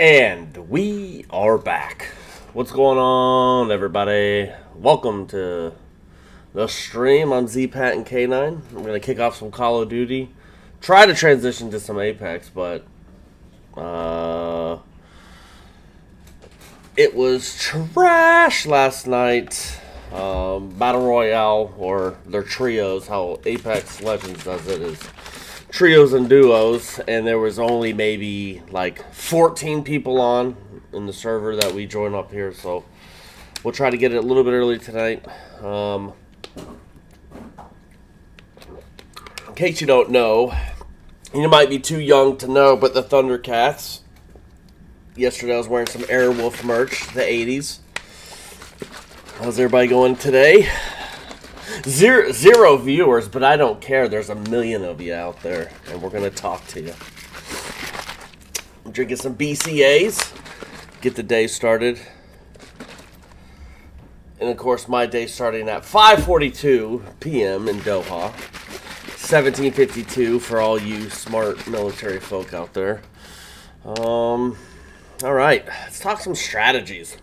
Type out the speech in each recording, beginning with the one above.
And we are back. What's going on, everybody? Welcome to the stream on ZPat and K9. I'm going to kick off some Call of Duty. Try to transition to some Apex, but it was trash last night. Battle Royale, or their trios, how Apex Legends does it, is trios and duos, and there was only maybe like 14 people on in the server that we join up here, so we'll try to get it a little bit early tonight. In case you don't know, you might be too young to know, but the Thundercats, yesterday I was wearing some Airwolf merch, the 80s. How's everybody going today? Zero viewers, but I don't care. There's a million of you out there, and we're going to talk to you. I'm drinking some BCAs. Get the day started. And, of course, my day starting at 5:42 p.m. in Doha. 17:52 for all you smart military folk out there. All right. Let's talk some strategies.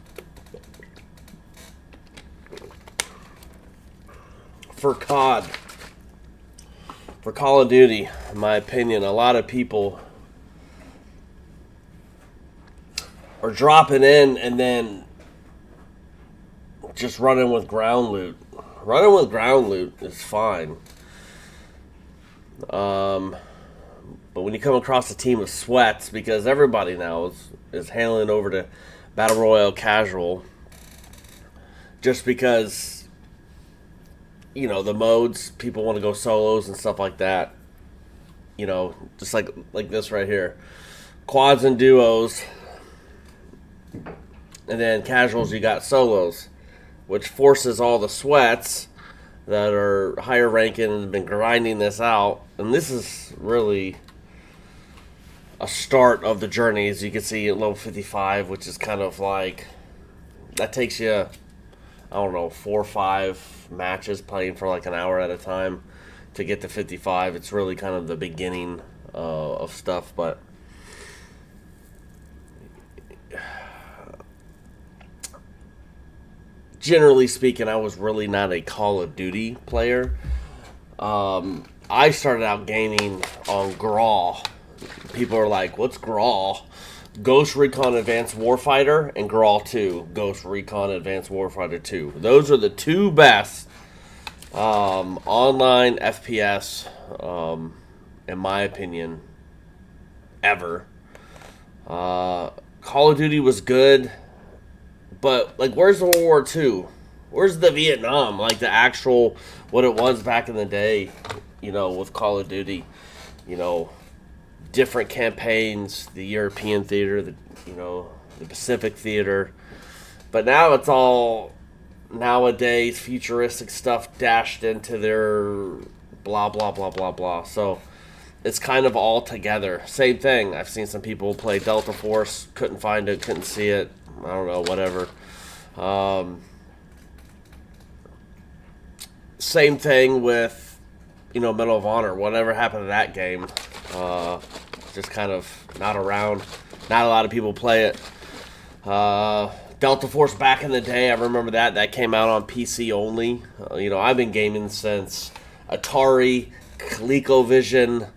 For COD, for Call of Duty, in my opinion, a lot of people are dropping in and then just running with ground loot. Running with ground loot is fine. But when you come across a team of sweats, because everybody now is handling over to Battle Royale casual, just because, you know, the modes, people want to go solos and stuff like that. You know, just like this right here. Quads and duos. And then casuals, you got solos. Which forces all the sweats that are higher ranking and have been grinding this out. And this is really a start of the journey, as you can see at level 55, which is kind of like, that takes you, I don't know, 4 or 5 matches playing for like an hour at a time to get to 55. It's really kind of the beginning of stuff, but generally speaking, I was really not a Call of Duty player. I started out gaming on Grawl. People are like, what's Grawl? Ghost Recon Advanced Warfighter and Grawl 2. Ghost Recon Advanced Warfighter 2. Those are the two best online FPS, in my opinion, ever. Call of Duty was good, but, like, where's the World War II? Where's the Vietnam? Like, the actual, what it was back in the day, you know, with Call of Duty, you know, different campaigns, the European theater, the Pacific theater. But now it's all nowadays futuristic stuff dashed into their blah blah blah blah blah. So it's kind of all together. Same thing. I've seen some people play Delta Force, couldn't find it, couldn't see it. I don't know, whatever. Same thing with, you know, Medal of Honor. Whatever happened to that game? Just kind of not around. Not a lot of people play it. Delta Force back in the day, I remember that. That came out on PC only. You know, I've been gaming since Atari, ColecoVision.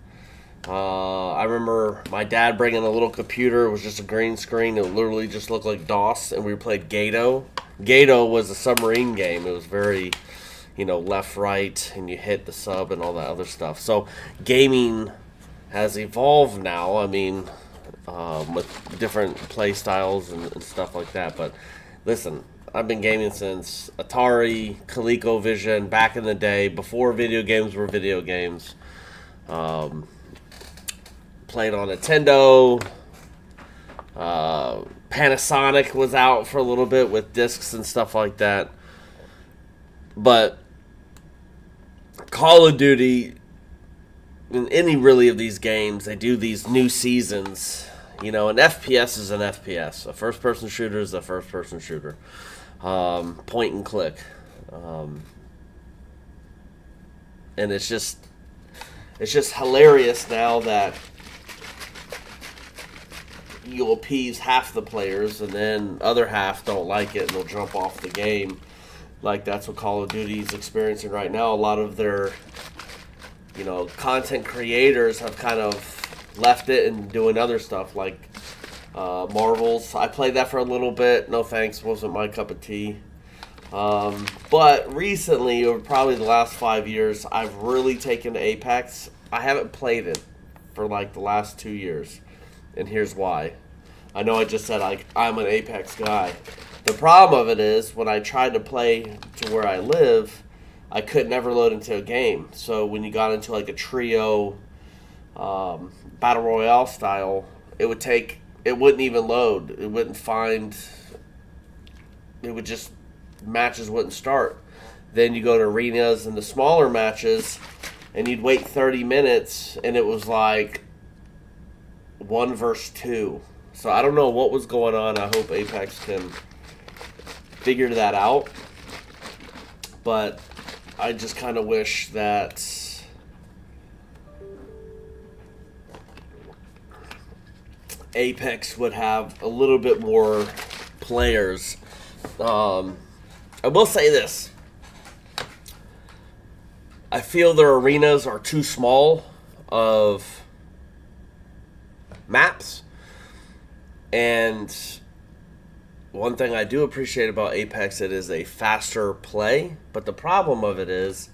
I remember my dad bringing a little computer. It was just a green screen. It literally just looked like DOS, and we played Gato. Gato was a submarine game. It was very, you know, left, right, and you hit the sub and all that other stuff. So gaming has evolved now. I mean, with different play styles and stuff like that. But listen, I've been gaming since Atari, ColecoVision, back in the day, before video games were video games. Played on Nintendo. Panasonic was out for a little bit with discs and stuff like that. But Call of Duty, in any really of these games, they do these new seasons. You know, an FPS is an FPS. A first-person shooter is a first-person shooter. Point and click. And it's just hilarious now that you'll appease half the players, and then other half don't like it and they'll jump off the game. Like that's what Call of Duty is experiencing right now. A lot of their, content creators have kind of left it and doing other stuff like Marvels. I played that for a little bit. No thanks, wasn't my cup of tea. But recently, over probably the last 5 years, I've really taken to Apex. I haven't played it for like the last 2 years, and here's why. I know I just said I'm an Apex guy. The problem of it is when I tried to play to where I live, I could never load into a game. So when you got into like a trio battle royale style, it wouldn't even load. It wouldn't find. It would just matches wouldn't start. Then you go to arenas and the smaller matches, and you'd wait 30 minutes, and it was like 1 versus 2. So I don't know what was going on. I hope Apex can figure that out. But I just kind of wish that Apex would have a little bit more players. I will say this. I feel their arenas are too small of maps. And one thing I do appreciate about Apex, it is a faster play. But the problem of it is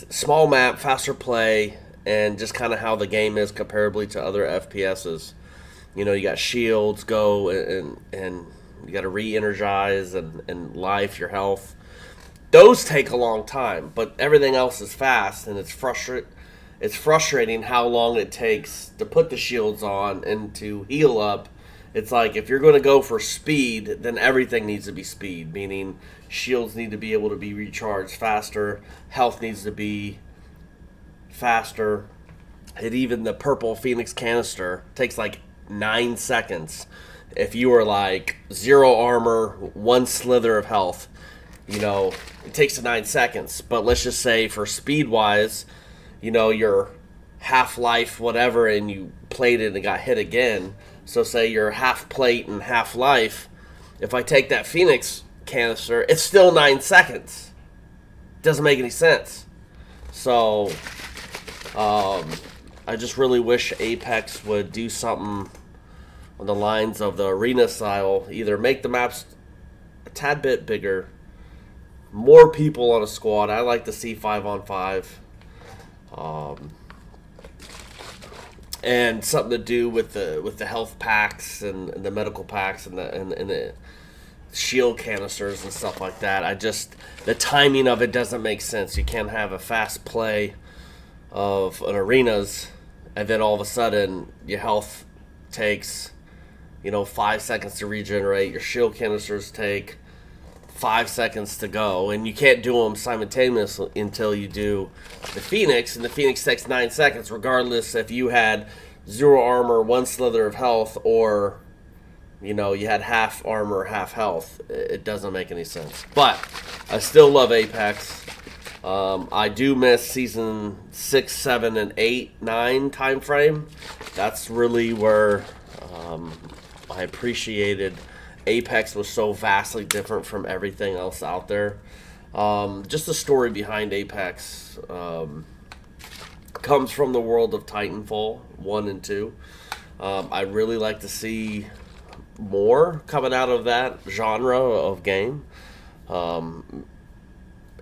small map, faster play, and just kind of how the game is comparably to other FPSs. You got shields, go, and you got to re-energize and life, your health. Those take a long time, but everything else is fast, and it's frustrating how long it takes to put the shields on and to heal up. It's like if you're going to go for speed, then everything needs to be speed, meaning shields need to be able to be recharged faster, health needs to be faster, and even the purple Phoenix canister takes like 9 seconds. If you were like 0 armor, 1 slither of health, it takes 9 seconds. But let's just say for speed wise, you're half life, whatever, and you played it and got hit again. So say you're half plate and half life. If I take that Phoenix canister, it's still 9 seconds. Doesn't make any sense. So, I just really wish Apex would do something on the lines of the arena style. Either make the maps a tad bit bigger, more people on a squad. I like to see 5-on-5. And something to do with the health packs and the medical packs and the shield canisters and stuff like that. The timing of it doesn't make sense. You can't have a fast play of an arenas and then all of a sudden your health takes 5 seconds to regenerate. Your shield canisters take 5 seconds to go, and you can't do them simultaneously until you do the Phoenix, and the Phoenix takes 9 seconds, regardless if you had 0 armor, 1 slither of health, or you had half armor, half health. It doesn't make any sense. But I still love Apex. I do miss season 6, 7, and 8, 9 time frame. That's really where I appreciated Apex was so vastly different from everything else out there. Just the story behind Apex comes from the world of Titanfall 1 and 2. I really like to see more coming out of that genre of game.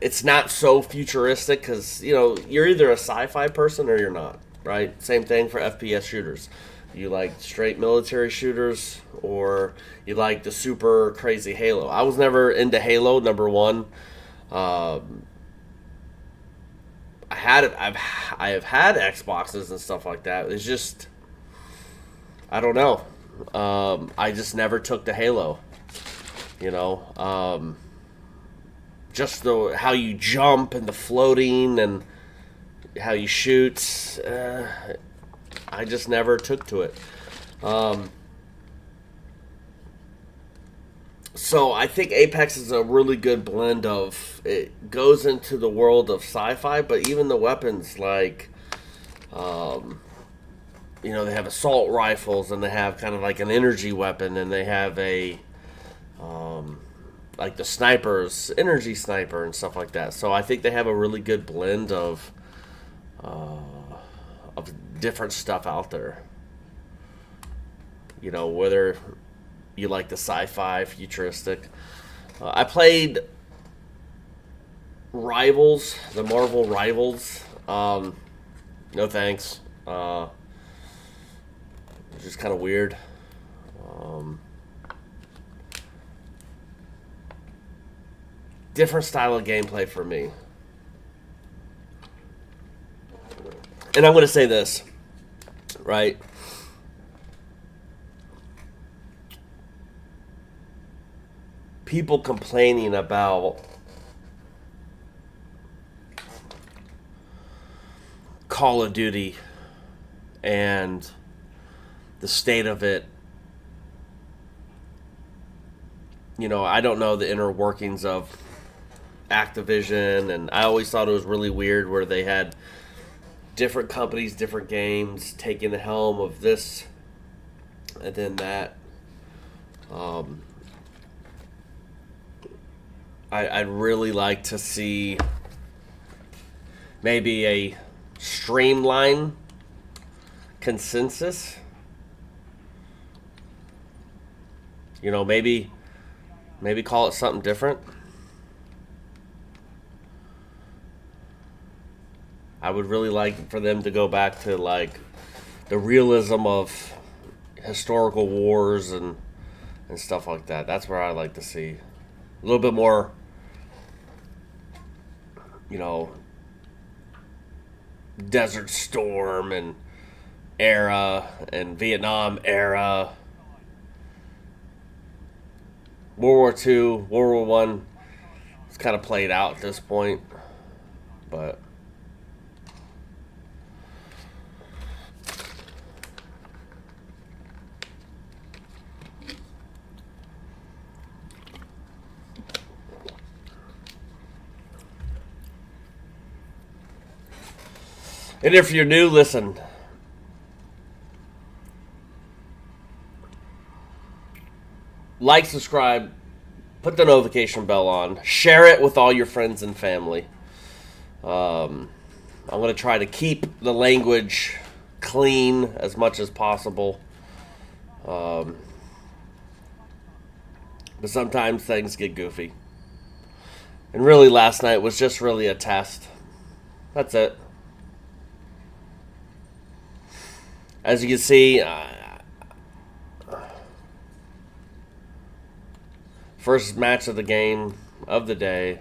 It's not so futuristic because, you're either a sci-fi person or you're not, right? Same thing for FPS shooters. You like straight military shooters, or you like the super crazy Halo. I was never into Halo, number one. I have had Xboxes and stuff like that. It's just, I don't know. I just never took to Halo. Just how you jump and the floating and how you shoot. I just never took to it. So I think Apex is a really good blend of, it goes into the world of sci-fi, but even the weapons, like they have assault rifles, and they have kind of like an energy weapon, and they have like the snipers, energy sniper, and stuff like that. So I think they have a really good blend of different stuff out there. Whether you like the sci-fi, futuristic. I played Rivals, the Marvel Rivals. No thanks. It's just kind of weird. Different style of gameplay for me. And I'm going to say this, right? People complaining about Call of Duty and the state of it. I don't know the inner workings of Activision, and I always thought it was really weird where they had different companies, different games taking the helm of this and then that. I'd really like to see maybe a streamline consensus. Maybe call it something different. I would really like for them to go back to like the realism of historical wars and stuff like that. That's where I like to see a little bit more, Desert Storm and era and Vietnam era, World War II, World War One. It's kind of played out at this point, but and if you're new, listen. Like, subscribe, put the notification bell on, share it with all your friends and family. I'm going to try to keep the language clean as much as possible. But sometimes things get goofy. And really, last night was just really a test. That's it. As you can see, first match of the game of the day.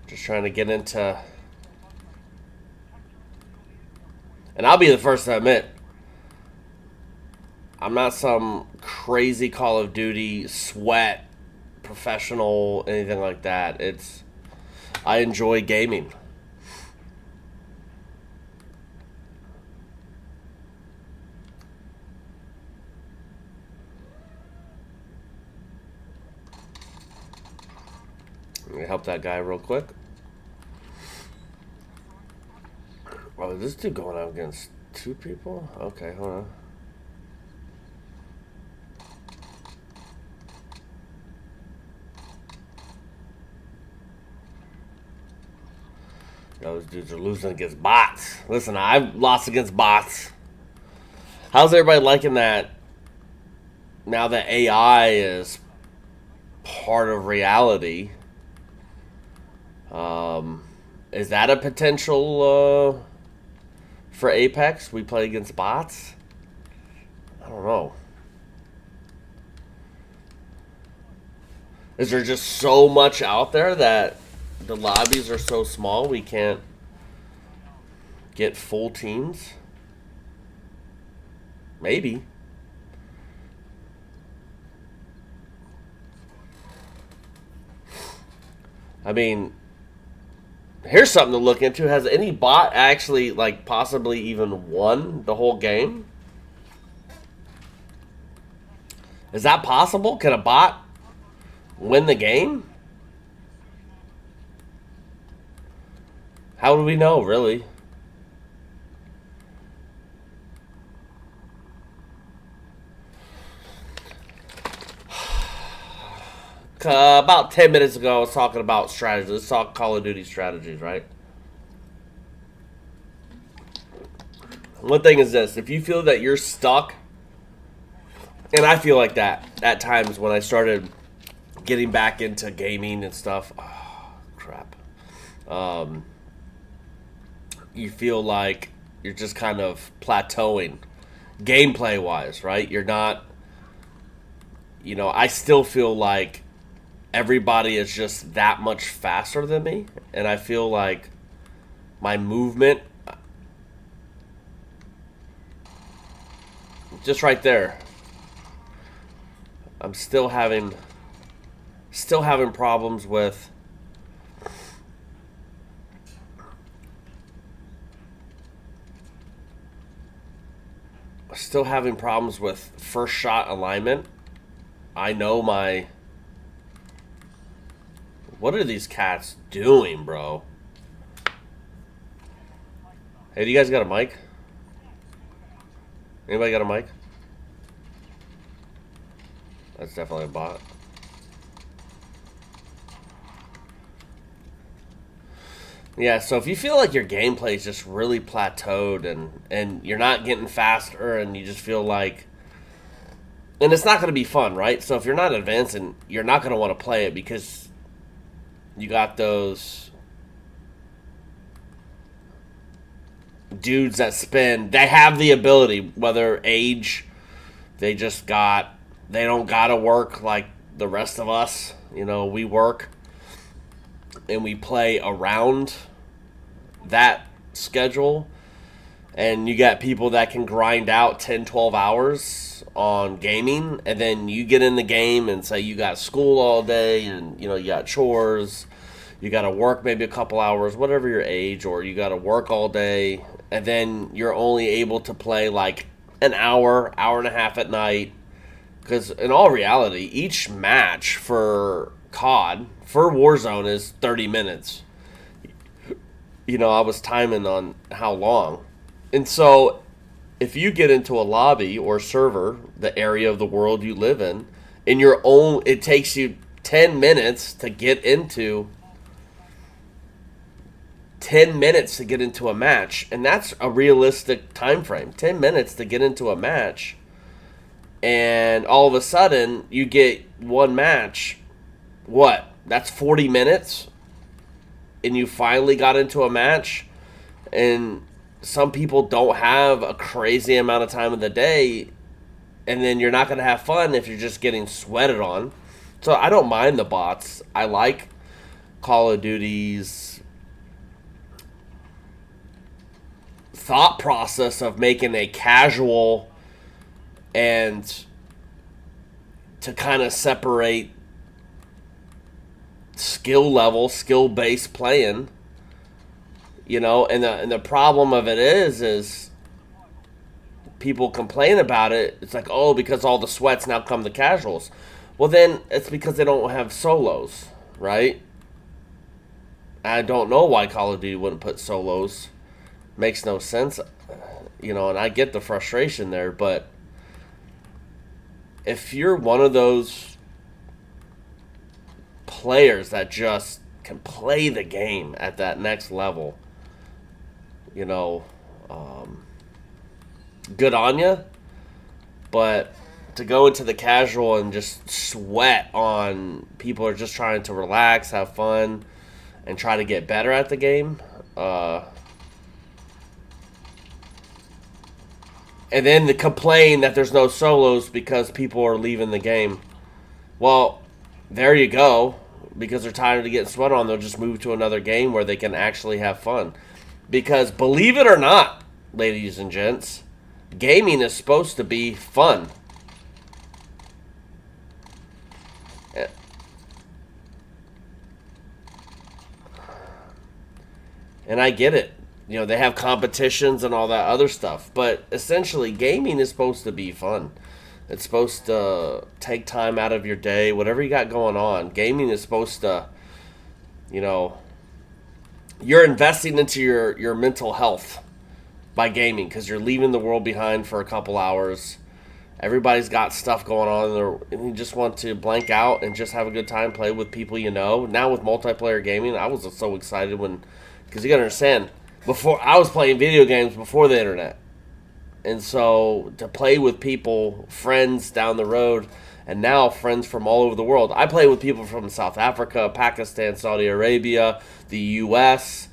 Just trying to get into... And I'll be the first to admit, I'm not some crazy Call of Duty sweat professional, anything like that. I enjoy gaming. Let me help that guy real quick. Oh, is this dude going out against two people? Okay, hold on. Those dudes are losing against bots. Listen, I've lost against bots. How's everybody liking that now that AI is part of reality? Is that a potential for Apex? We play against bots? I don't know. Is there just so much out there that the lobbies are so small we can't get full teams? Maybe. I mean, here's something to look into. Has any bot actually, like, possibly even won the whole game? Is that possible? Can a bot win the game? How do we know, really? About 10 minutes ago, I was talking about strategies. Let's talk Call of Duty strategies, right? One thing is this. If you feel that you're stuck, and I feel like that at times when I started getting back into gaming and stuff. Oh, crap. Um, you feel like you're just kind of plateauing gameplay wise, right? You're not, I still feel like everybody is just that much faster than me. And I feel like my movement, just right there, I'm still having problems with first shot alignment. I know my what are these cats doing, bro? Hey, do you guys got a mic? Anybody got a mic? That's definitely a bot. Yeah, so if you feel like your gameplay is just really plateaued and you're not getting faster and you just feel like and it's not going to be fun, right? So if you're not advancing, you're not going to want to play it because you got those dudes that they have the ability, whether age, they don't got to work like the rest of us. We work and we play around that schedule, and you got people that can grind out 10, 12 hours on gaming, and then you get in the game and say you got school all day and you got chores, you got to work maybe a couple hours, whatever your age, or you got to work all day, and then you're only able to play like an hour and a half at night. Because in all reality, each match for COD, for Warzone, is 30 minutes. I was timing on how long. And so, if you get into a lobby or server, the area of the world you live in it takes you 10 minutes to get into 10 minutes to get into a match. And that's a realistic time frame. 10 minutes to get into a match. And all of a sudden, you get one match. What? That's 40 minutes? And you finally got into a match? And some people don't have a crazy amount of time of the day. And then you're not going to have fun if you're just getting sweated on. So I don't mind the bots. I like Call of Duty's thought process of making a casual and to kind of separate skill-based playing, and the problem of it is people complain about it. It's like, oh, because all the sweats now come to casuals. Well, then it's because they don't have solos, right? I don't know why Call of Duty wouldn't put solos. Makes no sense, and I get the frustration there, but if you're one of those players that just can play the game at that next level, good on you. But to go into the casual and just sweat on people who are just trying to relax, have fun, and try to get better at the game, and then to complain that there's no solos because people are leaving the game. Well, there you go. Because they're tired of getting sweat on, they'll just move to another game where they can actually have fun. Because believe it or not, ladies and gents, gaming is supposed to be fun. And I get it. They have competitions and all that other stuff. But essentially, gaming is supposed to be fun. It's supposed to take time out of your day, whatever you got going on. Gaming is supposed to, you're investing into your mental health by gaming because you're leaving the world behind for a couple hours. Everybody's got stuff going on, and you just want to blank out and just have a good time, play with people you know. Now with multiplayer gaming, I was so excited because you gotta understand, before I was playing video games before the internet, and so to play with people, friends down the road, and now friends from all over the world. I play with people from South Africa, Pakistan, Saudi Arabia, the U.S.,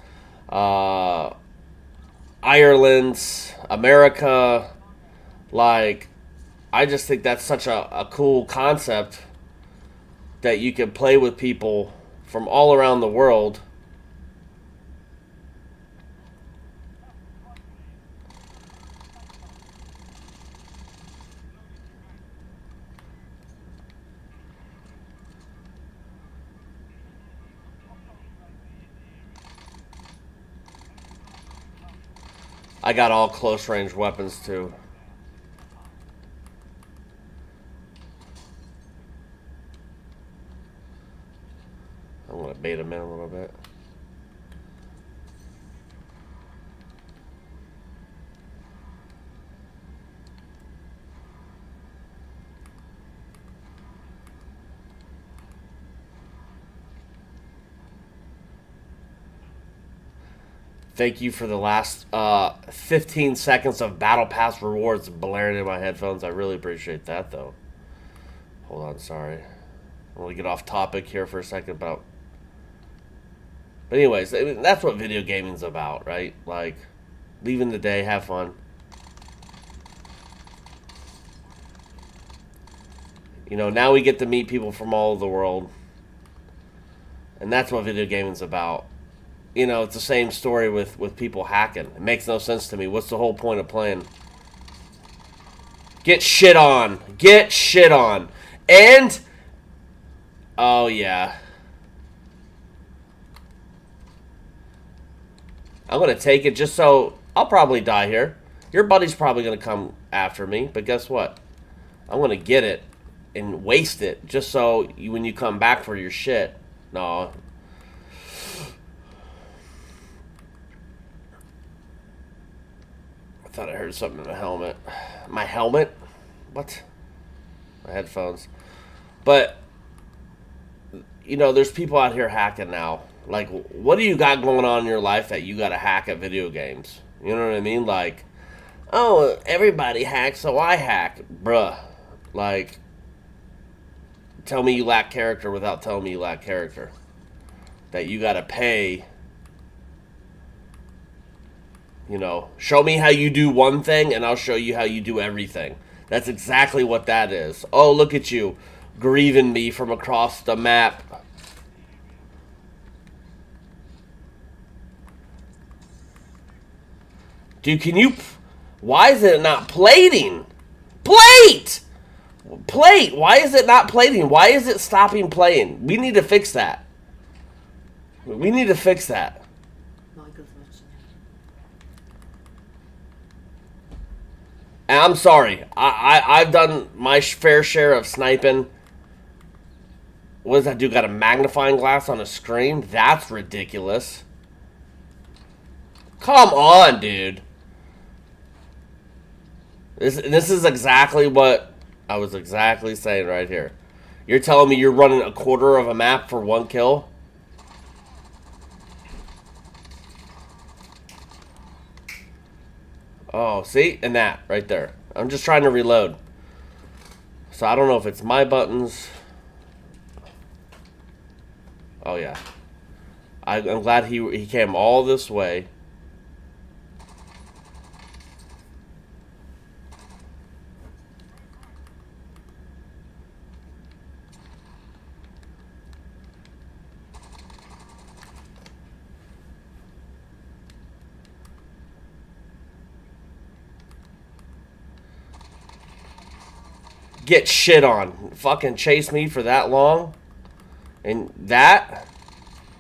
Ireland, America. Like, I just think that's such a cool concept that you can play with people from all around the world. I got all close range weapons too. I'm gonna bait him in a little bit. Thank you for the last 15 seconds of Battle Pass rewards blaring in my headphones. I really appreciate that, though. Hold on, sorry. I'm going to get off topic here for a second. But anyways, I mean, that's what video gaming's about, right? Like, leaving the day, have fun. You know, now we get to meet people from all over the world. And that's what video gaming's about. You know, it's the same story with people hacking. It makes no sense to me. What's the whole point of playing? Get shit on. Get shit on. And... oh, yeah. I'm going to take it just so... I'll probably die here. Your buddy's probably going to come after me. But guess what? I'm going to get it and waste it just so when you come back for your shit. No. I thought I heard something in the helmet. My helmet? What? My headphones. But, you know, there's people out here hacking now. Like, what do you got going on in your life that you got to hack at video games? You know what I mean? Like, oh, everybody hacks, so I hack. Bruh. Like, tell me you lack character without telling me you lack character. That you got to pay... You know, show me how you do one thing, and I'll show you how you do everything. That's exactly what that is. Oh, look at you, grieving me from across the map. Dude, can you... why is it not plating? Plate! Plate! Why is it not plating? Why is it stopping playing? We need to fix that. We need to fix that. And I'm sorry. I've done my fair share of sniping. What does that do? Got a magnifying glass on a screen? That's ridiculous. Come on, dude. This is exactly what I was exactly saying right here. You're telling me you're running a quarter of a map for one kill? Oh, see? And that, right there. I'm just trying to reload. So I don't know if it's my buttons. Oh, yeah. I'm glad he came all this way. Get shit on. Fucking chase me for that long. And that,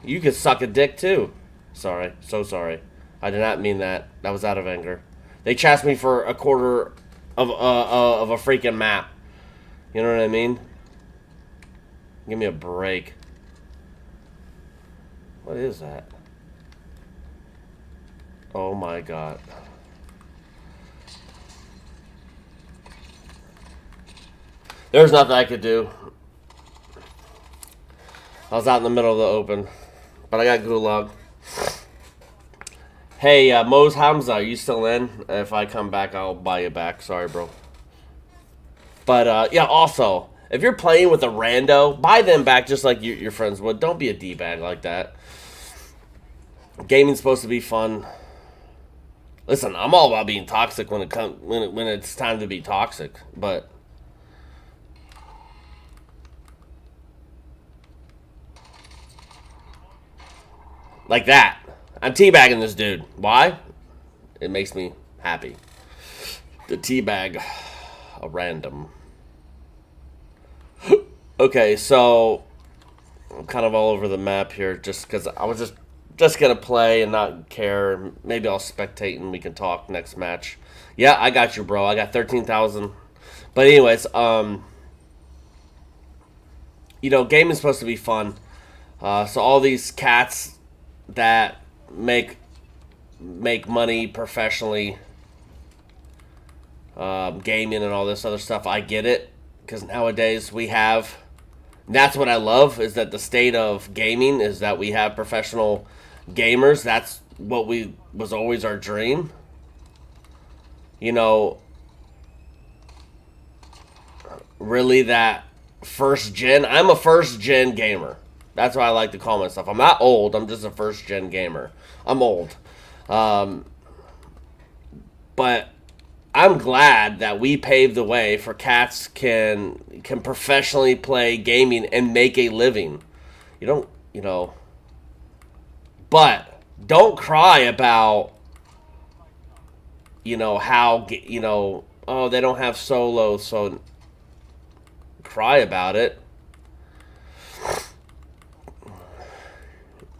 you could suck a dick too. Sorry. So sorry. I did not mean that. That was out of anger. They chased me for a quarter of a freaking map. You know what I mean? Give me a break. What is that? Oh my god. There's nothing I could do. I was out in the middle of the open. But I got Gulag. Hey, Mose Hamza, are you still in? If I come back, I'll buy you back. Sorry, bro. But, yeah, also, if you're playing with a rando, buy them back just like your friends would. Don't be a D-bag like that. Gaming's supposed to be fun. Listen, I'm all about being toxic when it's time to be toxic, but like that. I'm teabagging this dude. Why? It makes me happy. The teabag a random. Okay, so I'm kind of all over the map here just because I was just gonna play and not care. Maybe I'll spectate and we can talk next match. Yeah, I got you, bro. I got 13,000. But anyways, you know, gaming's supposed to be fun. So all these cats that make money professionally, gaming and all this other stuff, I get it because nowadays we have. That's what I love is that the state of gaming is that we have professional gamers. That's what was always our dream. You know, really that first gen. I'm a first gen gamer. That's what I like to call myself. I'm not old. I'm just a first gen gamer. I'm old. But I'm glad that we paved the way for cats can professionally play gaming and make a living. You don't, you know, but don't cry about, you know, how, you know, oh, they don't have solo, so cry about it.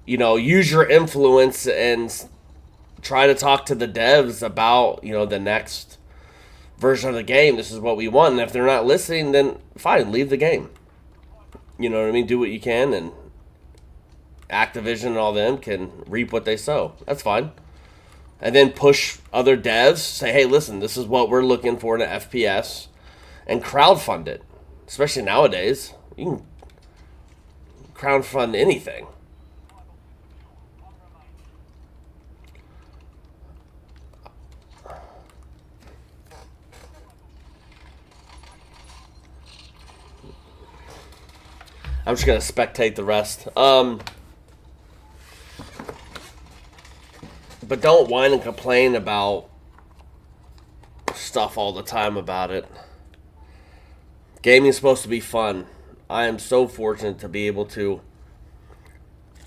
You know, use your influence and try to talk to the devs about, you know, the next version of the game. This is what we want. And if they're not listening, then fine, leave the game. You know what I mean? Do what you can, and Activision and all them can reap what they sow. That's fine. And then push other devs. Say, hey, listen, this is what we're looking for in an FPS. And crowdfund it. Especially nowadays. You can crowdfund anything. I'm just going to spectate the rest. But don't whine and complain about stuff all the time about it. Gaming's supposed to be fun. I am so fortunate to be able to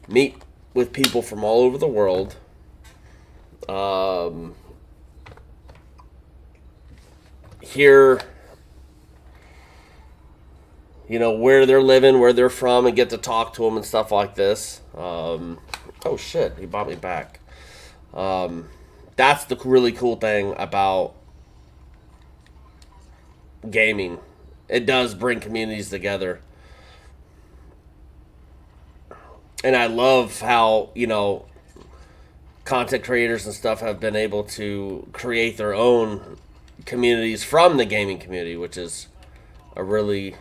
meet with people from all over the world. Hear, you know, where they're living, where they're from, and get to talk to them and stuff like this. Oh shit, he bought me back. That's the really cool thing about gaming. It does bring communities together. And I love how, you know, content creators and stuff have been able to create their own communities from the gaming community, which is a really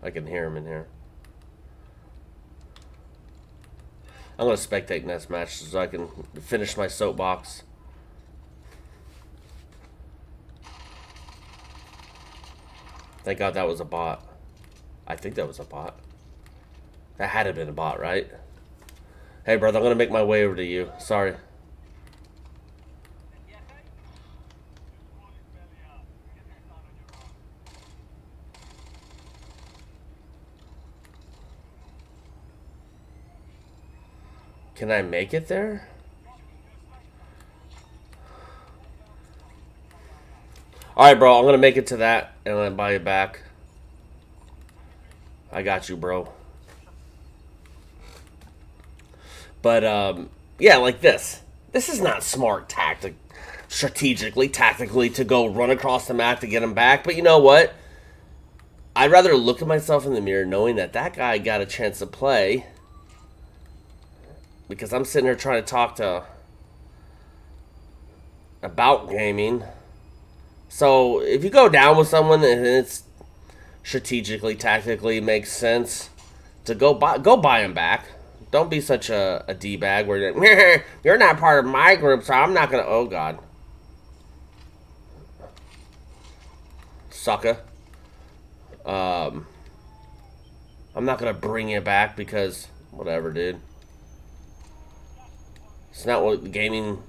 I can hear him in here. I'm going to spectate next match so I can finish my soapbox. Thank God that was a bot. I think that was a bot. That had to have been a bot, right? Hey, brother, I'm going to make my way over to you. Sorry. Can I make it there? Alright, bro. I'm going to make it to that, and I'm going to buy you back. I got you, bro. But yeah, like this. This is not smart strategically, tactically to go run across the map to get him back. But you know what? I'd rather look at myself in the mirror knowing that that guy got a chance to play, because I'm sitting here trying to talk to about gaming. So if you go down with someone and it's strategically, tactically makes sense to go buy him back. Don't be such a d-bag where you're not part of my group, so I'm not gonna. Oh God, sucker. I'm not gonna bring you back because whatever, dude. It's not what gaming.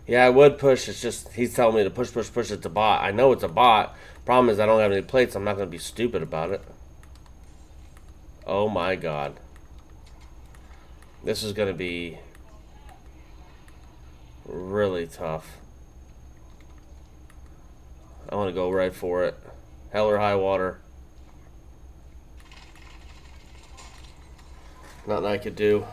Yeah, I would push. It's just he's telling me to push it to bot. I know it's a bot. Problem is I don't have any plates. I'm not gonna be stupid about it. Oh my God. This is gonna be really tough. I want to go right for it. Hell or high water. Nothing I could do.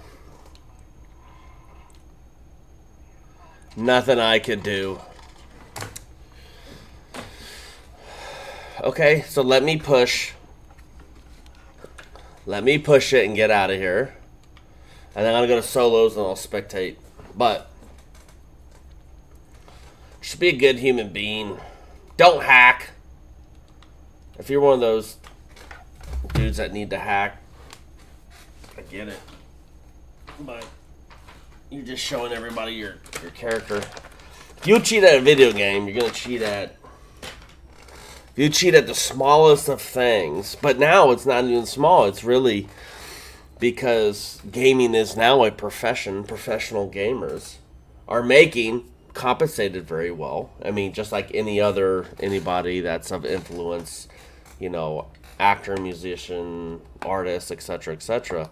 Nothing I could do. Okay, so let me push. Let me push it and get out of here. And then I'm going to go to solos and I'll spectate. But just be a good human being. Don't hack. If you're one of those dudes that need to hack, I get it. But you're just showing everybody your character. If you cheat at a video game, you're going to cheat at... If you cheat at the smallest of things. But now it's not even small. It's really... Because gaming is now a profession. Professional gamers are making... compensated very well. I mean, just like anybody that's of influence, you know, actor, musician, artist, etc., etc.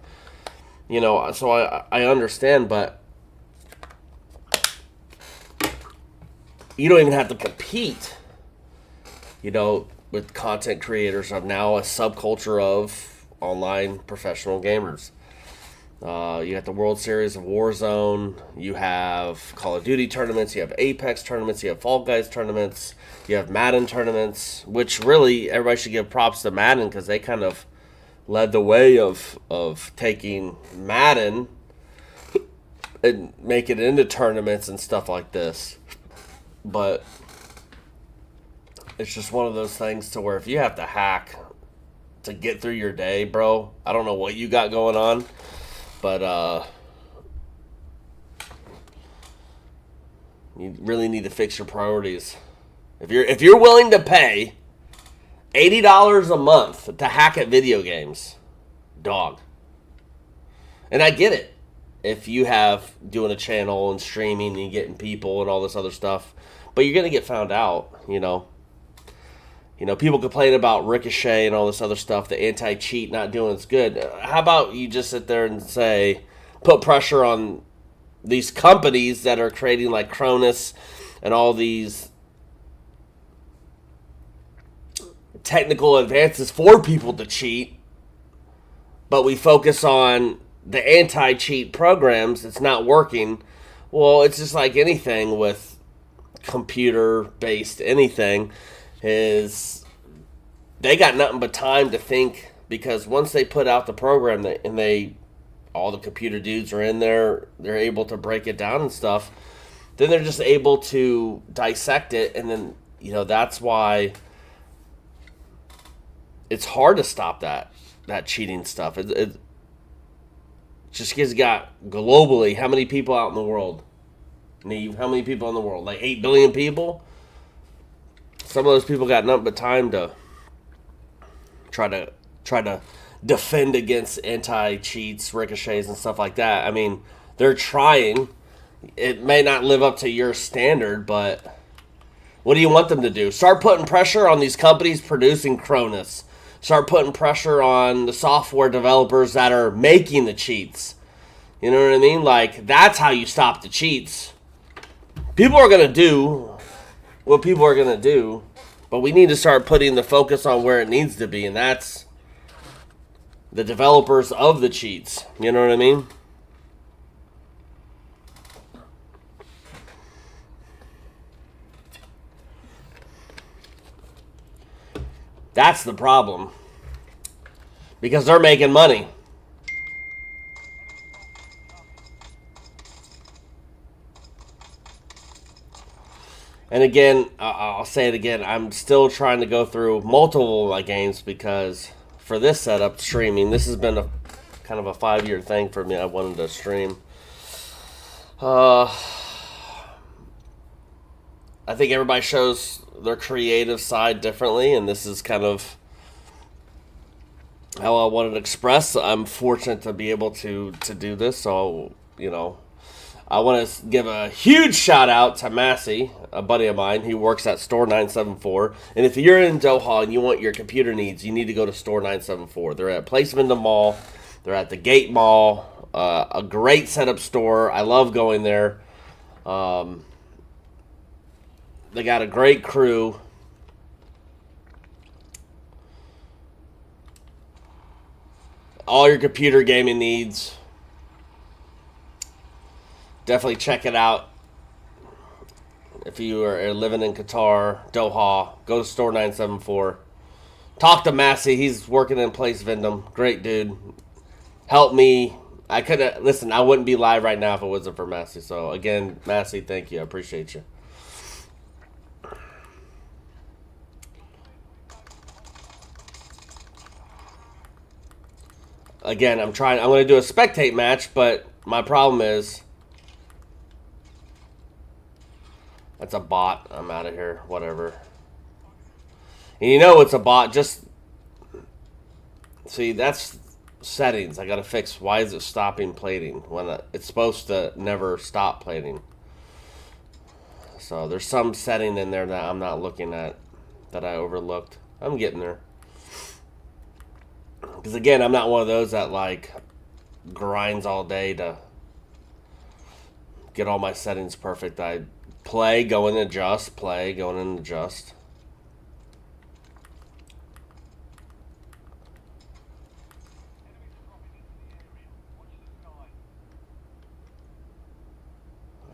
You know, so I understand, but you don't even have to compete, you know, with content creators of now a subculture of online professional gamers. You got the World Series of Warzone, you have Call of Duty tournaments, you have Apex tournaments, you have Fall Guys tournaments, you have Madden tournaments, which really everybody should give props to Madden because they kind of led the way of taking Madden and make it into tournaments and stuff like this. But it's just one of those things to where if you have to hack to get through your day, bro, I don't know what you got going on. But you really need to fix your priorities. If you're willing to pay $80 a month to hack at video games, dog. And I get it. If you have doing a channel and streaming and getting people and all this other stuff, but you're gonna get found out, you know. You know, people complain about Ricochet and all this other stuff, the anti-cheat not doing as good. How about you just sit there and say, put pressure on these companies that are creating like Cronus and all these technical advances for people to cheat, but we focus on the anti-cheat programs. It's not working. Well, it's just like anything with computer-based anything. Is they got nothing but time to think, because once they put out the program and all the computer dudes are in there, they're able to break it down and stuff, then they're just able to dissect it, and then, you know, that's why it's hard to stop that cheating stuff. It just because you got globally, how many people out in the world? Neve, how many people in the world? Like 8 billion people? Some of those people got nothing but time to try to defend against anti-cheats, ricochets, and stuff like that. I mean, they're trying, It may not live up to your standard, but what do you want them to do? Start putting pressure on these companies producing Cronus. Start putting pressure on the software developers that are making the cheats. You know what I mean? Like, that's how you stop the cheats. People are going to do what people are going to do, but we need to start putting the focus on where it needs to be, and that's the developers of the cheats. You know what I mean? That's the problem. Because they're making money. And again, I'll say it again. I'm still trying to go through multiple of my games because for this setup, streaming, this has been a kind of a 5-year thing for me. I wanted to stream. I think everybody shows their creative side differently, and this is kind of how I wanted to express. I'm fortunate to be able to do this, so I want to give a huge shout out to Massey, a buddy of mine. He works at Store 974. And if you're in Doha and you want your computer needs, you need to go to Store 974. They're at Place Wyndham Mall. They're at the Gate Mall. A great setup store. I love going there. They got a great crew. All your computer gaming needs. Definitely check it out. If you are living in Qatar, Doha, go to Store 974. Talk to Massey. He's working in Place Wyndham. Great dude. Help me. I couldn't listen. I wouldn't be live right now if it wasn't for Massey. So again, Massey, thank you. I appreciate you. Again, I'm going to do a spectate match, but my problem is that's a bot. I'm out of here. Whatever. And you know it's a bot. Just see, that's settings. I got to fix. Why is it stopping plating when it's supposed to never stop plating? So there's some setting in there that I'm not looking at that I overlooked. I'm getting there. Because again, I'm not one of those that like grinds all day to get all my settings perfect. I play, go in, adjust, play, go in, adjust.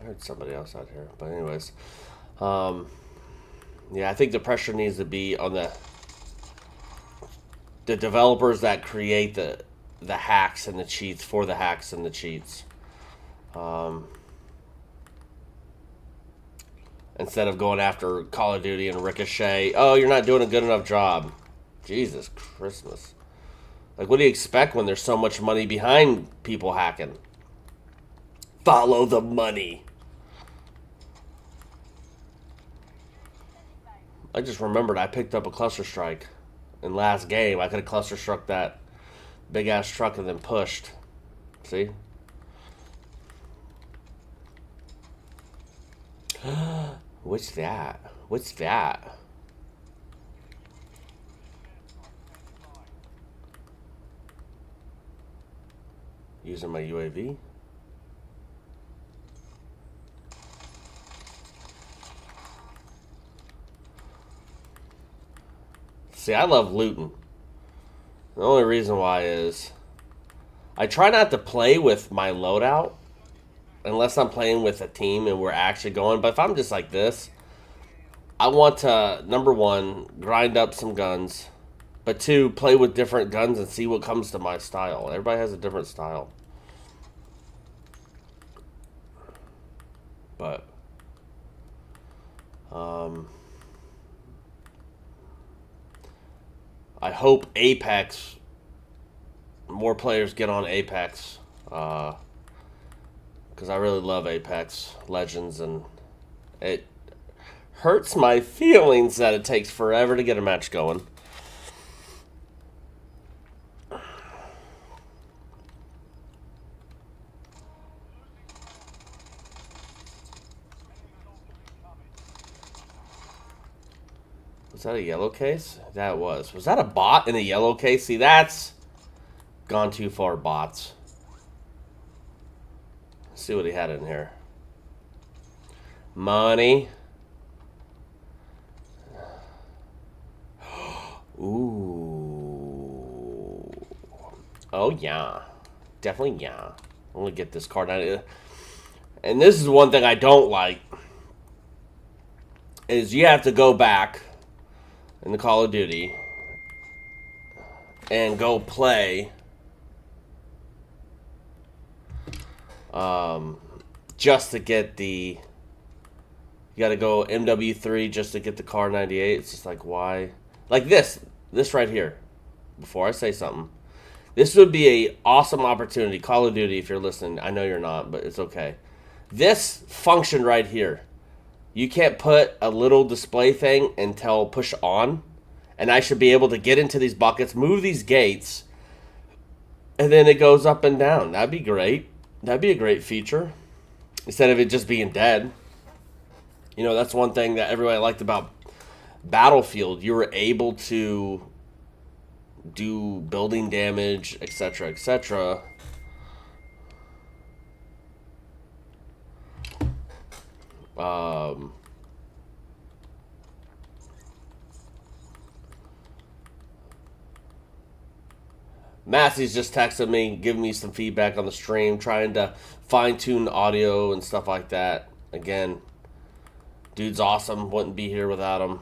I heard somebody else out here, but anyways, yeah, I think the pressure needs to be on the developers that create the hacks and the cheats for the hacks and the cheats. Instead of going after Call of Duty and Ricochet, oh, you're not doing a good enough job. Jesus Christmas. Like, what do you expect when there's so much money behind people hacking? Follow the money. I just remembered I picked up a cluster strike in last game. I could have cluster struck that big ass truck and then pushed. See? What's that? What's that? Using my UAV? See, I love looting. The only reason why is I try not to play with my loadout unless I'm playing with a team and we're actually going. But if I'm just like this, I want to, number one, grind up some guns. But two, play with different guns and see what comes to my style. Everybody has a different style. But, I hope Apex, more players get on Apex. Because I really love Apex Legends, and it hurts my feelings that it takes forever to get a match going. Was that a yellow case? That was. Was that a bot in a yellow case? See, that's gone too far, bots. Let's see what he had in here. Money. Ooh. Oh, yeah. Definitely, yeah. I'm going to get this card out. And this is one thing I don't like. Is you have to go back in the Call of Duty and go play just to get the, you gotta go MW3 just to get the Car 98. It's just like, why? Like this right here, before I say something, this would be a awesome opportunity. Call of Duty, if you're listening, I know you're not, but it's okay. This function right here, you can't put a little display thing until push on, and I should be able to get into these buckets, move these gates, and then it goes up and down. That'd be great. That'd be a great feature, instead of it just being dead. You know, that's one thing that everybody liked about Battlefield. You were able to do building damage, etc., etc. Massey's just texted me, giving me some feedback on the stream, trying to fine-tune the audio and stuff like that. Again, dude's awesome. Wouldn't be here without him.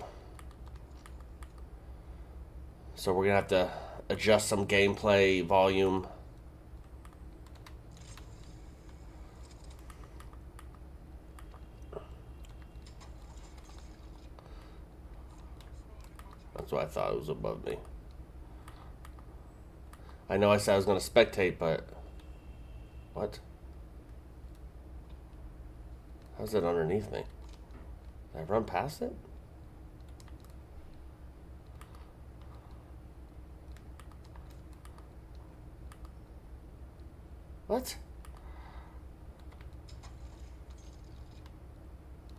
So we're going to have to adjust some gameplay volume. That's what I thought it was above me. I know I said I was going to spectate, but... What? How's it underneath me? Did I run past it? What?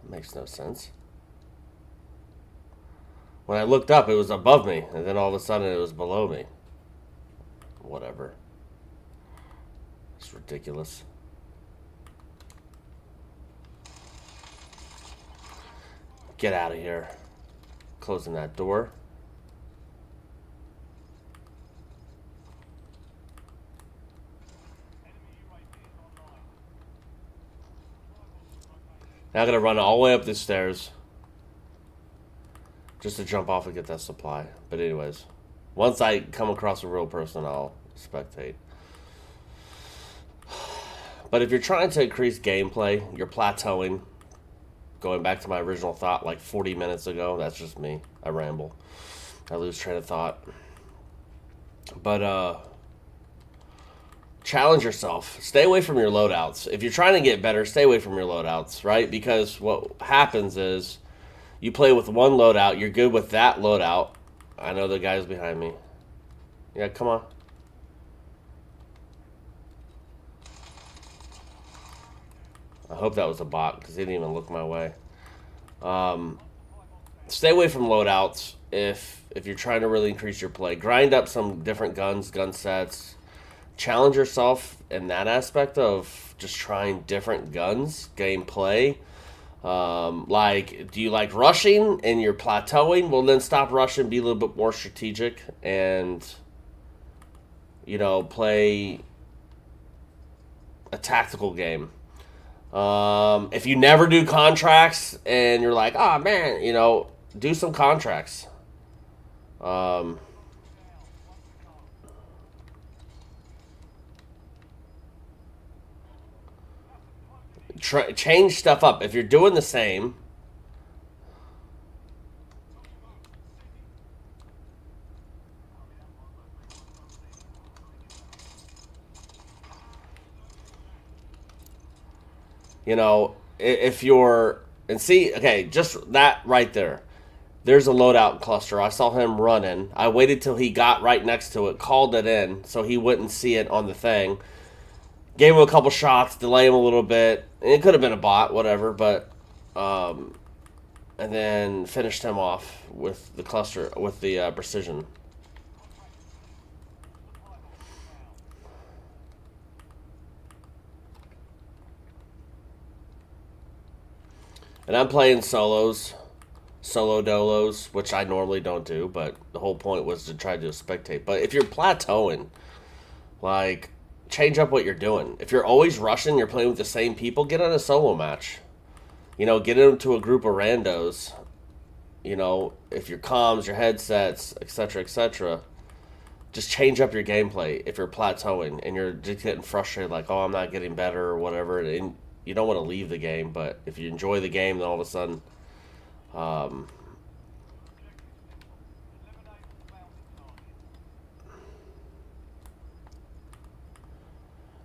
That makes no sense. When I looked up, it was above me, and then all of a sudden it was below me. Whatever. It's ridiculous. Get out of here. Closing that door. Now I'm going to run all the way up the stairs just to jump off and get that supply. But anyways, once I come across a real person, I'll spectate. But if you're trying to increase gameplay, you're plateauing. Going back to my original thought like 40 minutes ago, that's just me. I ramble. I lose train of thought. But, challenge yourself. Stay away from your loadouts. If you're trying to get better, stay away from your loadouts, right? Because what happens is you play with one loadout, you're good with that loadout. I know the guy's behind me. Yeah, come on. I hope that was a bot, because he didn't even look my way. Stay away from loadouts if you're trying to really increase your play. Grind up some different guns, gun sets. Challenge yourself in that aspect of just trying different guns, gameplay. Like, do you like rushing and you're plateauing? Well, then stop rushing, be a little bit more strategic, and, you know, play a tactical game. If you never do contracts and you're like, oh man, you know, do some contracts. Change stuff up. If you're doing the same, you know, if you're, and see, okay, just that right there. There's a loadout cluster. I saw him running. I waited till he got right next to it, called it in so he wouldn't see it on the thing. Gave him a couple shots, delay him a little bit. It could have been a bot, whatever, but and then finished him off with the cluster, with the precision. And I'm playing solos, solo dolos, which I normally don't do, but the whole point was to try to spectate. But if you're plateauing, like, change up what you're doing. If you're always rushing, you're playing with the same people, get in a solo match. You know, get into a group of randos. You know, if your comms, your headsets, etc., etc., just change up your gameplay if you're plateauing and you're just getting frustrated, like, oh, I'm not getting better or whatever. And you don't want to leave the game, but if you enjoy the game, then all of a sudden, um,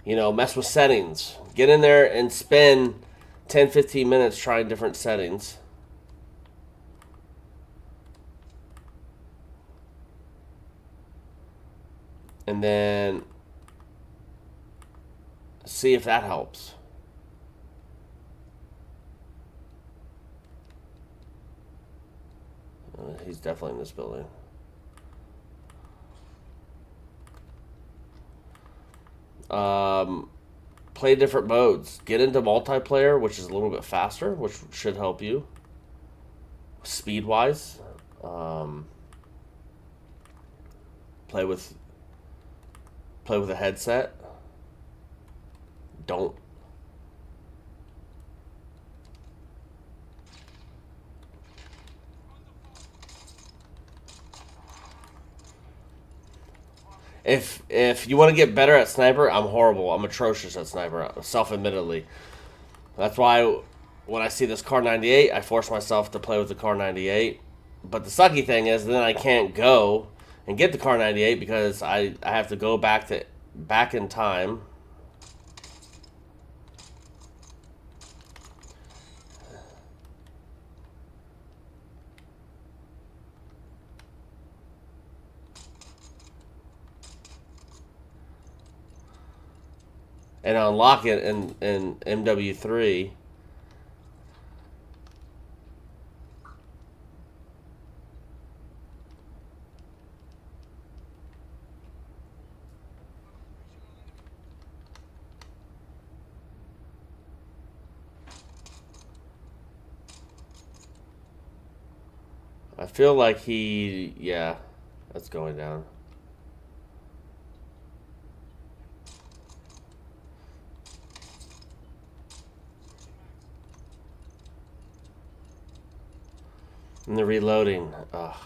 you know, mess with settings. Get in there and spend 10, 15 minutes trying different settings. And then see if that helps. He's definitely in this building. Play different modes. Get into multiplayer, which is a little bit faster, which should help you speed wise. Play with a headset. Don't if you want to get better at sniper, I'm horrible. I'm atrocious at sniper, self-admittedly. That's why when I see this Kar 98, I force myself to play with the Kar 98. But the sucky thing is, then I can't go and get the Kar 98 because I have to go back in time. And unlock it in MW3. I feel like yeah, that's going down. And the reloading, ugh.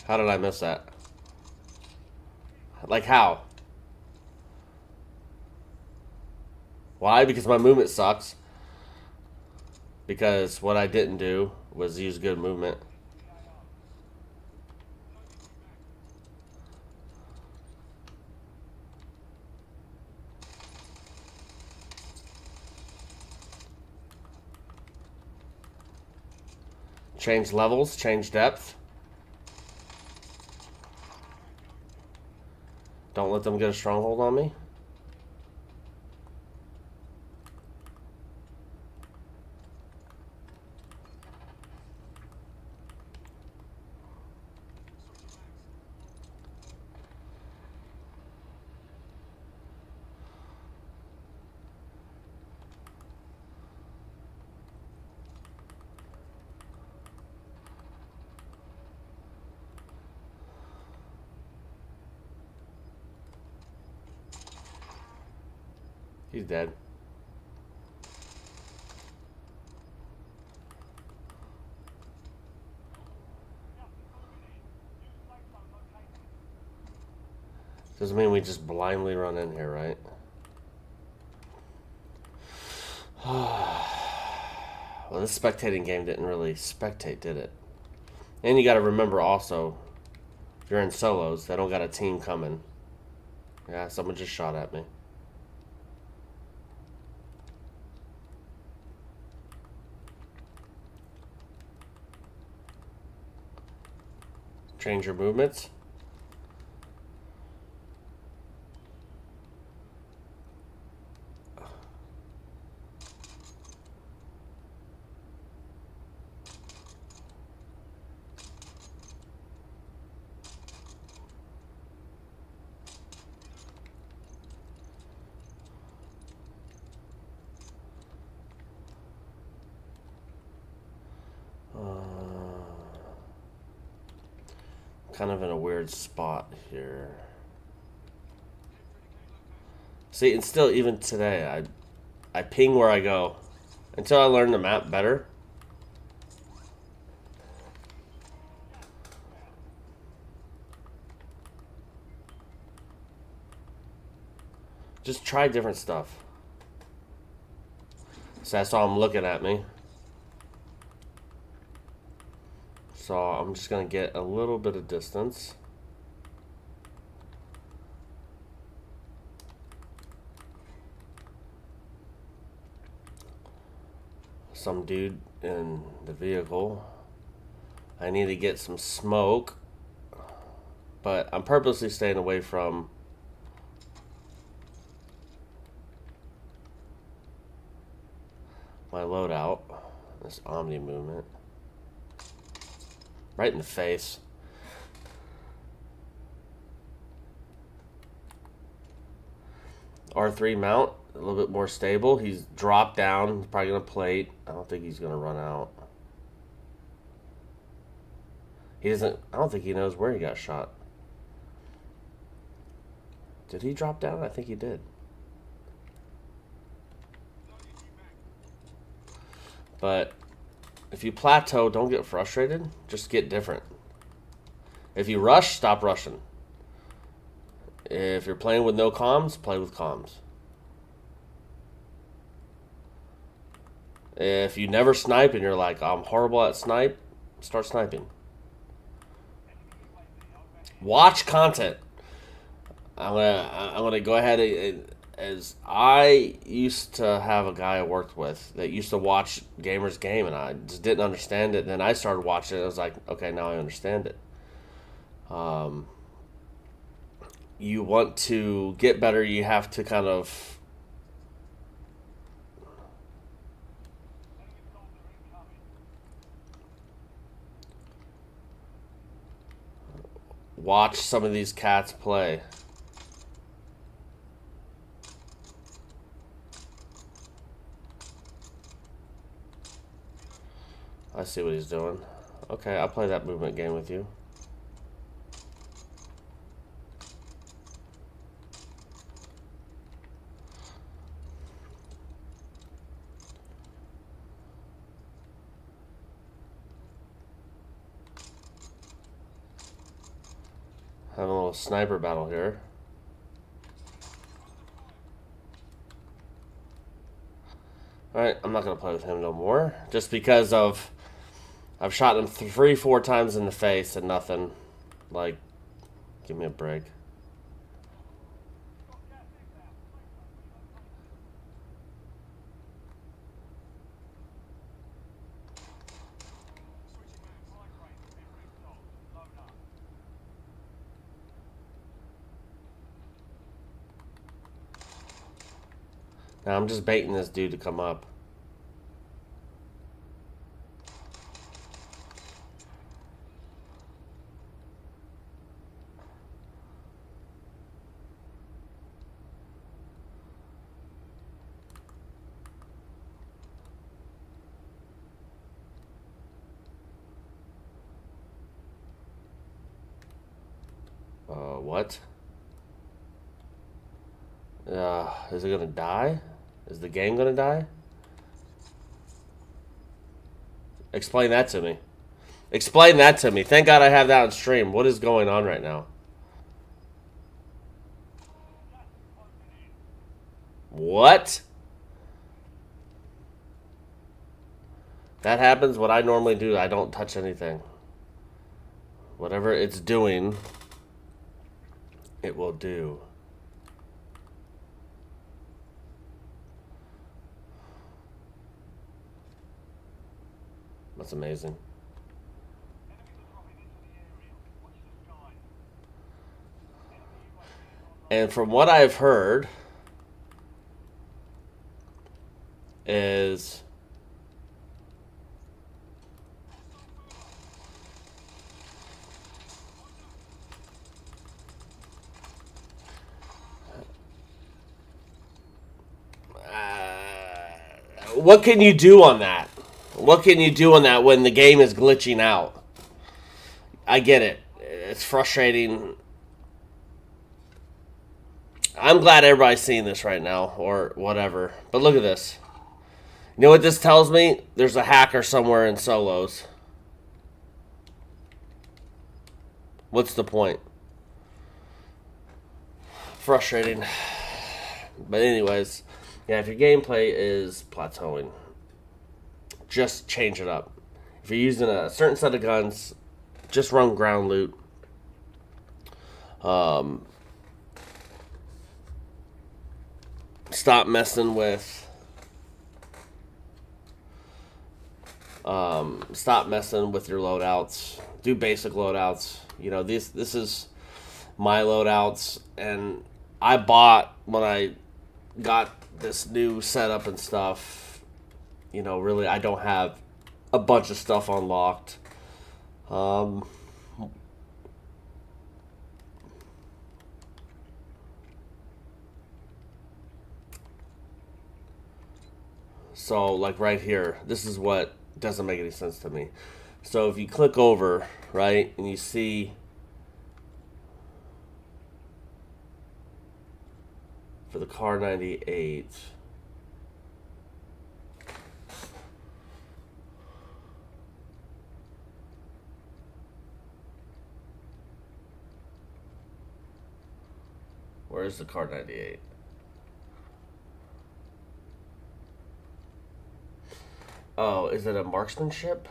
How did I miss that? Like how? Why? Because my movement sucks. Because what I didn't do was use good movement. Change levels, change depth. Don't let them get a stronghold on me. He's dead. Doesn't mean we just blindly run in here, right? Well, this spectating game didn't really spectate, did it? And you got to remember also, if you're in solos, they don't got a team coming. Yeah, someone just shot at me. Change your movements. kind of in a weird spot here. See, and still, even today, I ping where I go. Until I learn the map better. Just try different stuff. So I saw him looking at me. So I'm just going to get a little bit of distance. Some dude in the vehicle. I need to get some smoke. But I'm purposely staying away from my loadout. This Omni movement. Right in the face. R3 mount, a little bit more stable. He's dropped down. He's probably going to plate. I don't think he's going to run out. He doesn't, I don't think he knows where he got shot. Did he drop down? I think he did. But if you plateau, don't get frustrated. Just get different. If you rush, stop rushing. If you're playing with no comms, play with comms. If you never snipe and you're like, I'm horrible at snipe, start sniping. Watch content. I'm gonna go ahead and, as I used to have a guy I worked with that used to watch Gamers Game, and I just didn't understand it. And then I started watching it. I was like, okay, now I understand it. You want to get better, you have to kind of watch some of these cats play. I see what he's doing. Okay, I'll play that movement game with you. Having a little sniper battle here. Alright, I'm not going to play with him no more. Just because of... I've shot him 3-4 times in the face and nothing. Like, give me a break. Now I'm just baiting this dude to come up. What? Is it gonna die? Is the game gonna die? Explain that to me. Explain that to me. Thank God I have that on stream. What is going on right now? What? That happens. What I normally do, I don't touch anything. Whatever it's doing, it will do. That's amazing. And from what I've heard is what can you do on that? What can you do on that when the game is glitching out? I get it. it's frustrating. I'm glad everybody's seeing this right now, or whatever. But look at this. You know what this tells me? There's a hacker somewhere in solos. What's the point? Frustrating. But anyways, yeah, if your gameplay is plateauing, just change it up. If you're using a certain set of guns, just run ground loot. Stop messing with your loadouts. Do basic loadouts. You know, this is my loadouts, and I bought when I got this new setup and stuff. You know, really, I don't have a bunch of stuff unlocked. So, like right here, this is what doesn't make any sense to me. So if you click over, right, and you see for the Kar 98, where's the Kar 98? Oh, is it a marksmanship?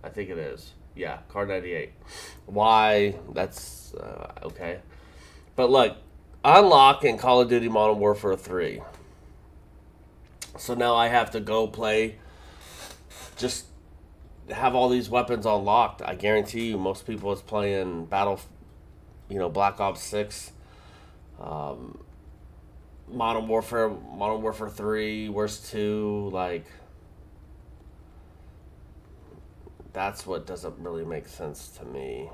I think it is. Yeah, Kar 98. Why? That's okay. But look, unlock in Call of Duty Modern Warfare 3. So now I have to go play, just have all these weapons unlocked. I guarantee you most people is playing Black Ops 6, Modern Warfare 3, Worst 2, like, that's what doesn't really make sense to me.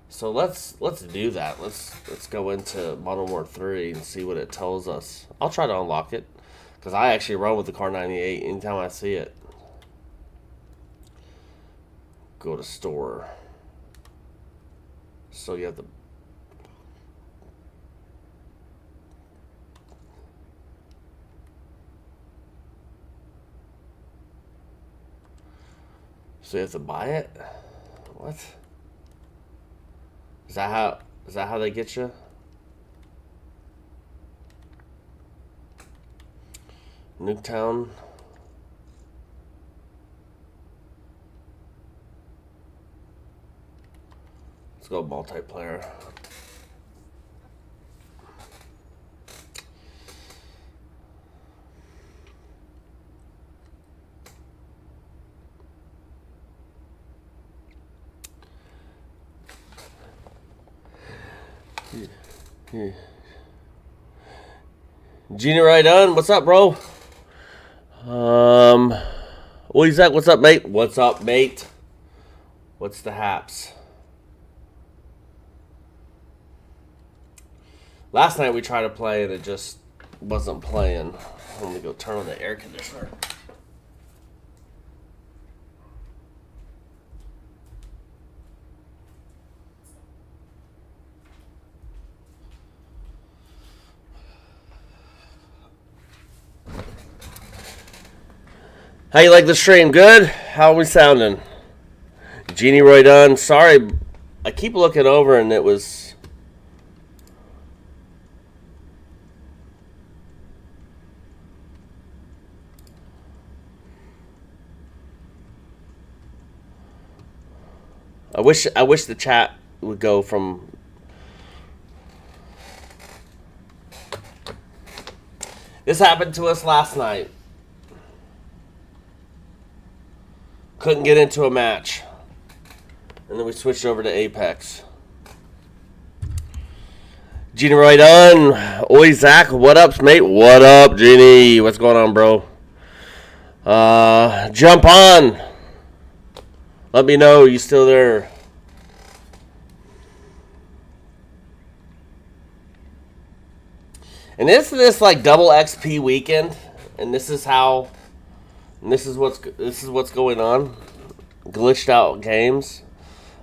So let's do that. Let's go into Modern Warfare 3 and see what it tells us. I'll try to unlock it, because I actually run with the Kar 98 anytime I see it. Go to store. So you have the buy it? What? Is that how they get you? Nuketown. Let's go multiplayer. Genie right on. What's up, bro? What is that? What's up, mate? What's up, mate? What's the haps? Last night we tried to play and it just wasn't playing. Let me go turn on the air conditioner. How you like the stream? Good? How are we sounding? Genie Roy Dunn. Sorry, I keep looking over and it was... I wish the chat would go from... This happened to us last night. Couldn't get into a match. And then we switched over to Apex. Genie Roy Dunn. Oi, Zach. What up, mate? What up, Genie? What's going on, bro? Jump on. Let me know you still there. And isn't this like double XP weekend? And this is how... And this is what's going on. Glitched out games.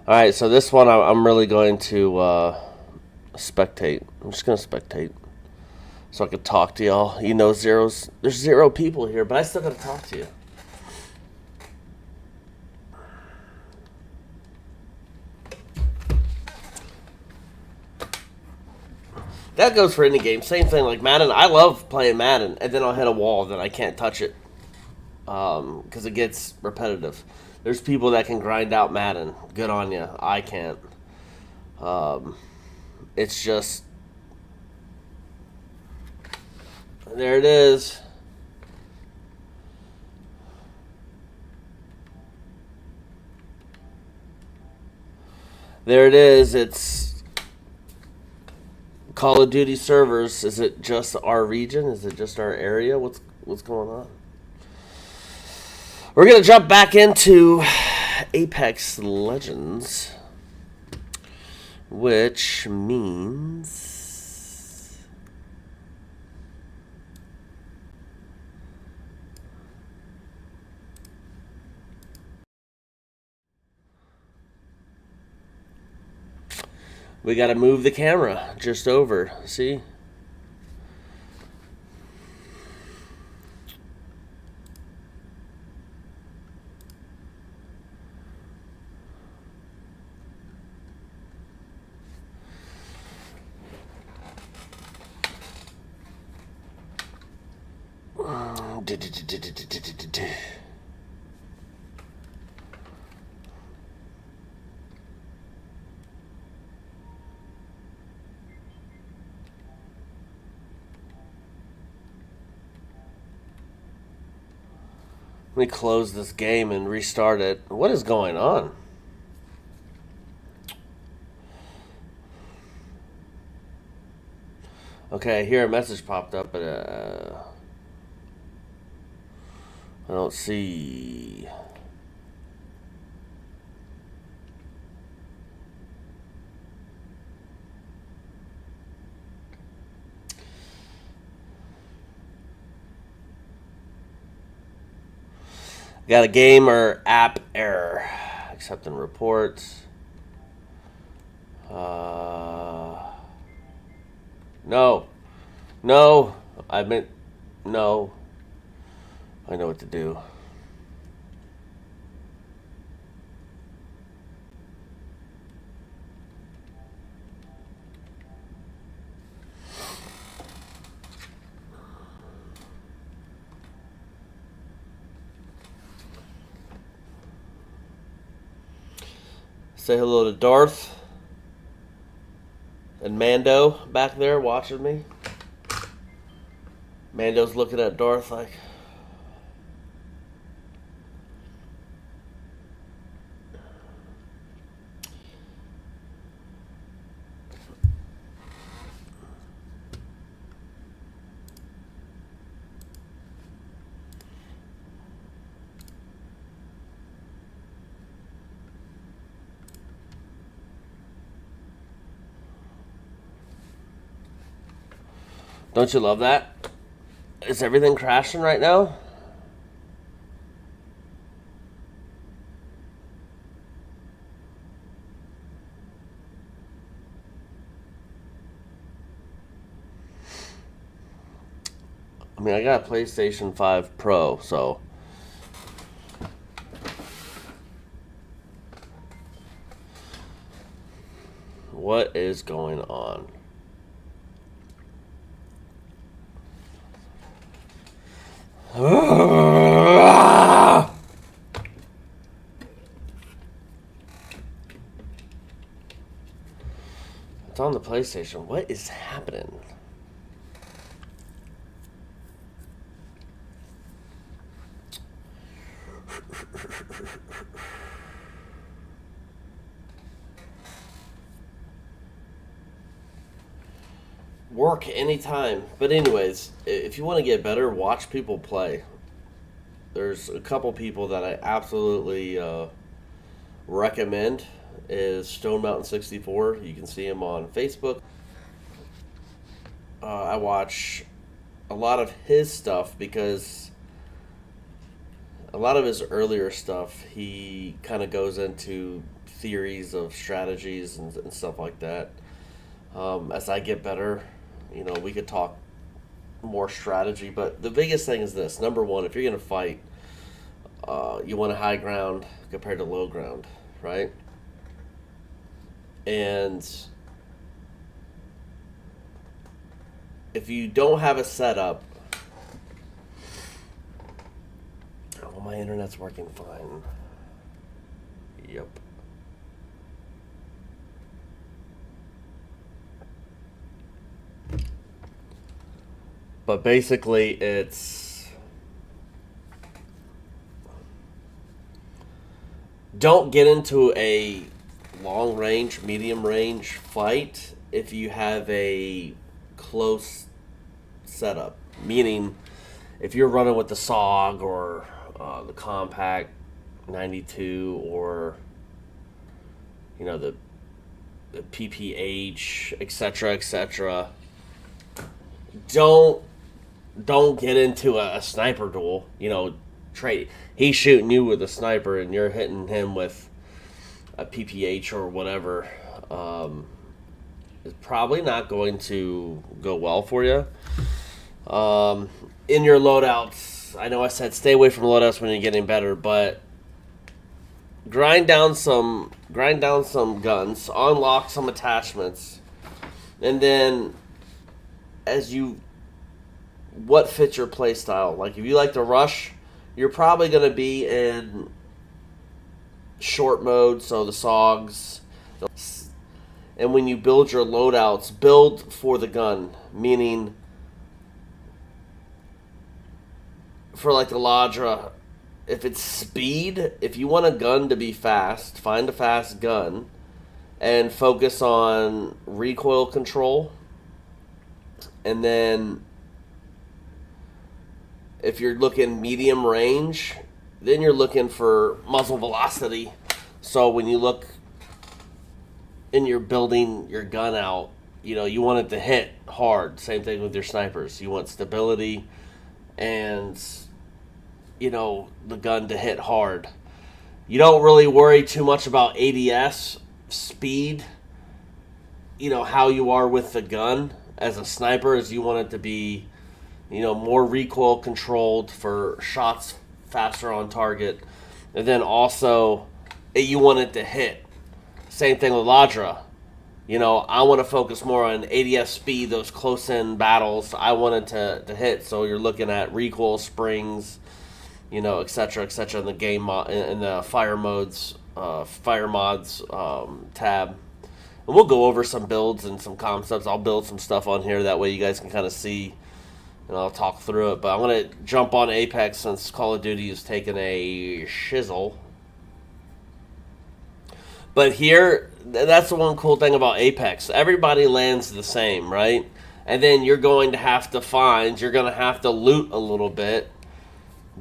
All right, so this one I'm really going to spectate. I'm just gonna spectate so I can talk to y'all. You know, there's 0 people here, but I still gotta talk to you. That goes for any game. Same thing like Madden. I love playing Madden, and then I'll hit a wall that I can't touch it because it gets repetitive. There's people that can grind out Madden. Good on you. I can't. It's just there. It is. There it is. It's Call of Duty servers. Is it just our region? Is it just our area? What's going on? We're gonna jump back into Apex Legends, which means we gotta move the camera just over. See? Let me close this game and restart it. What is going on? Okay, here a message popped up, but I don't see. Got a game or app error. Accepting reports. No. No. I meant no. I know what to do. Say hello to Darth and Mando back there watching me. Mando's looking at Darth like, don't you love that? Is everything crashing right now? I mean, I got a PlayStation 5 Pro, so what is going on? It's on the PlayStation. What is happening? Work anytime. But anyways, if you want to get better, watch people play. There's a couple people that I absolutely recommend is Stone Mountain 64. You can see him on Facebook. I watch a lot of his stuff because a lot of his earlier stuff he kind of goes into theories of strategies and stuff like that. As I get better, we could talk more strategy. But the biggest thing is this: number one, if you're gonna fight, you want a high ground compared to low ground, right? And if you don't have a setup, well, my internet's working fine. Yep. But basically, it's don't get into a long range, medium range fight if you have a close setup. Meaning, if you're running with the SOG or the Compact 92 or the PPH, etc., etc., don't get into a sniper duel. Trade. He's shooting you with a sniper and you're hitting him with a PPH or whatever. It's probably not going to go well for you. In your loadouts, I know I said stay away from loadouts when you're getting better, but grind down some guns, unlock some attachments, and then what fits your play style. Like if you like to rush, you're probably going to be in short mode, so the SOGs. And when you build your loadouts, build for the gun, meaning for like the Ladra, if it's speed, if you want a gun to be fast, find a fast gun and focus on recoil control. And then if you're looking medium range, then you're looking for muzzle velocity. So when you look and you're building your gun out, you want it to hit hard. Same thing with your snipers. You want stability and, the gun to hit hard. You don't really worry too much about ADS, speed, how you are with the gun. As a sniper, as you want it to be, more recoil controlled for shots faster on target. And then also, you want it to hit. Same thing with Ladra. I want to focus more on ADS speed, those close-in battles. I want it to hit. So you're looking at recoil, springs, etc., in the game in the fire mods tab. And we'll go over some builds and some concepts. I'll build some stuff on here. That way you guys can kind of see, and I'll talk through it. But I'm going to jump on Apex since Call of Duty has taken a shizzle. But here, that's the one cool thing about Apex. Everybody lands the same, right? And then you're going to have to loot a little bit.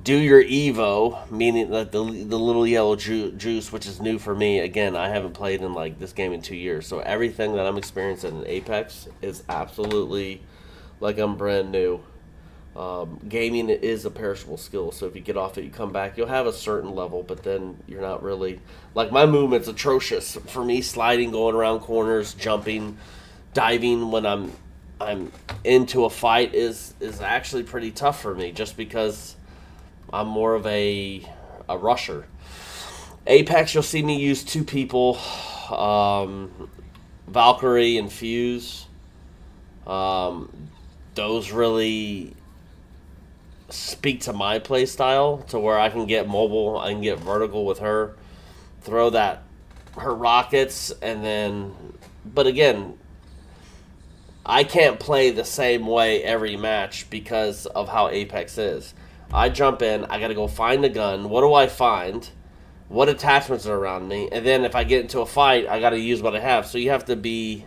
Do your Evo, meaning like the little yellow juice, which is new for me. Again, I haven't played in like this game in 2 years, so everything that I'm experiencing in Apex is absolutely like I'm brand new. Gaming is a perishable skill, so if you get off it, you come back, you'll have a certain level, but then you're not really like my movement's atrocious for me. Sliding, going around corners, jumping, diving when I'm into a fight is actually pretty tough for me, just because I'm more of a rusher. Apex, you'll see me use two people, Valkyrie and Fuse. Those really speak to my play style, to where I can get mobile, I can get vertical with her, throw her rockets, and then. But again, I can't play the same way every match because of how Apex is. I jump in, I gotta go find a gun. What do I find? What attachments are around me? And then if I get into a fight, I gotta use what I have. So you have to be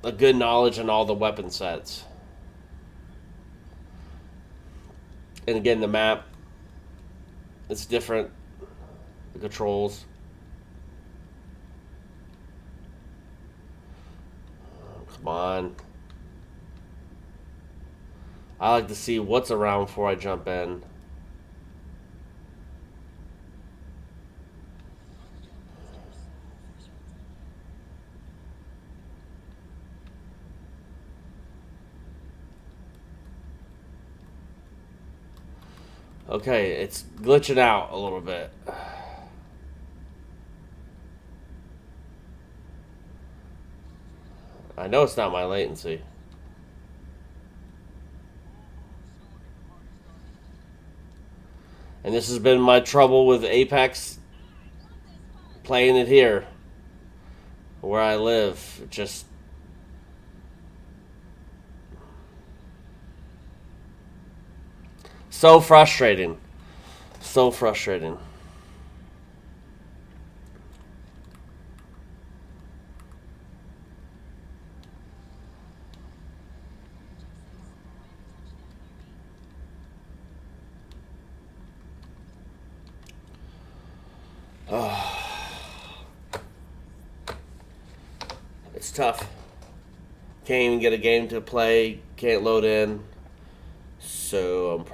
a good knowledge in all the weapon sets. And again, the map, it's different. The controls. Come on. I like to see what's around before I jump in. Okay, it's glitching out a little bit. I know it's not my latency. And this has been my trouble with Apex playing it here where I live. Just so frustrating. So frustrating. It's tough. Can't even get a game to play. Can't load in. So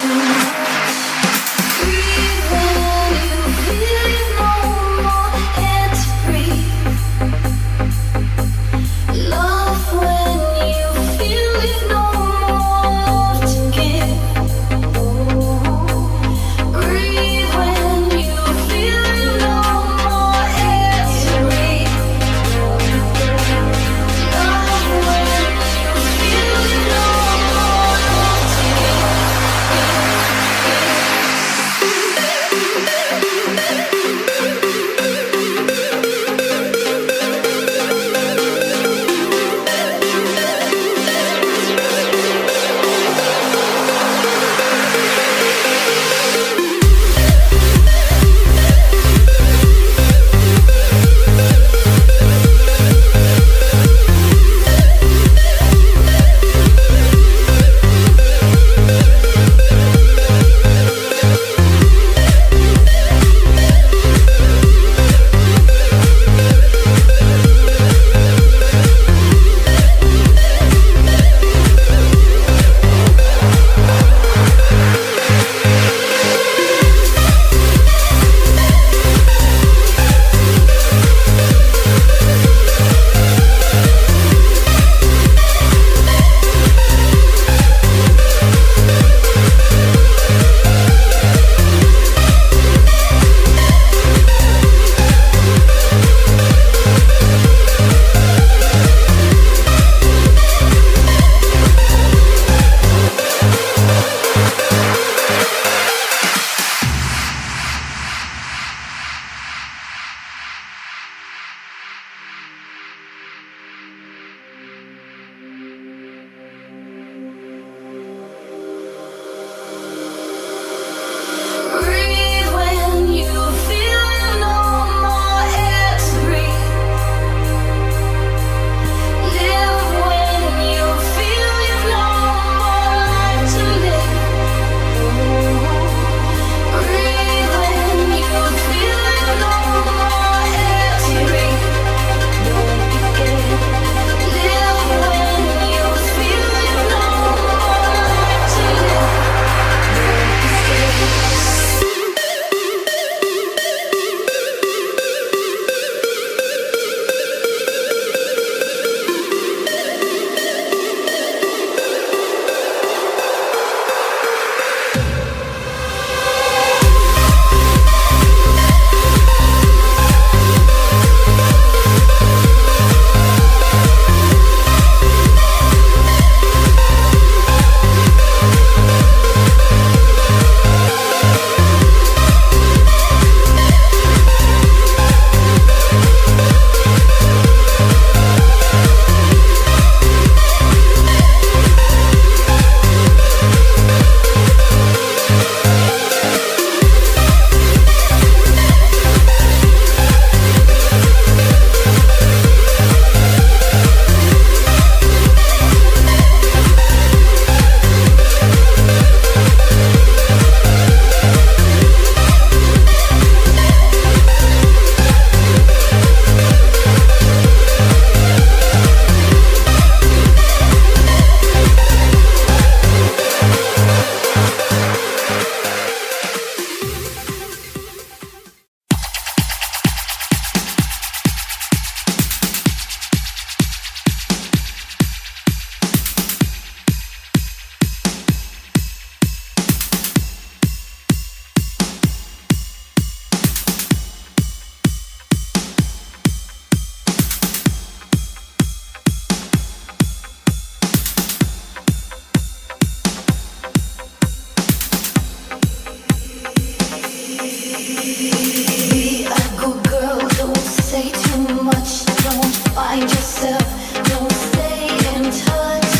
Be a good girl, don't say too much. Don't find yourself, don't stay in touch.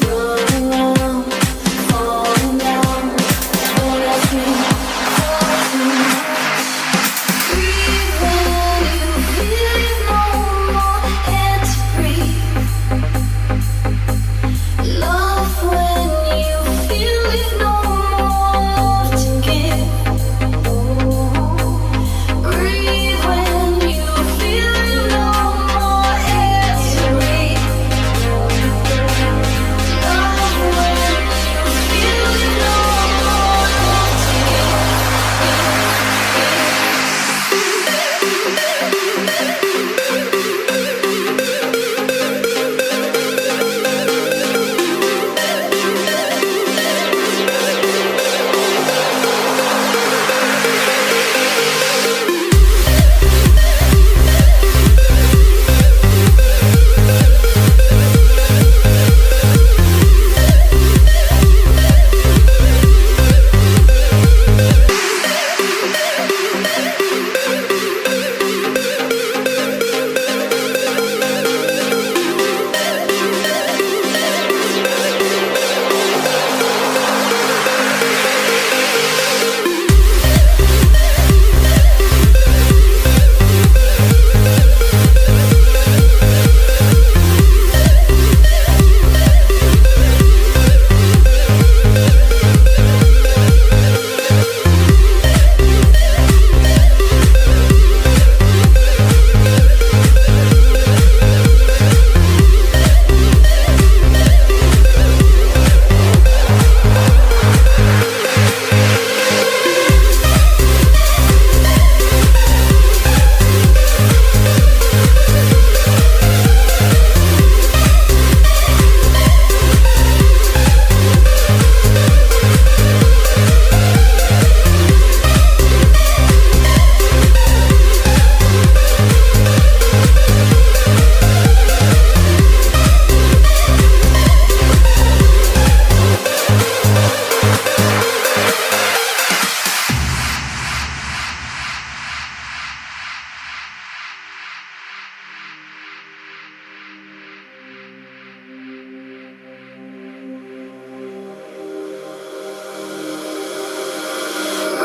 Running around, falling down. Don't ask me for too much. Breathe when you feel it, no more air to breathe. Love when you feel it, no more to give. Breathe when you feel it, no more air to breathe. Love when you feel it, no more love to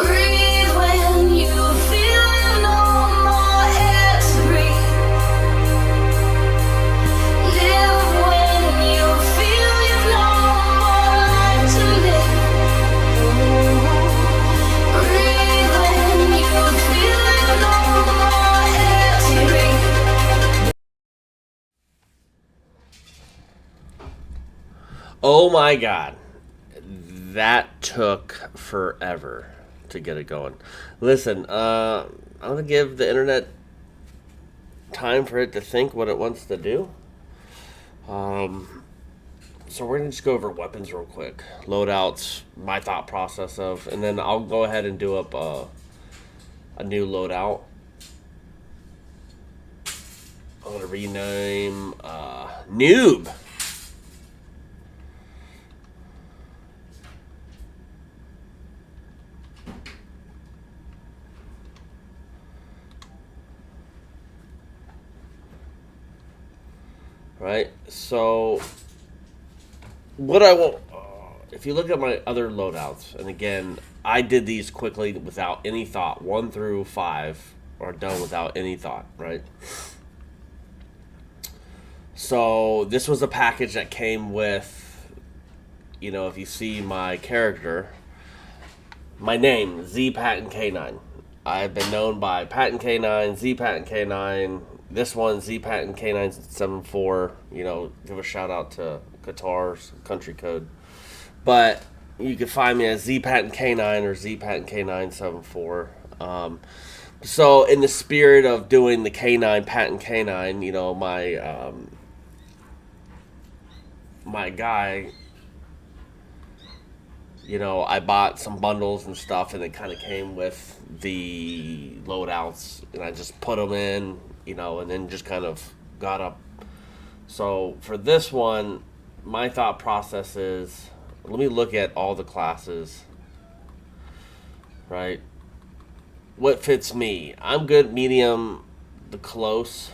breathe when you feel it, no more air to breathe. Live when you feel it, no more life to live. Breathe when you feel it, no more air to breathe. Oh my God. That took forever to get it going. Listen, I'm going to give the internet time for it to think what it wants to do. So we're going to just go over weapons real quick. Loadouts, my thought process of, and then I'll go ahead and do up a new loadout. I'm going to rename Noob. Right? So, what I want, if you look at my other loadouts, and again, I did these quickly without any thought. 1 through 5 are done without any thought, right? So, this was a package that came with, if you see my character, my name, Z Patton K9. I've been known by Patton K9, Z Patton K9, this one, Z Patton K974. Give a shout out to Qatar's country code. But you can find me as Z Patton K9 or Z Patton K974. So in the spirit of doing the K9 Patton K9, my guy, I bought some bundles and stuff, and it kind of came with the loadouts, and I just put them in, and then just kind of got up. So for this one, my thought process is, let me look at all the classes, right? what fits me. I'm good medium, the close.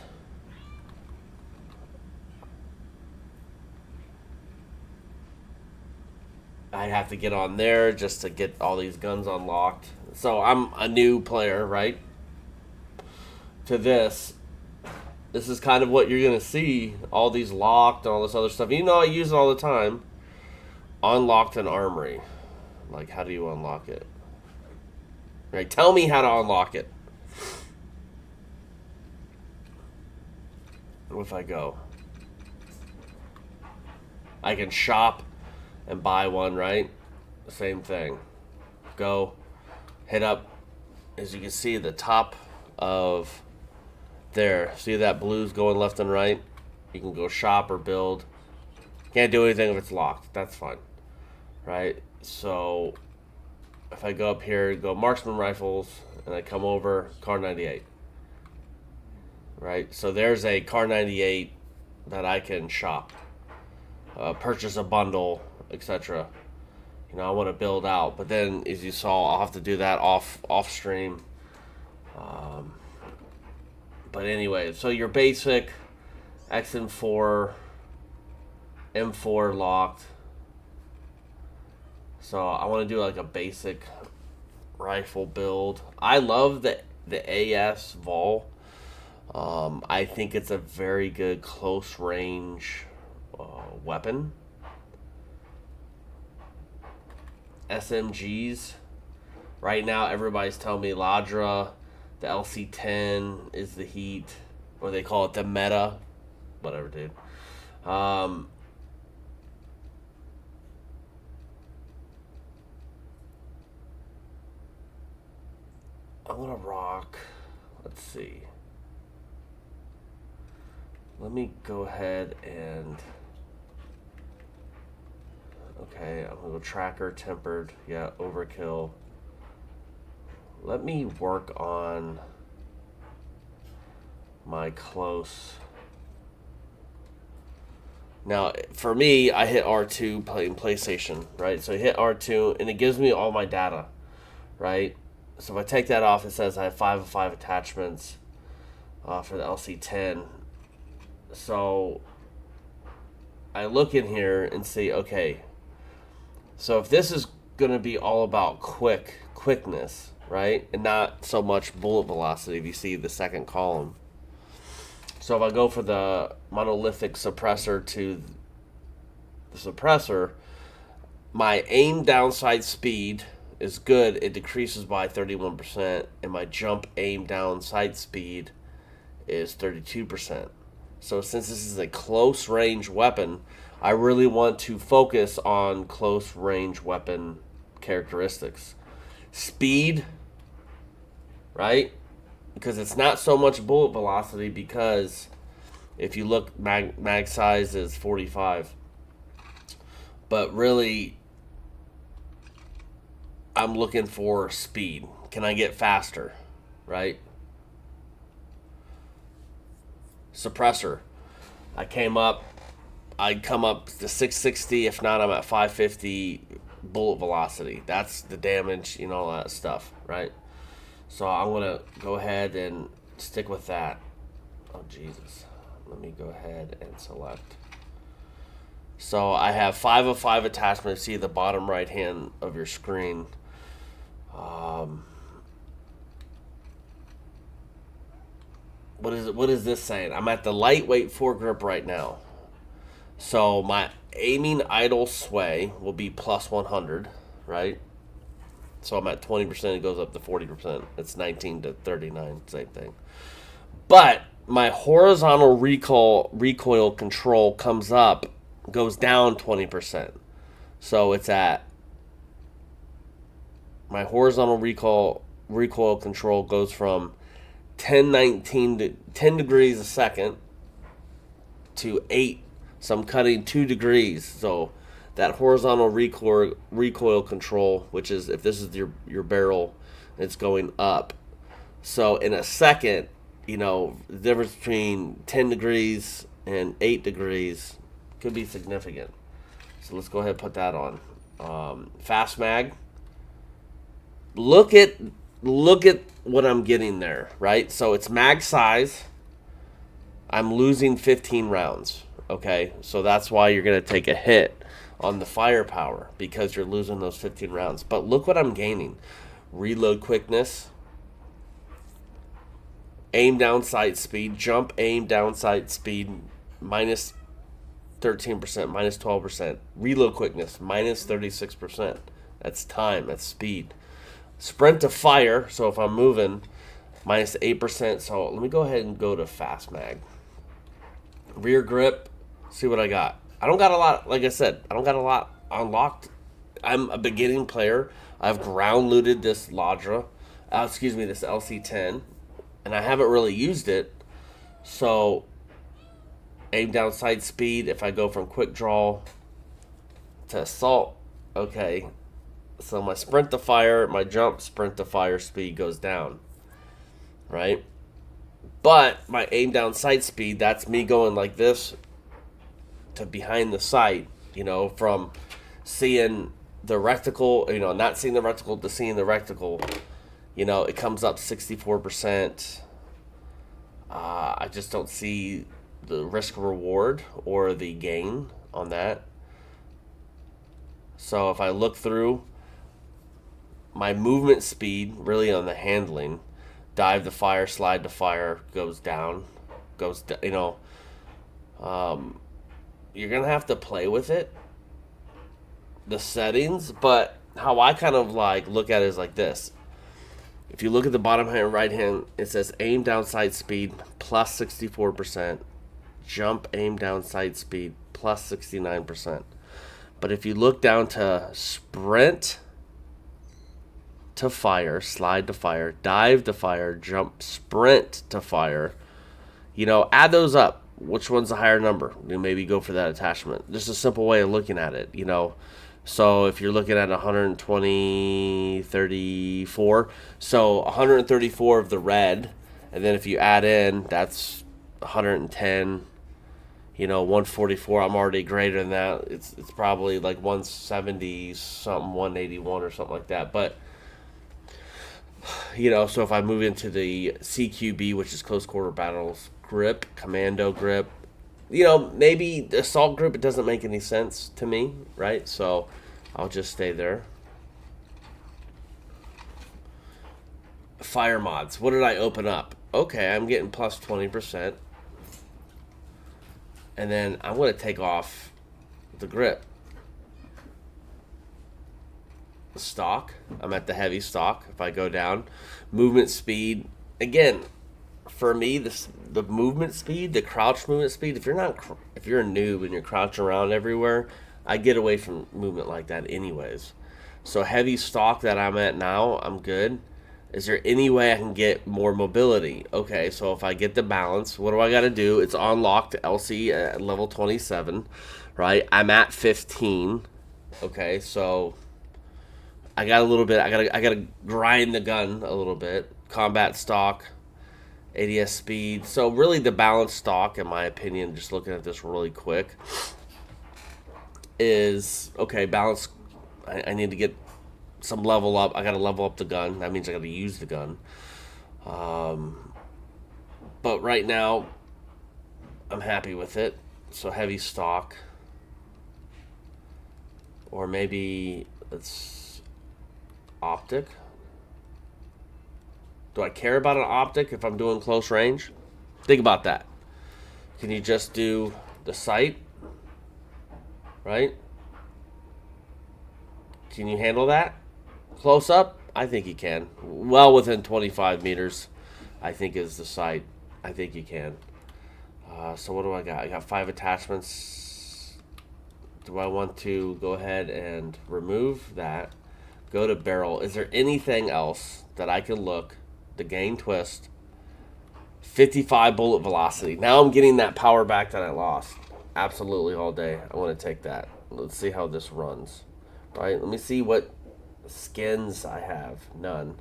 I have to get on there just to get all these guns unlocked. So I'm a new player, right? To this. This is kind of what you're going to see. All these locked and all this other stuff. You know I use it all the time. Unlocked an armory. Like, how do you unlock it? Right, tell me how to unlock it. If I go. I can shop and buy one, right? Same thing. Go. Hit up. As you can see, the top of there. See that blue's going left and right? You can go shop or build. Can't do anything if it's locked. That's fine. Right? So, if I go up here, go marksman rifles, and I come over, Kar 98. Right? So there's a Kar 98 that I can shop. Purchase a bundle, etc. You know, I want to build out. But then, as you saw, I'll have to do that off stream. But anyway, so your basic XM4, M4 locked. So I want to do like a basic rifle build. I love the AS Vol. I think it's a very good close range weapon. SMGs. Right now, everybody's telling me Ladra, the LC10 is the heat, or they call it the meta. Whatever, dude. I'm gonna rock. Let's see. Let me go ahead and. Okay, I'm gonna go tracker, tempered. Yeah, overkill. Let me work on my close. Now, for me, I hit R2 playing PlayStation, right? So I hit R2, and it gives me all my data, right? So if I take that off, it says I have 5 of 5 attachments for the LC10. So I look in here and see, okay, so if this is going to be all about quickness, right? And not so much bullet velocity, if you see the second column. So if I go for the monolithic suppressor to the suppressor, my aim downside speed is good. It decreases by 31%, and my jump aim down sight speed is 32%. So since this is a close range weapon, I really want to focus on close range weapon characteristics. Speed, right? Because it's not so much bullet velocity, because if you look, mag size is 45. But really, I'm looking for speed. Can I get faster, right? Suppressor. I'd come up to 660. If not, I'm at 550 bullet velocity. That's the damage, you know, all that stuff, right? So I'm going to go ahead and stick with that. Oh, Jesus. Let me go ahead and select. So I have 5 of 5 attachments. See the bottom right hand of your screen. What is this saying? I'm at the lightweight foregrip right now. So my aiming idle sway will be plus 100, right? So I'm at 20%, it goes up to 40%. It's 19 to 39, same thing. But my horizontal recoil control goes down 20%. So it's at, my horizontal recoil control goes from 1019 to 10 degrees a second to 8. So I'm cutting 2 degrees. So that horizontal recoil control, which is, if this is your barrel, it's going up. So in a second, you know, the difference between 10 degrees and 8 degrees could be significant. So let's go ahead and put that on. Fast mag. Look at look at what I'm getting there, right? So it's mag size. I'm losing 15 rounds. Okay, so that's why you're going to take a hit on the firepower because you're losing those 15 rounds. But look what I'm gaining: reload quickness, aim down sight speed, jump aim down sight speed minus 13%, minus 12%, reload quickness minus 36%. That's time, that's speed. Sprint to fire, so if I'm moving, minus 8%. So let me go ahead and go to fast mag. Rear grip, see what I got. I don't got a lot, like I said, I don't got a lot unlocked. I'm a beginning player. I've ground looted this Ladra, this LC10, and I haven't really used it. So, aim down sight speed, if I go from quick draw to assault, okay. So my sprint to fire, my jump sprint to fire speed goes down, right? But my aim down sight speed, that's me going like this to behind the sight, from seeing the reticle, not seeing the reticle to seeing the reticle, it comes up 64%. I just don't see the risk reward or the gain on that. So if I look through my movement speed, really on the handling, dive to fire, slide to fire, goes down, you're going to have to play with it, the settings, but how I kind of look at it is like this. If you look at the bottom hand, right hand, it says aim down sight speed plus 64%, jump aim down sight speed plus 69%. But if you look down to sprint to fire, slide to fire, dive to fire, jump, sprint to fire, add those up. Which one's the higher number? Maybe go for that attachment. Just a simple way of looking at it, So if you're looking at 120, 34, so 134 of the red, and then if you add in, that's 110, 144. I'm already greater than that. It's probably like 170 something, 181 or something like that. But so if I move into the CQB, which is close quarter battles grip, commando grip, maybe the assault grip, it doesn't make any sense to me, right? So I'll just stay there. Fire mods. What did I open up? Okay, I'm getting plus 20%. And then I'm going to take off the grip. Stock. I'm at the heavy stock. If I go down, movement speed, again, for me, the movement speed, the crouch movement speed, if you're a noob and you're crouching around everywhere, I get away from movement like that anyways. So heavy stock that I'm at now, I'm good. Is there any way I can get more mobility? Okay, so if I get the balance, what do I got to do? It's unlocked LC at level 27, right? I'm at 15. Okay, so I got a little bit. I gotta grind the gun a little bit. Combat stock, ADS speed. So really, the balance stock, in my opinion, just looking at this really quick, is okay. Balance. I need to get some level up. I gotta level up the gun. That means I gotta use the gun. But right now, I'm happy with it. So heavy stock, or maybe it's optic. Do I care about an optic if I'm doing close range? Think about that. Can you just do the sight? Right? Can you handle that? Close up? I think you can. Well within 25 meters, I think is the sight. I think you can. So what do I got? I got 5 attachments. Do I want to go ahead and remove that? Go to barrel. Is there anything else that I can look? The gain twist. 55 bullet velocity. Now I'm getting that power back that I lost. Absolutely all day. I want to take that. Let's see how this runs. Right? Let me see what skins I have. None.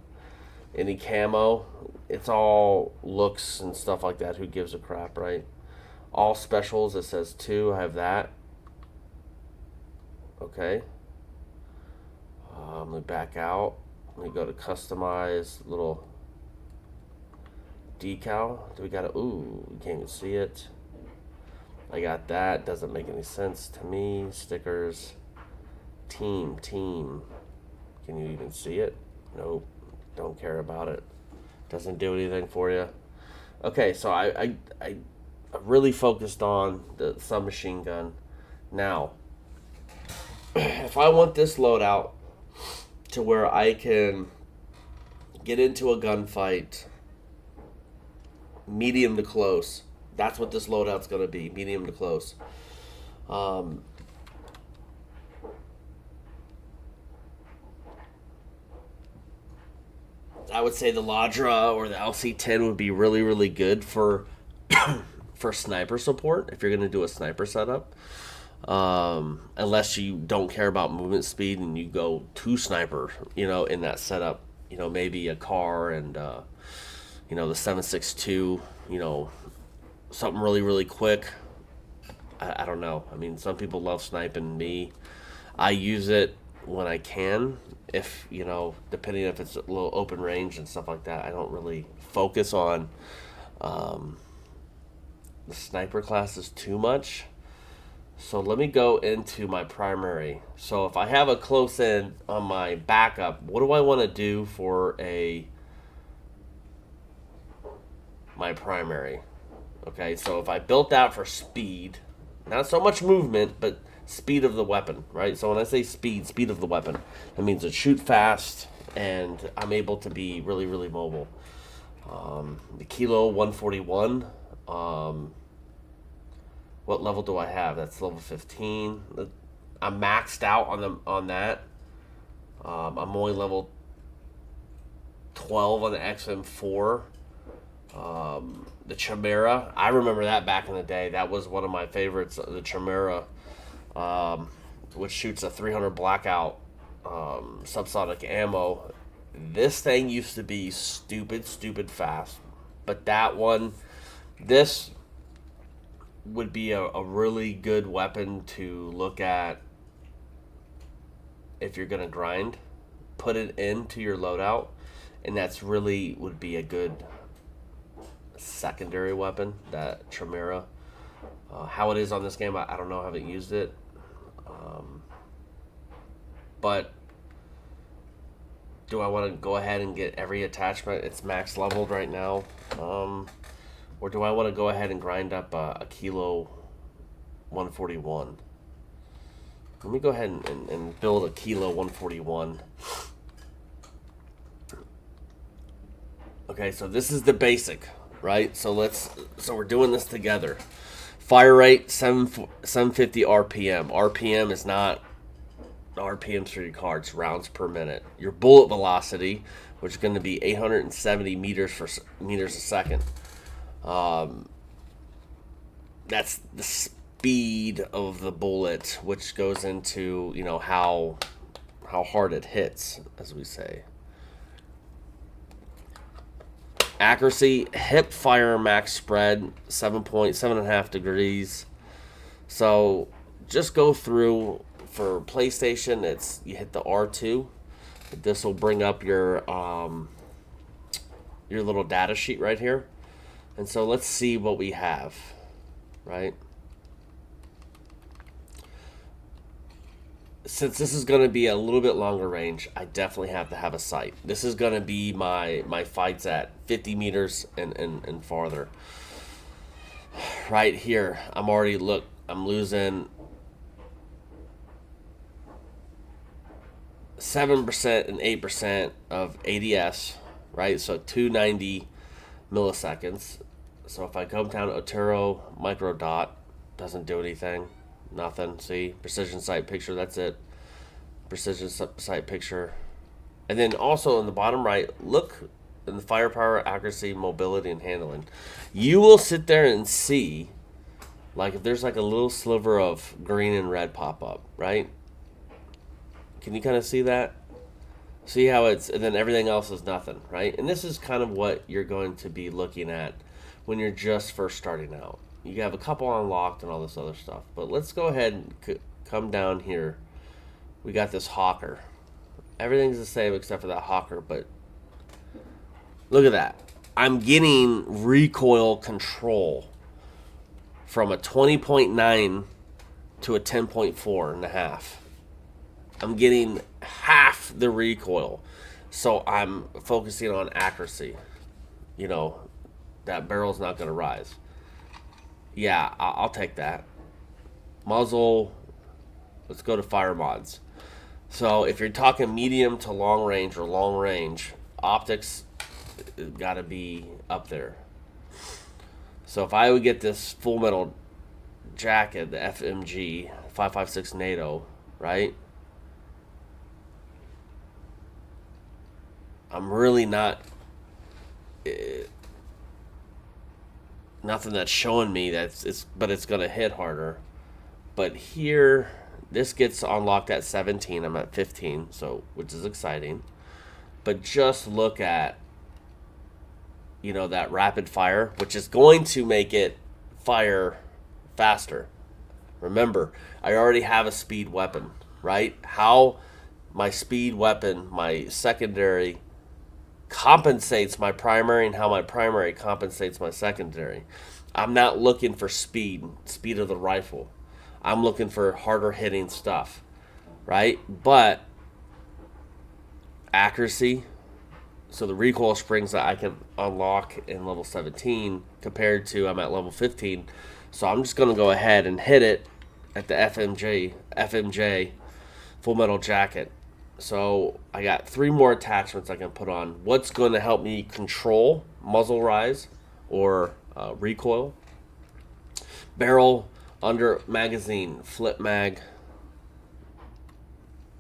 Any camo? It's all looks and stuff like that. Who gives a crap, right? All specials. It says 2. I have that. Okay. Let me back out. Let me go to customize, little decal. Do we got it? Ooh, you can't even see it. I got that. Doesn't make any sense to me. Stickers. Team. Can you even see it? Nope. Don't care about it. Doesn't do anything for you. Okay, so I really focused on the submachine gun. Now, if I want this loadout to where I can get into a gunfight medium to close, that's what this loadout's going to be, medium to close. I would say the Ladra or the LC-10 would be really, really good for for sniper support if you're going to do a sniper setup. Unless you don't care about movement speed and you go to sniper, in that setup, maybe a car and, the 7.62, something really, really quick. I don't know. I mean, some people love sniping. Me, I use it when I can. If, depending if it's a little open range and stuff like that, I don't really focus on the sniper classes too much. So let me go into my primary. So if I have a close in on my backup, what do I want to do for my primary? Okay, so if I built that for speed, not so much movement, but speed of the weapon, right? So when I say speed of the weapon, that means it shoot fast and I'm able to be really, really mobile. The Kilo 141, what level do I have? That's level 15. I'm maxed out on that. I'm only level 12 on the XM4. The Chimera, I remember that back in the day. That was one of my favorites, the Chimera, which shoots a 300 blackout subsonic ammo. This thing used to be stupid fast. But this would be a really good weapon to look at if you're going to grind. Put it into your loadout, and that's really would be a good secondary weapon, that Chimera. How it is on this game, I don't know. I haven't used it. But do I want to go ahead and get every attachment? It's max leveled right now. Or do I want to go ahead and grind up a Kilo 141? Let me go ahead and build a Kilo 141. Okay, so this is the basic, right? So we're doing this together. Fire rate 750 RPM. RPM is not RPMs for your car, it's rounds per minute. Your bullet velocity, which is going to be 870 meters a second. That's the speed of the bullet, which goes into, how hard it hits, as we say. Accuracy, hip fire max spread, 7.5 degrees. So just go through. For PlayStation, you hit the R2. This will bring up your little data sheet right here. And so let's see what we have, right? Since this is going to be a little bit longer range, I definitely have to have a sight. This is going to be my fights at 50 meters and farther. Right here, I'm losing 7% and 8% of ADS, right? So 290 milliseconds. So if I come down to Otero micro dot, doesn't do anything, nothing. See, precision sight picture, that's it. Precision sight picture. And then also in the bottom right, look in the firepower, accuracy, mobility, and handling. You will sit there and see, like if there's like a little sliver of green and red pop up, right? Can you kind of see that? See how and then everything else is nothing, right? And this is kind of what you're going to be looking at when you're just first starting out. You have a couple unlocked and all this other stuff. But let's go ahead and come down here. We got this Hawker. Everything's the same except for that hawker, but look at that. I'm getting recoil control from a 20.9 to a 10.4 and a half. I'm getting half the recoil. So I'm focusing on accuracy. You know, that barrel's not going to rise. Yeah, I'll take that. Muzzle, let's go to fire mods. So if you're talking medium to long range or long range, optics got to be up there. So if I would get this Full Metal Jacket, the FMG 556 NATO, right? I'm really not nothing that's showing me but it's gonna hit harder. But here, this gets unlocked at 17. I'm at 15, so which is exciting. But just look at, you know, that rapid fire, which is going to make it fire faster. Remember, I already have a speed weapon, right? How my speed weapon, my secondary, compensates my primary and how my primary compensates my secondary. I'm not looking for speed of the rifle. I'm looking for harder hitting stuff, right? But accuracy, so the recoil springs that I can unlock in level 17 compared to I'm at level 15. So I'm just going to go ahead and hit it at the FMJ Full Metal Jacket. So I got 3 more attachments I can put on. What's going to help me control muzzle rise or recoil? Barrel under magazine, flip mag.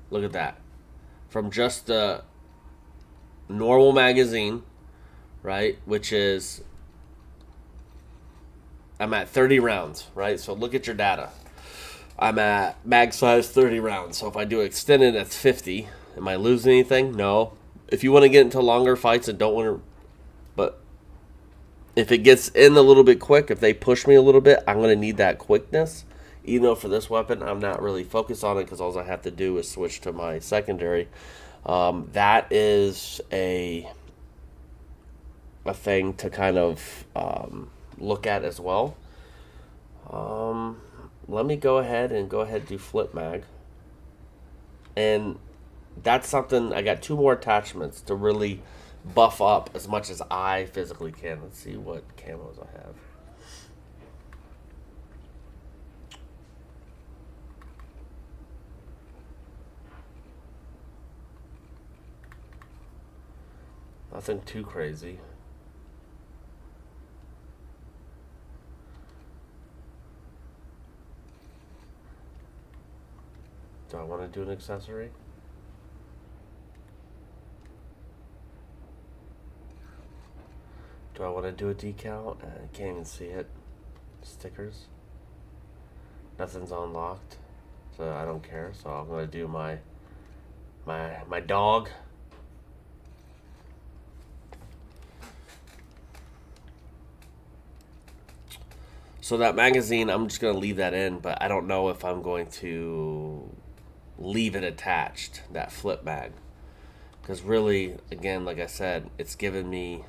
Look at that. From just the normal magazine, right, which is, I'm at 30 rounds, right? So look at your data. I'm at mag size 30 rounds. So if I do extended, that's 50. Am I losing anything? No. If you want to get into longer fights and don't want to, but if it gets in a little bit quick, if they push me a little bit, I'm going to need that quickness. Even though for this weapon, I'm not really focused on it because all I have to do is switch to my secondary. That is a thing to kind of look at as well. Let me go ahead and do flip mag. And that's something, I got 2 more attachments to really buff up as much as I physically can. Let's see what camos I have. Nothing too crazy. Do I want to do an accessory? Do I want to do a decal? I can't even see it. Stickers. Nothing's unlocked, so I don't care. So I'm gonna do my dog. So that magazine, I'm just gonna leave that in, but I don't know if I'm going to leave it attached, that flip mag, because really, again, like I said, it's given me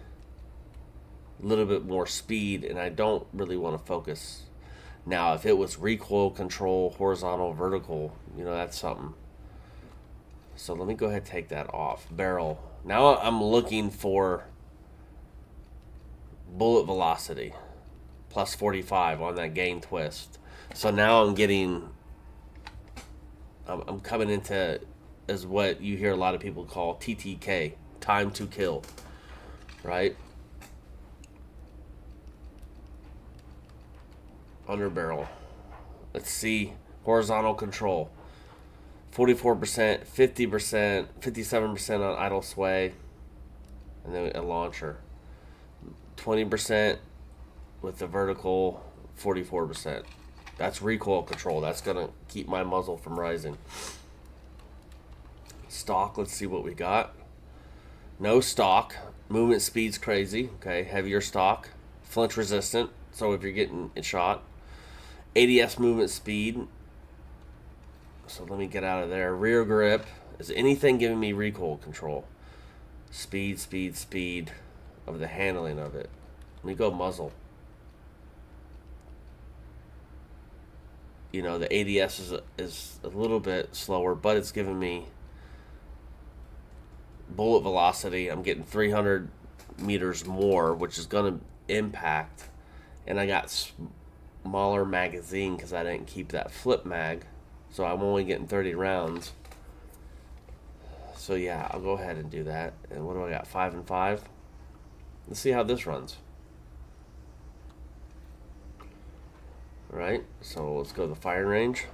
a little bit more speed, and I don't really want to focus. Now, if it was recoil control, horizontal, vertical, you know, that's something. So let me go ahead and take that off. Barrel. Now I'm looking for bullet velocity. Plus 45 on that gain twist. So now I'm coming into, is what you hear a lot of people call TTK, time to kill, right? Under barrel. Let's see, horizontal control. 44%, 50%, 57% on idle sway, and then a launcher. 20% with the vertical, 44%. That's recoil control. That's gonna keep my muzzle from rising. Stock, let's see what we got. No stock. Movement speed's crazy. Okay, heavier stock. Flinch resistant, so if you're getting it shot. ADS movement speed. So let me get out of there. Rear grip Is anything giving me recoil control? Speed, speed, speed of the handling of it. Let me go muzzle. You know, the ADS is a little bit slower, but it's giving me bullet velocity. I'm getting 300 meters more, which is going to impact. And I got smaller magazine because I didn't keep that flip mag. So I'm only getting 30 rounds. So yeah, I'll go ahead and do that. And what do I got? 5 and 5. Let's see how this runs. Alright, so let's go to the firing range.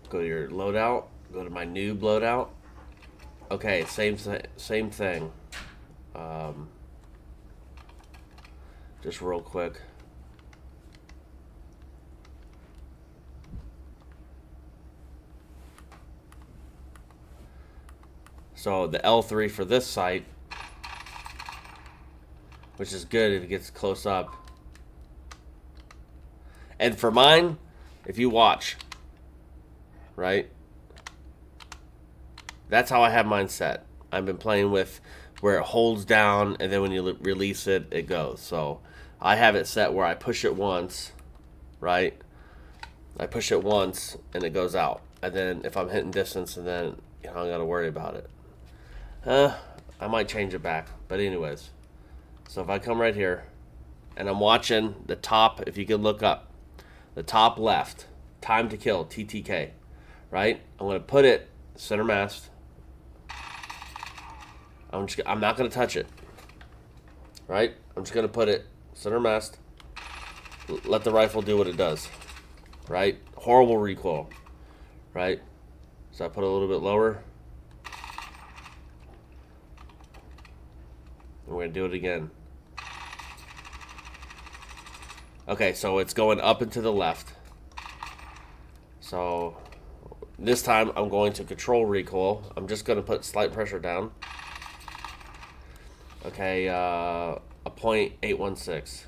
Go to your loadout. Go to my noob loadout. Okay, same thing. Just real quick. So the L3 for this sight, which is good if it gets close up. And for mine, if you watch, right? That's how I have mine set. I've been playing with where it holds down, and then when you release it, it goes. So I have it set where I push it once, right? I push it once, and it goes out. And then if I'm hitting distance, and then I don't got to worry about it. I might change it back. But anyways, so if I come right here, and I'm watching the top, if you can look up, the top left, time to kill, TTK, right? I'm going to put it center mast. I'm not going to touch it, right? I'm just going to put it center mast. Let the rifle do what it does, right? Horrible recoil, right? So I put it a little bit lower. And we're going to do it again. Okay, so it's going up and to the left. So this time I'm going to control recoil. I'm just going to put slight pressure down. Okay, a .816.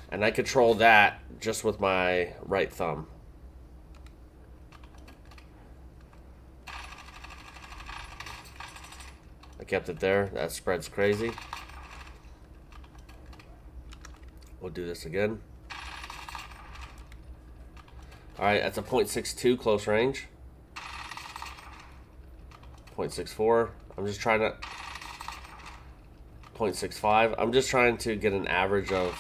And I control that just with my right thumb. I kept it there. That spread's crazy. We'll do this again. Alright, that's a .62 close range. .64. I'm just trying to... .65. I'm just trying to get an average of...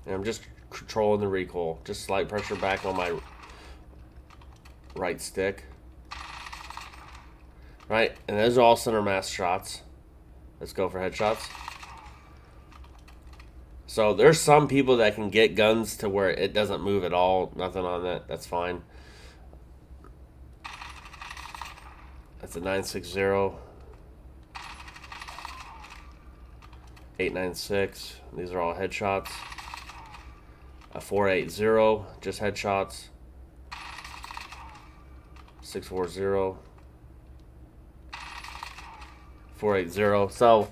And I'm just controlling the recoil. Just slight pressure back on my right stick. Right, and those are all center mass shots. Let's go for headshots. So there's some people that can get guns to where it doesn't move at all. Nothing on that. That's fine. That's a 960. 896. These are all headshots. A 480, just headshots. 640. 480. So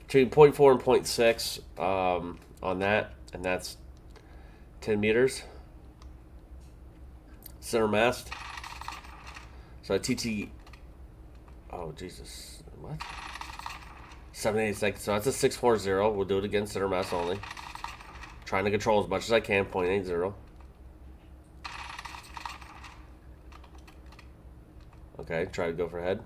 between 0.4 and 0.6 on that, and that's 10 meters. Center mast. So TT. Oh Jesus! What? 78 seconds. So that's a 640. We'll do it again. Center mast only. Trying to control as much as I can. 0.80. Okay. Try to go for head.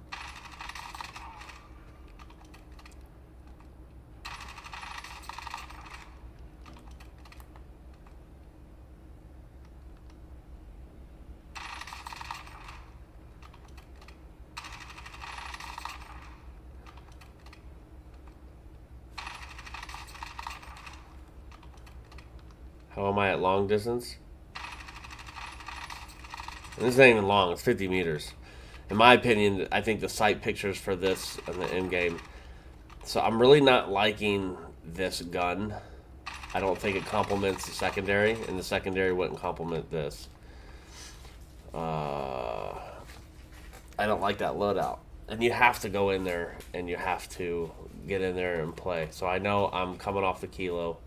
How am I at long distance? And this isn't even long, it's 50 meters. In my opinion, I think the sight pictures for this in the end game. So I'm really not liking this gun. I don't think it complements the secondary, and the secondary wouldn't complement this. I don't like that loadout. And you have to go in there and you have to get in there and play. So I know I'm coming off the kilo.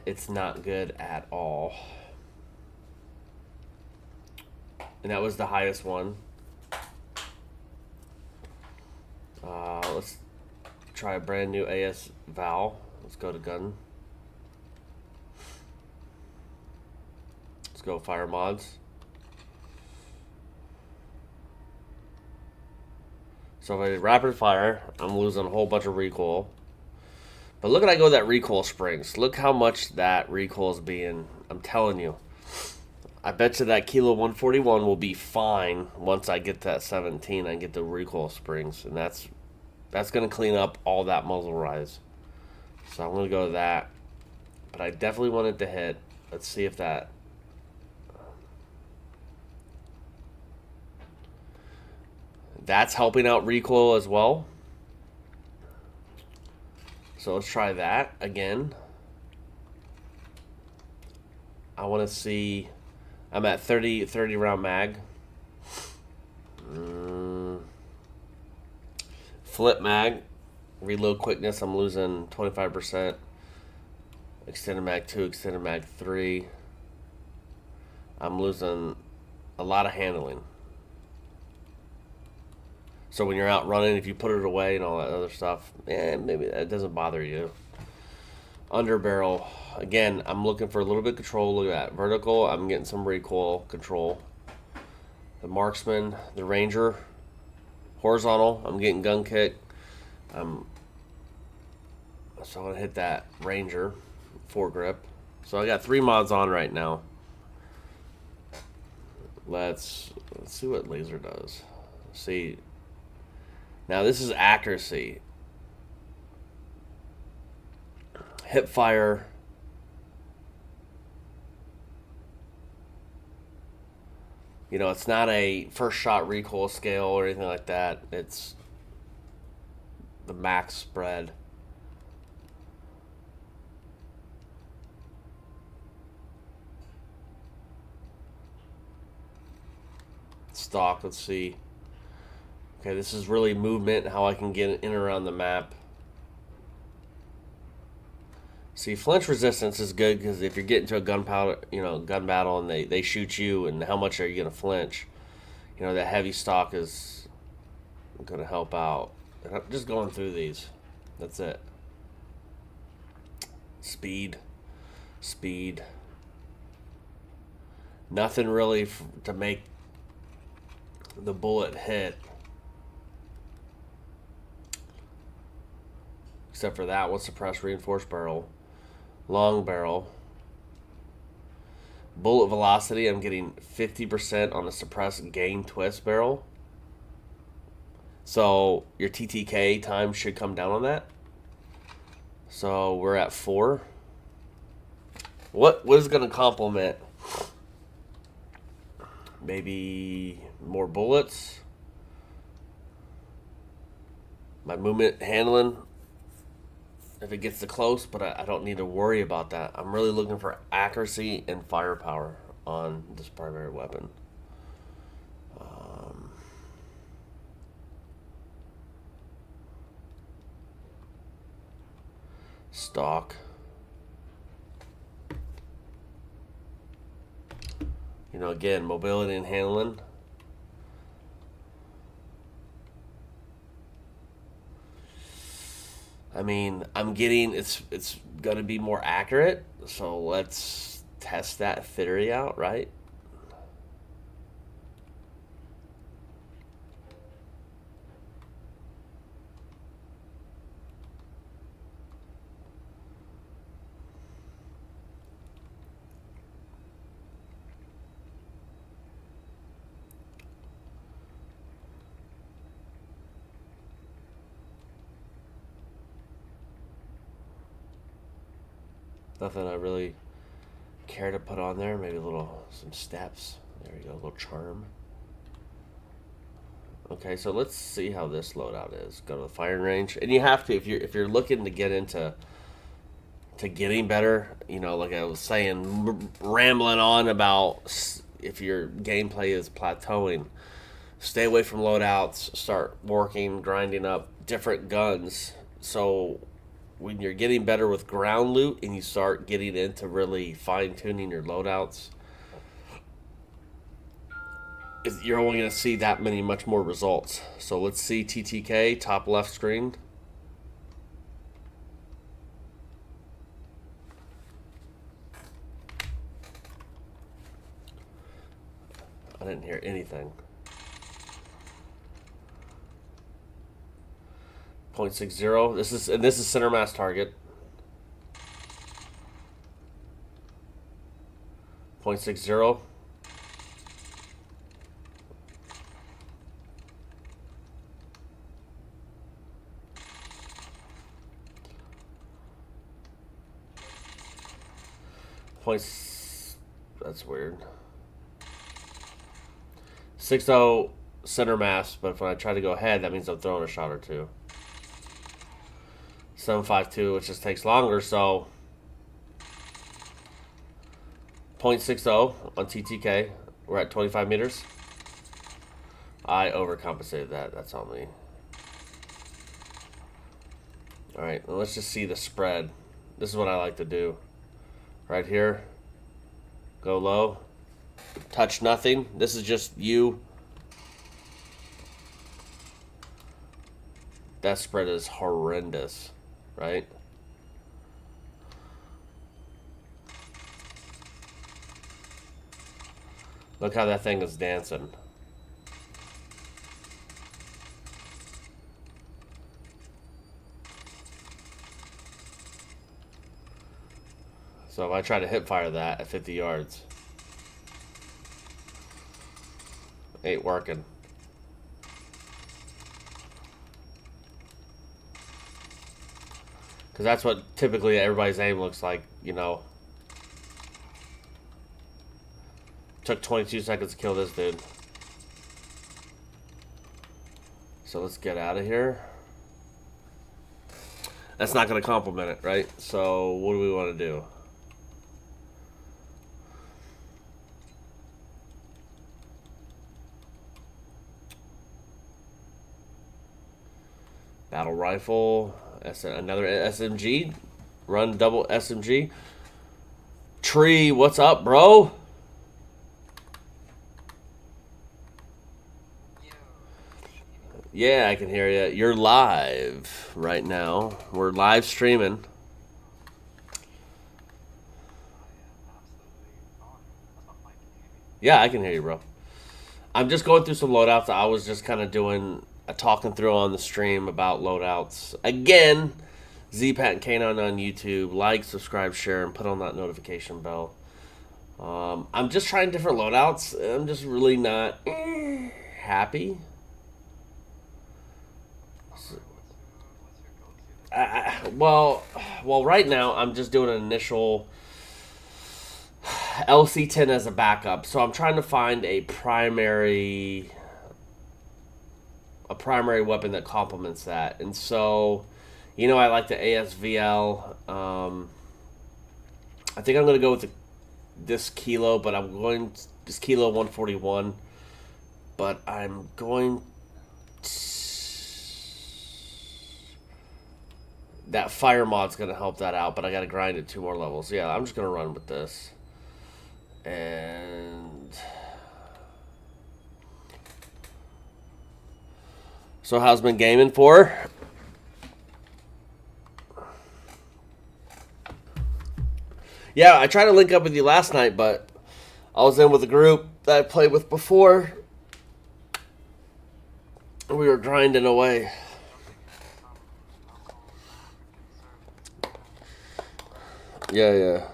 It's not good at all. And that was the highest one. Let's try a brand new AS Val. Let's go to gun. Let's go fire mods. So if I did rapid fire, I'm losing a whole bunch of recoil. But look at I go that recoil springs. Look how much that recoil is being. I'm telling you. I bet you that kilo 141 will be fine once I get that 17. I get the recoil springs, and that's going to clean up all that muzzle rise. So I'm going to go to that. But I definitely want it to hit. Let's see if that. That's helping out recoil as well. So let's try that again. I want to see. I'm at 30 round mag. Flip mag. Reload quickness, I'm losing 25%. Extended mag 2, extended mag 3. I'm losing a lot of handling. So when you're out running, if you put it away and all that other stuff, maybe that doesn't bother you. Under barrel. Again, I'm looking for a little bit of control. Look at that. Vertical, I'm getting some recoil control. The marksman, the ranger. Horizontal, I'm getting gun kick. So I'm going to hit that ranger foregrip. So I got 3 mods on right now. Let's see what laser does. See. Now this is accuracy. Hip fire. You know, it's not a first shot recoil scale or anything like that. It's the max spread. Stock, let's see. Okay, this is really movement, how I can get in around the map. See, flinch resistance is good because if you're getting to a gun battle and they shoot you, and how much are you gonna flinch? You know, that heavy stock is gonna help out. And I'm just going through these. That's it. Speed. Nothing really to make the bullet hit. Except for that one, suppressed reinforced barrel. Long barrel. Bullet velocity, I'm getting 50% on the suppressed gain twist barrel. So your TTK time should come down on that. So we're at 4. What is going to complement? Maybe more bullets. My movement handling. If it gets too close, but I don't need to worry about that. I'm really looking for accuracy and firepower on this primary weapon. Stock. You know, again, mobility and handling. I mean, I'm getting it's gonna be more accurate, so let's test that theory out, right? Nothing I really care to put on there. Maybe some steps. There you go, a little charm. Okay, so let's see how this loadout is. Go to the firing range, and you have to if you're looking to get into getting better. You know, like I was saying, rambling on about if your gameplay is plateauing. stay away from loadouts, start working, grinding up different guns. So when you're getting better with ground loot and you start getting into really fine tuning your loadouts, you're only going to see that many much more results. So let's see TTK, top left screen. I didn't hear anything. 0.60. This is center mass target. 0.60. That's weird. 6.0 center mass, but when I try to go ahead, that means I'm throwing a shot or two. 7.52, which just takes longer, so 0.60 on TTK. We're at 25 meters. I overcompensated that. That's on me. All right, well, let's just see the spread. This is what I like to do. Right here. Go low. Touch nothing. This is just you. That spread is horrendous, right? Look how that thing is dancing. So if I try to hip fire that at 50 yards, ain't working. Because that's what typically everybody's aim looks like, you know. Took 22 seconds to kill this dude. So let's get out of here. That's not going to compliment it, right? So what do we want to do? Battle rifle, another SMG, run double SMG. Tree, what's up, bro? Yeah, I can hear you. You're live right now. We're live streaming. Yeah, I can hear you, bro. I'm just going through some loadouts. I was just kind of doing talking through on the stream about loadouts. Again, ZPat and K9 on YouTube. Like, subscribe, share, and put on that notification bell. I'm just trying different loadouts. I'm just really not happy. Well, right now I'm just doing an initial LC10 as a backup. So I'm trying to find a primary weapon that complements that. And so, you know, I like the ASVL. I think I'm going to go with this Kilo, but I'm going this Kilo 141. But I'm going that fire mod's going to help that out, but I got to grind it 2 more levels. Yeah, I'm just going to run with this. And so how's been gaming for? Yeah, I tried to link up with you last night, but I was in with a group that I played with before. We were grinding away. Yeah.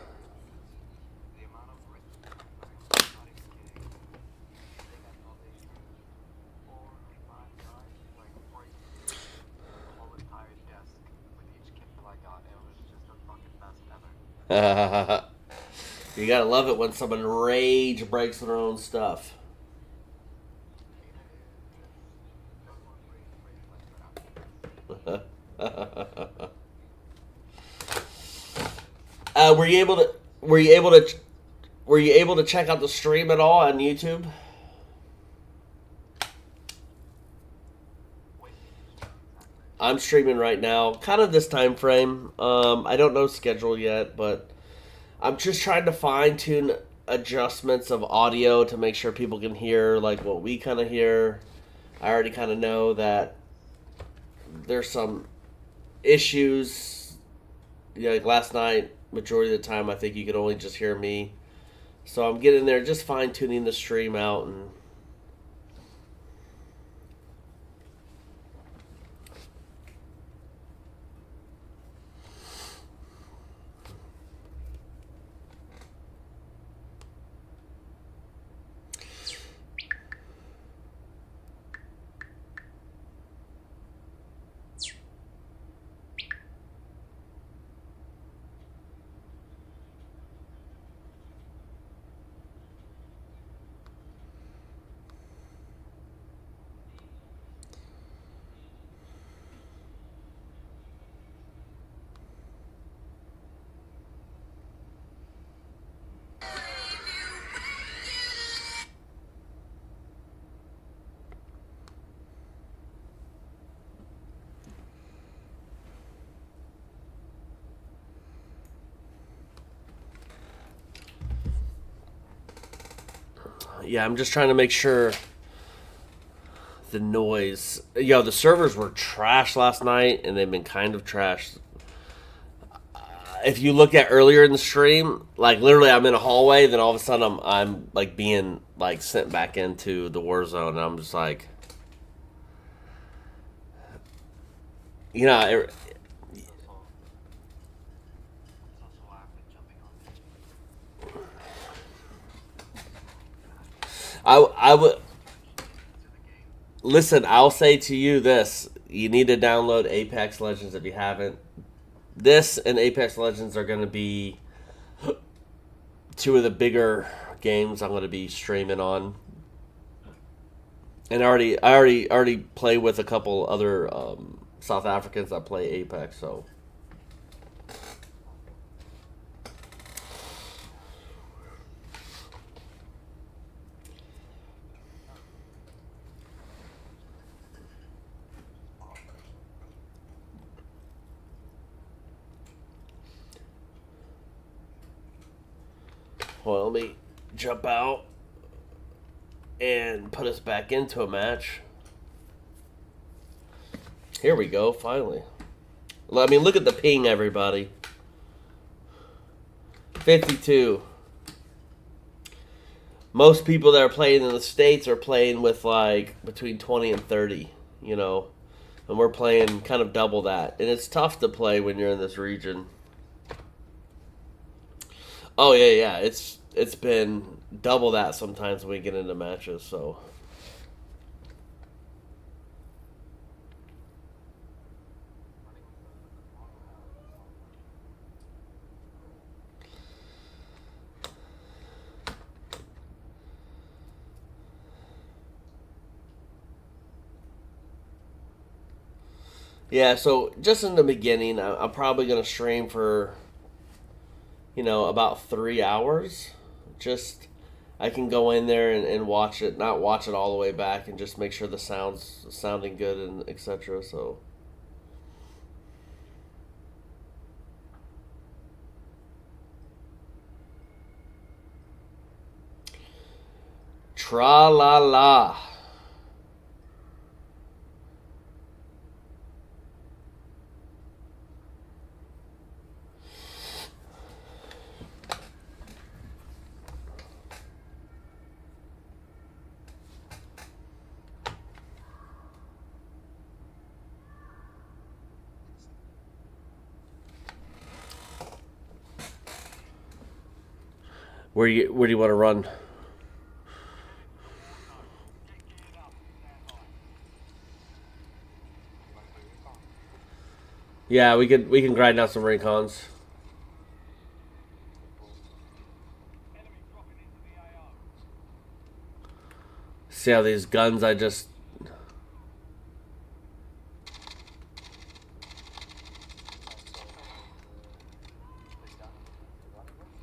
You gotta love it when someone rage breaks their own stuff. Were you able to check out the stream at all on YouTube? I'm streaming right now, kind of this time frame. I don't know schedule yet, but I'm just trying to fine tune adjustments of audio to make sure people can hear like what we kind of hear. I already kind of know that there's some issues. Yeah, like last night, majority of the time, I think you could only just hear me. So I'm getting there, just fine tuning the stream out, and yeah, I'm just trying to make sure the noise. Yo, the servers were trash last night, and they've been kind of trash. If you look at earlier in the stream, like literally, I'm in a hallway, then all of a sudden I'm like being like sent back into the war zone, and I'm just like, you know, I would listen. I'll say to you this: you need to download Apex Legends if you haven't. This and Apex Legends are going to be two of the bigger games I'm going to be streaming on. And I already play with a couple other South Africans that play Apex. So well, let me jump out and put us back into a match. Here we go, finally. I mean, look at the ping, everybody. 52. Most people that are playing in the States are playing with like between 20 and 30, you know. And we're playing kind of double that. And it's tough to play when you're in this region. Oh yeah. It's been double that sometimes when we get into matches, so yeah, so just in the beginning, I'm probably gonna stream for about 3 hours. Just I can go in there and watch it, not watch it all the way back, and just make sure the sounds sounding good and etc. So tra la la. Where do you want to run? Yeah, we can grind out some recons. See how these guns I just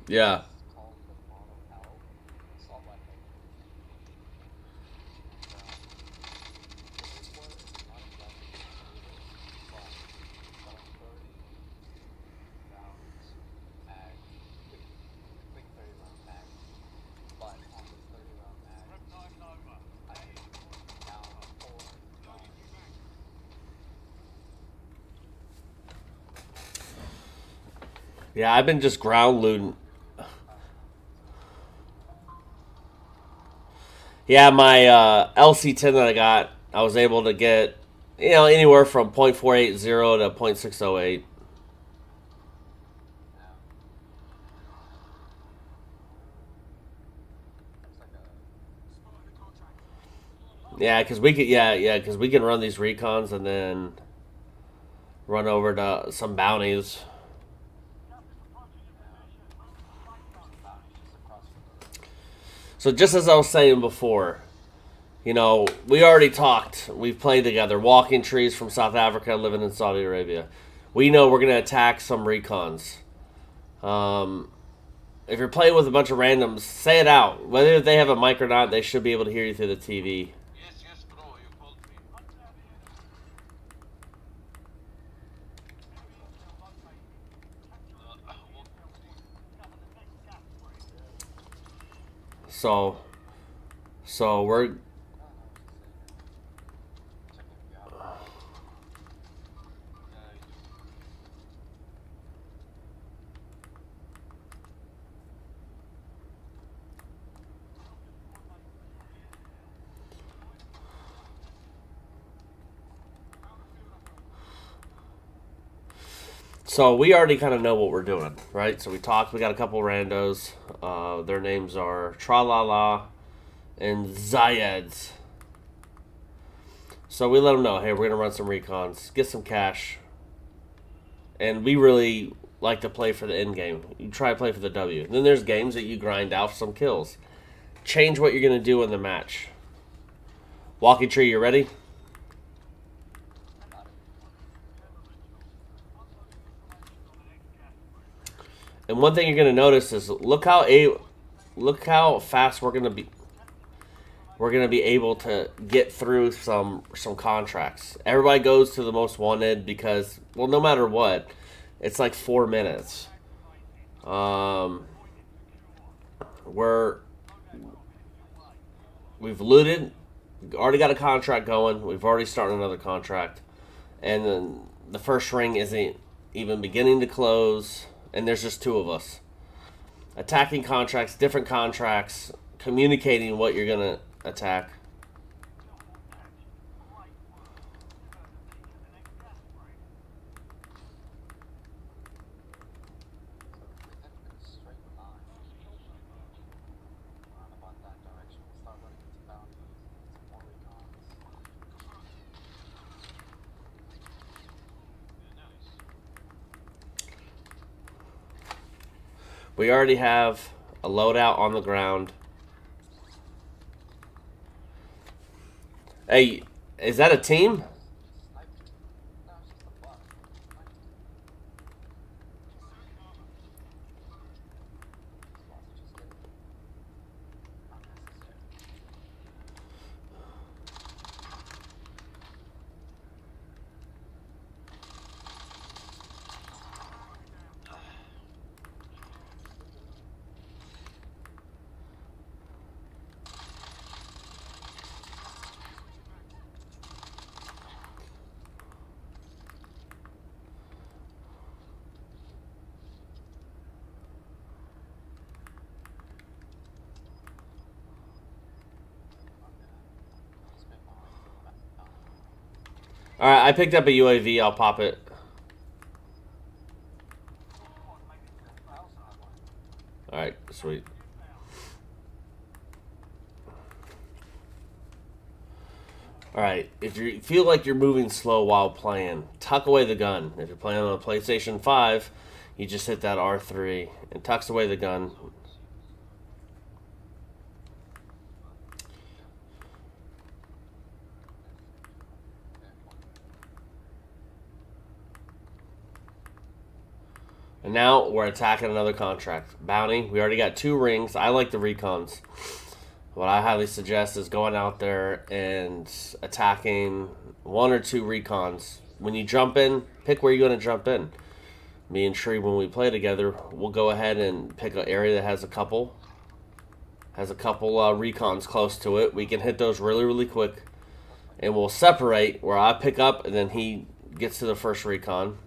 yeah. Yeah, I've been just ground looting. Yeah, my LC10 that I got, I was able to get, anywhere from .480 to .608. Yeah, because we could, because we can run these recons and then run over to some bounties. So just as I was saying before, we already talked. We've played together. Walking Trees from South Africa, living in Saudi Arabia. We know we're going to attack some recons. If you're playing with a bunch of randoms, say it out. Whether they have a mic or not, they should be able to hear you through the TV. So, we're we already kind of know what we're doing, right? So we talked. We got a couple randos. Their names are Tralala and Zayeds. So we let them know, hey, we're gonna run some recons, get some cash, and we really like to play for the end game. You try to play for the W. And then there's games that you grind out some kills. Change what you're gonna do in the match. Walking Tree, you ready? And one thing you're gonna notice is look how fast we're gonna be. We're gonna be able to get through some contracts. Everybody goes to the most wanted because, well, no matter what, it's like 4 minutes. We've looted, already got a contract going. We've already started another contract, and then the first ring isn't even beginning to close, and there's just two of us attacking contracts, different contracts, communicating what you're gonna attack. We already have a loadout on the ground. Hey, is that a team? Alright, I picked up a UAV. I'll pop it. Alright, sweet. Alright, if you feel like you're moving slow while playing, tuck away the gun. If you're playing on a PlayStation 5, you just hit that R3 and tucks away the gun. And now we're attacking another contract. Bounty, we already got 2 rings. I like the recons. What I highly suggest is going out there and attacking 1 or 2 recons. When you jump in, pick where you're going to jump in. Me and Tree, when we play together, we'll go ahead and pick an area that has a couple recons close to it. We can hit those really, really quick. And we'll separate where I pick up and then he gets to the first recon.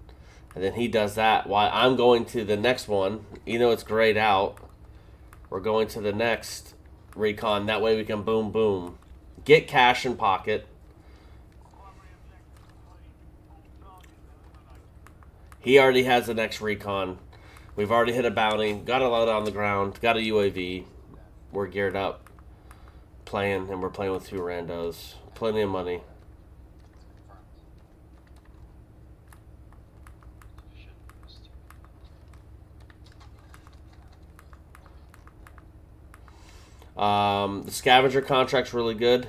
And then he does that while I'm going to the next one. You know it's grayed out. We're going to the next recon. That way we can boom, boom. Get cash in pocket. He already has the next recon. We've already hit a bounty. Got a load on the ground. Got a UAV. We're geared up. Playing, and we're playing with 2 randos. Plenty of money. The scavenger contract's really good.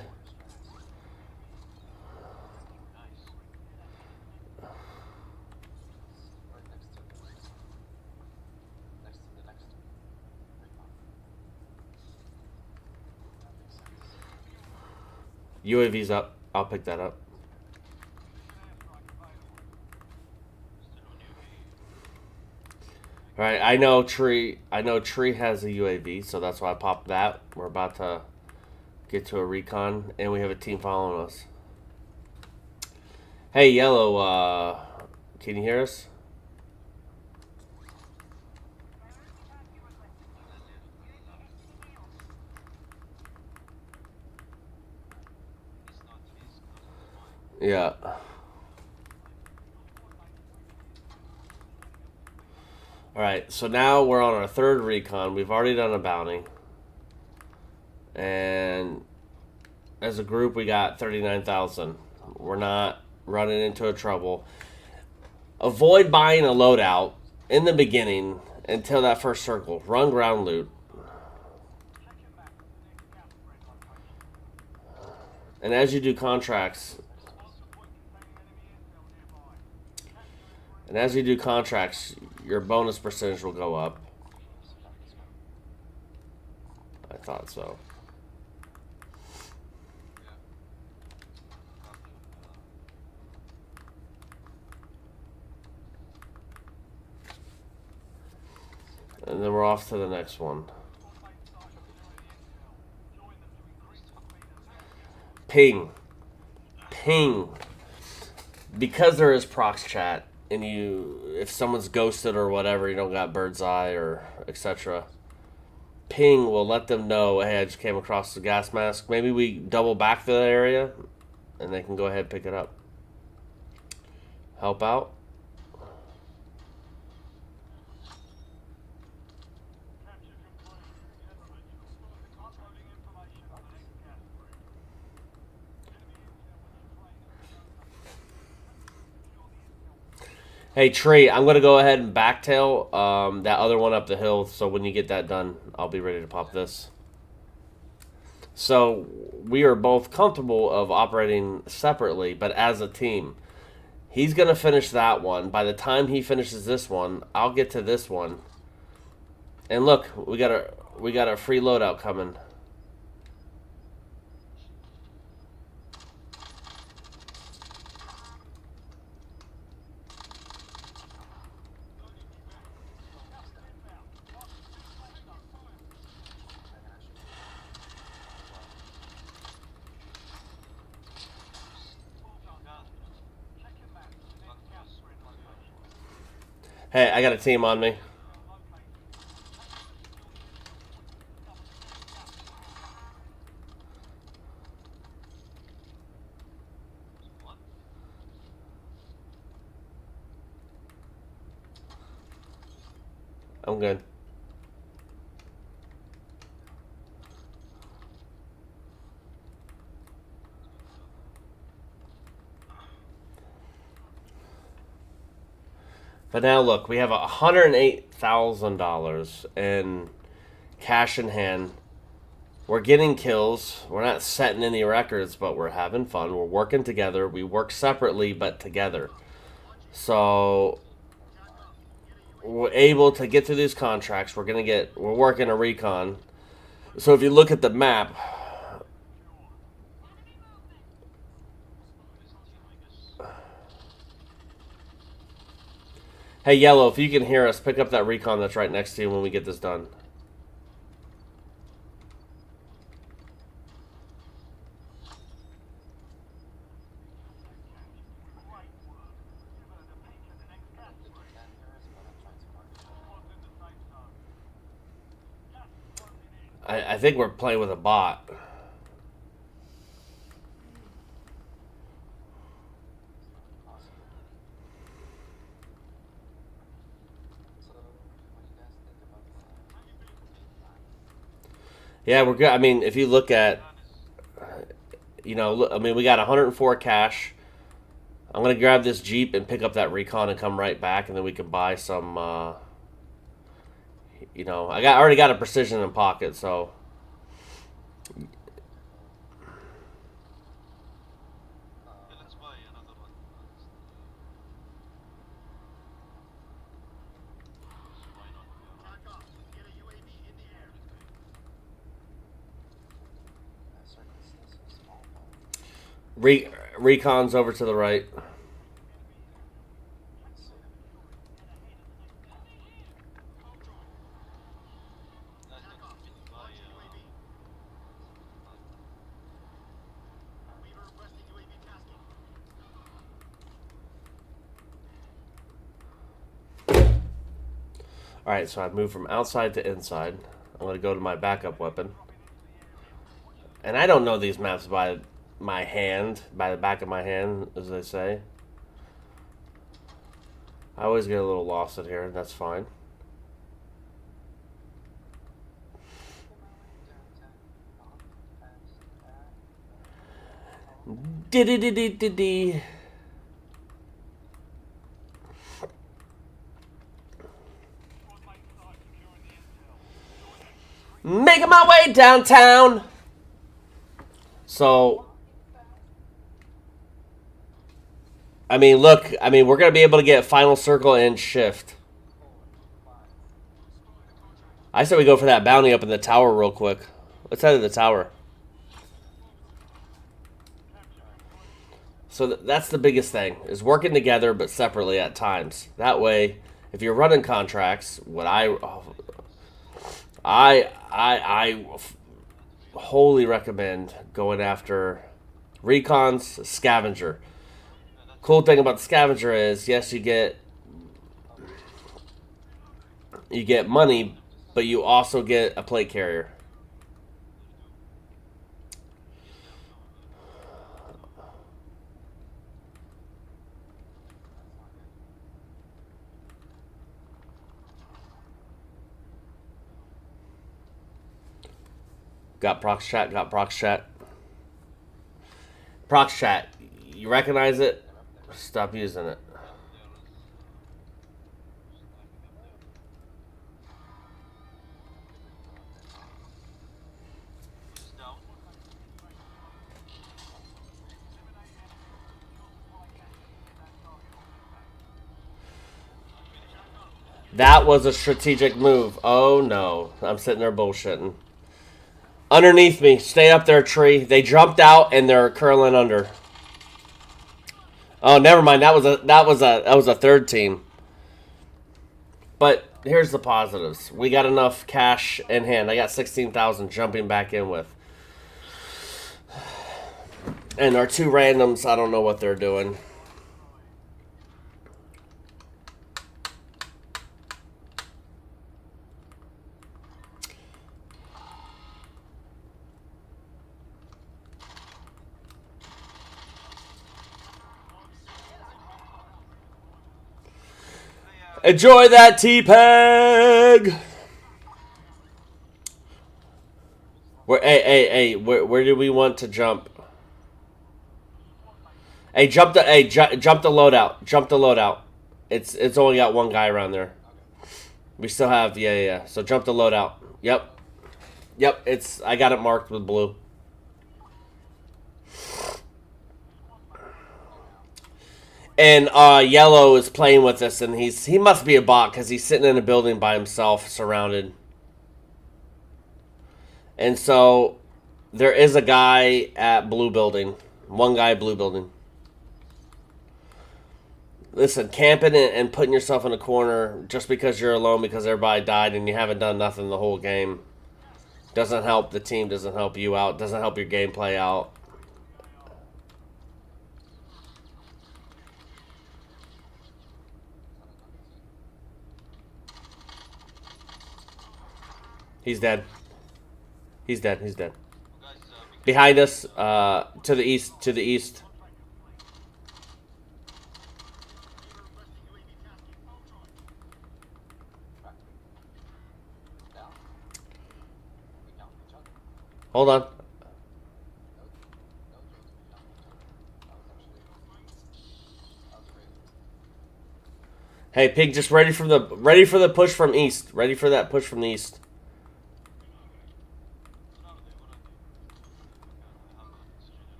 UAV's up. I'll pick that up. All right, I know Tree has a UAV, so that's why I popped that. We're about to get to a recon, and we have a team following us. Hey, Yellow, can you hear us? Yeah. Alright, so now we're on our 3rd recon. We've already done a bounty. And as a group, we got 39,000. We're not running into a trouble. Avoid buying a loadout in the beginning until that first circle. Run ground loot. And as you do contracts, your bonus percentage will go up. I thought so. And then we're off to the next one. Ping. Ping. Because there is prox chat, and if someone's ghosted or whatever, you don't got bird's eye or etc. Ping will let them know, hey, I just came across the gas mask. Maybe we double back to that area, and they can go ahead and pick it up. Help out. Hey, Tree, I'm going to go ahead and backtail that other one up the hill, so when you get that done, I'll be ready to pop this. So, we are both comfortable of operating separately, but as a team. He's going to finish that one. By the time he finishes this one, I'll get to this one. And look, we got a free loadout coming. Hey, I got a team on me. I'm good. But now look, we have $108,000 in cash in hand. We're getting kills. We're not setting any records, but we're having fun. We're working together. We work separately, but together. So we're able to get through these contracts. We're working a recon. So if you look at the map, hey, Yellow, if you can hear us, pick up that recon that's right next to you when we get this done. I think we're playing with a bot. Yeah, we're good. I mean, if you look at, I mean, we got 104 cash. I'm gonna grab this Jeep and pick up that Recon and come right back, and then we can buy some. I already got a Precision in pocket, so. Recon's over to the right. Alright, so I've moved from outside to inside. I'm going to go to my backup weapon. And I don't know these maps by my hand, by the back of my hand, as they say. I always get a little lost in here, and that's fine. Diddy. Making my way downtown. So, I mean, look, we're going to be able to get final circle and shift. I said we go for that bounty up in the tower real quick. Let's head to the tower. So that's the biggest thing, is working together but separately at times. That way, if you're running contracts, what I wholly recommend going after Recon's Scavenger. Cool thing about the Scavenger is, yes, you get money, but you also get a plate carrier. Got prox chat, Prox chat, you recognize it? Stop using it. That was a strategic move. Oh no, I'm sitting there bullshitting. Underneath me, stay up there, tree. They jumped out and they're curling under. Oh, never mind. That was a third team. But here's the positives. We got enough cash in hand. I got 16,000 jumping back in with. And our two randoms, I don't know what they're doing. Enjoy that T-Peg! Where do we want to jump? Hey, jump the loadout. Jump the loadout. It's only got one guy around there. We still have yeah. So jump the loadout. Yep. I got it marked with blue. And Yellow is playing with us, and he must be a bot because he's sitting in a building by himself, surrounded. And so there is a guy at blue building. One guy at blue building. Listen, camping and putting yourself in a corner just because you're alone because everybody died and you haven't done nothing the whole game doesn't help the team, doesn't help you out, doesn't help your gameplay out. He's dead. He's dead. He's dead. Behind us, to the east, to the east. Hold on. Hey, Pig, just ready for the push from east. Ready for that push from the east.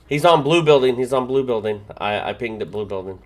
He's on blue building. He's on blue building. I pinged at blue building.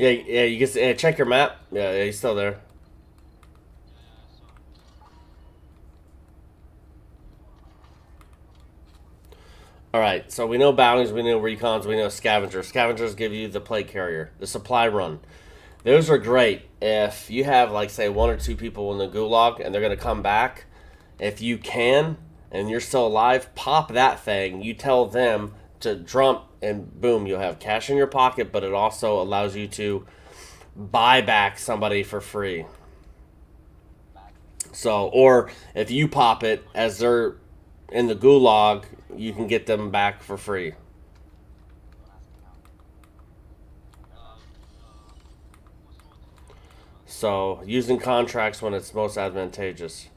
Yeah, yeah. You can check your map. Yeah, he's still there. All right. So we know bounties. We know recons. We know scavengers. Scavengers give you the plate carrier, the supply run. Those are great if you have, like, say, one or two people in the gulag and they're going to come back. If you can and you're still alive, pop that thing. You tell them to jump, and boom, you'll have cash in your pocket, but it also allows you to buy back somebody for free. So, or if you pop it as they're in the gulag, you can get them back for free. So, using contracts when it's most advantageous.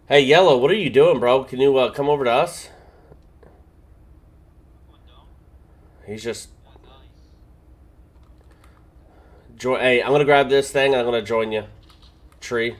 Hey, Yellow, what are you doing, bro? Can you come over to us? He's just... Hey, I'm going to grab this thing and I'm going to join you. Tree.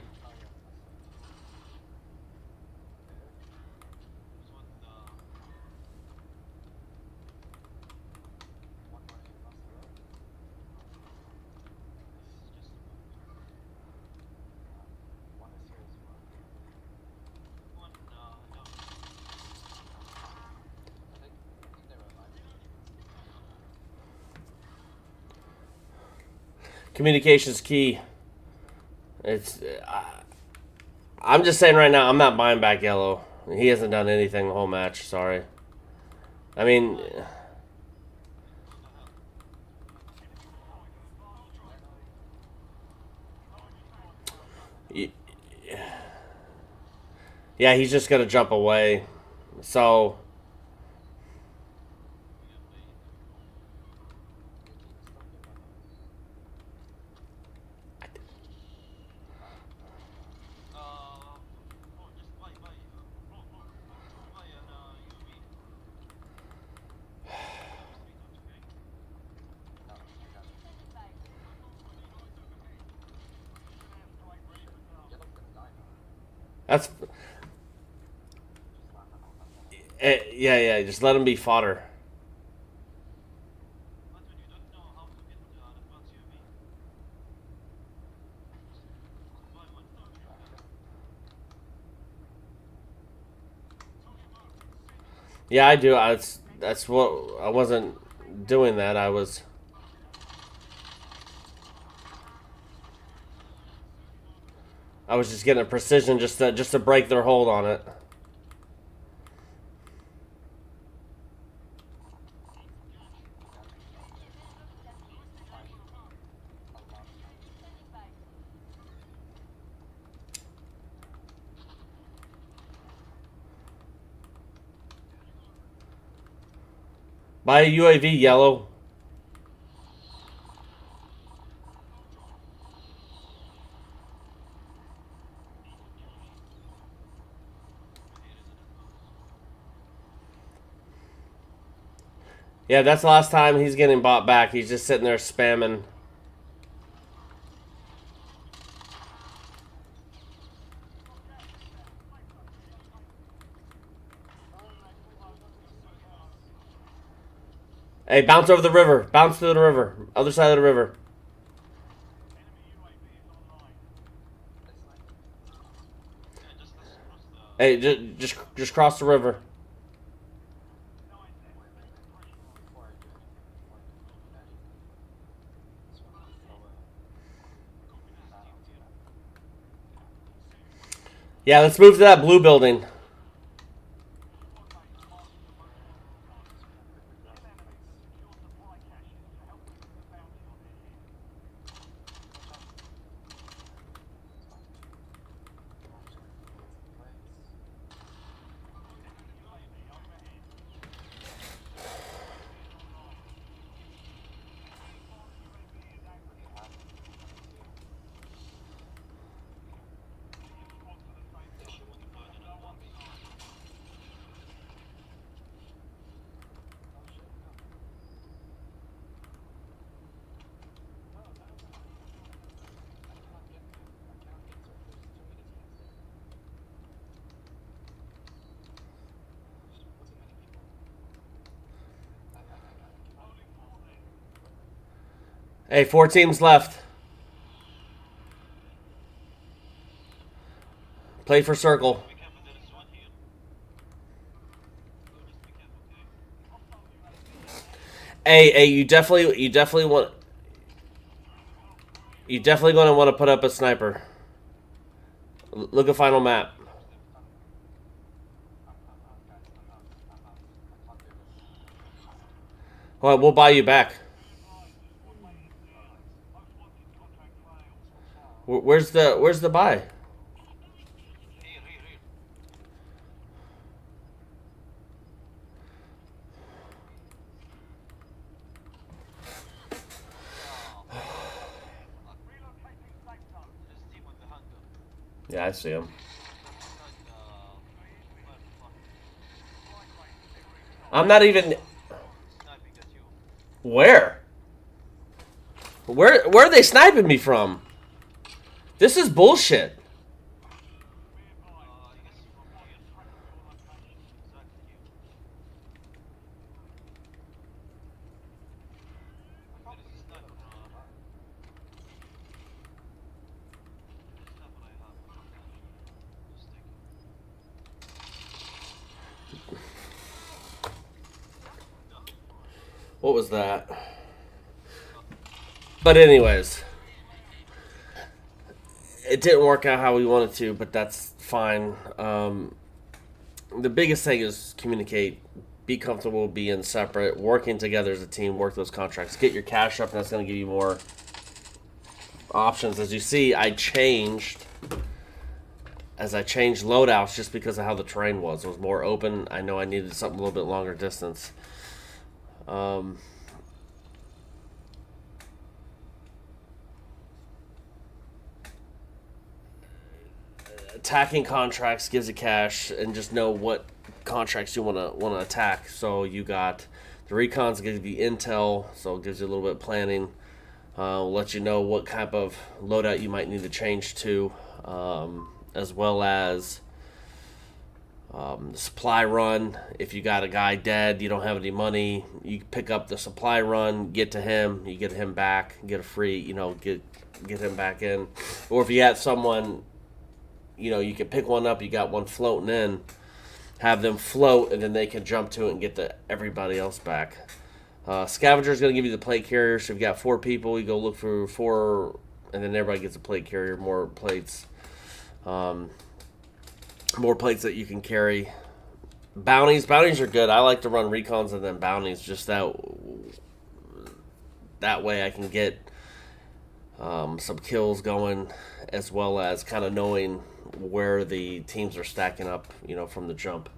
Communication's key. It's... I'm just saying right now, I'm not buying back Yellow. He hasn't done anything the whole match, sorry. I mean... Yeah, he's just gonna jump away. So... That's... yeah, just let him be fodder. Yeah, I do. That's what... I wasn't doing that. I was... just getting a precision just to break their hold on it. Buy a UAV, Yellow. Yeah, that's the last time he's getting bought back. He's just sitting there spamming. Hey, bounce over the river. Bounce to the river. Other side of the river. Hey, just cross the river. Yeah, let's move to that blue building. Hey, 4 teams left. Play for circle. Hey, you definitely going to want to put up a sniper. Look at final map. All right, we'll buy you back. Where's the buy? Yeah, I see him. I'm not even. Where? Where are they sniping me from? This is bullshit. What was that? But anyways, it didn't work out how we wanted to, but that's fine. The biggest thing is communicate, be comfortable being separate, working together as a team, work those contracts, get your cash up, and that's going to give you more options. As you see, I changed loadouts just because of how the terrain was. It was more open. I know I needed something a little bit longer distance. Attacking contracts gives you cash, and just know what contracts you want to attack. So you got the recons gives you intel, so it gives you a little bit of planning. Let you know what type of loadout you might need to change to, as well as the supply run. If you got a guy dead, you don't have any money, you pick up the supply run, get to him, you get him back, get a free, get him back in. Or if you got someone, you can pick one up, you got one floating in, have them float, and then they can jump to it and get everybody else back. Scavenger is going to give you the plate carrier, so if you got 4 people, you go look for 4, and then everybody gets a plate carrier, more plates. More plates that you can carry. Bounties are good. I like to run recons and then bounties, just that way I can get some kills going, as well as kind of knowing where the teams are stacking up, from the jump.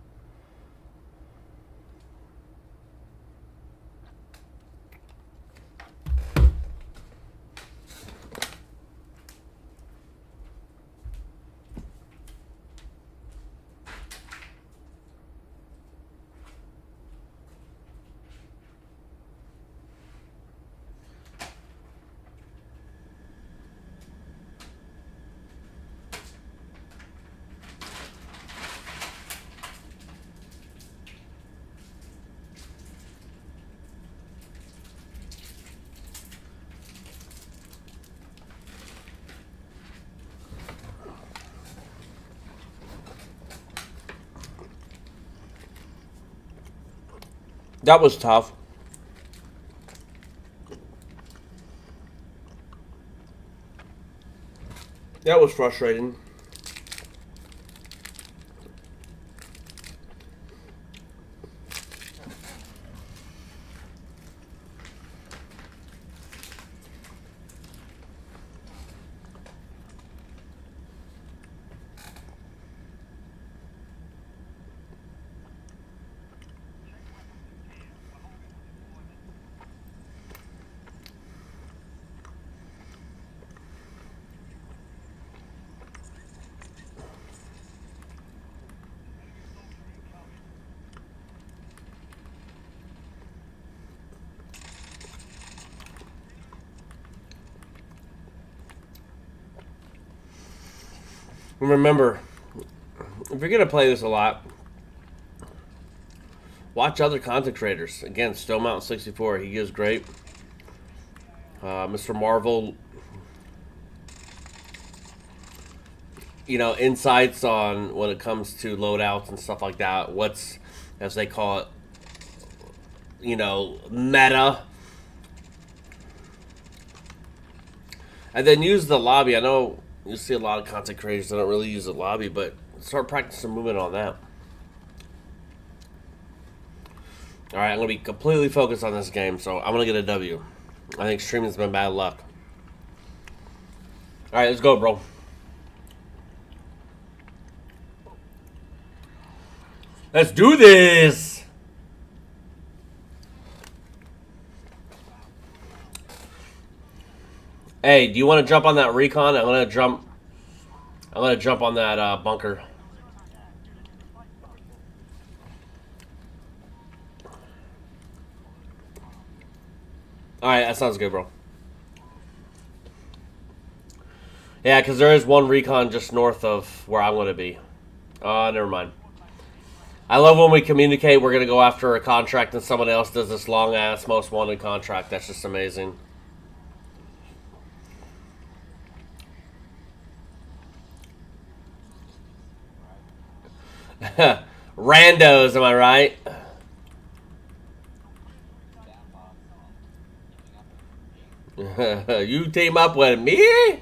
That was tough. That was frustrating. Remember, if you're going to play this a lot, watch other content creators. Again, StoneMountain64, he is great. Mr. Marvel, you know, insights on when it comes to loadouts and stuff like that. What's, as they call it, you know, meta. And then use the lobby. I know you see a lot of content creators that don't really use the lobby, but start practicing movement on that. Alright, I'm going to be completely focused on this game, so I'm going to get a W. I think streaming's been bad luck. Alright, let's go, bro. Let's do this! Hey, do you want to jump on that recon? I'm gonna jump on that bunker. Alright, that sounds good, bro. Yeah, because there is one recon just north of where I'm going to be. Never mind. I love when we communicate we're going to go after a contract and someone else does this long-ass most wanted contract. That's just amazing. Randos, am I right? You team up with me?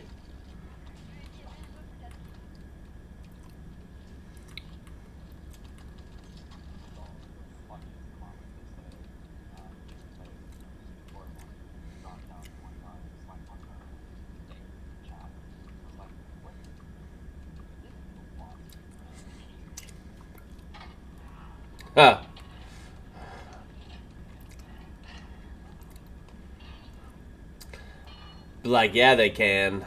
Huh. Like, yeah, they can.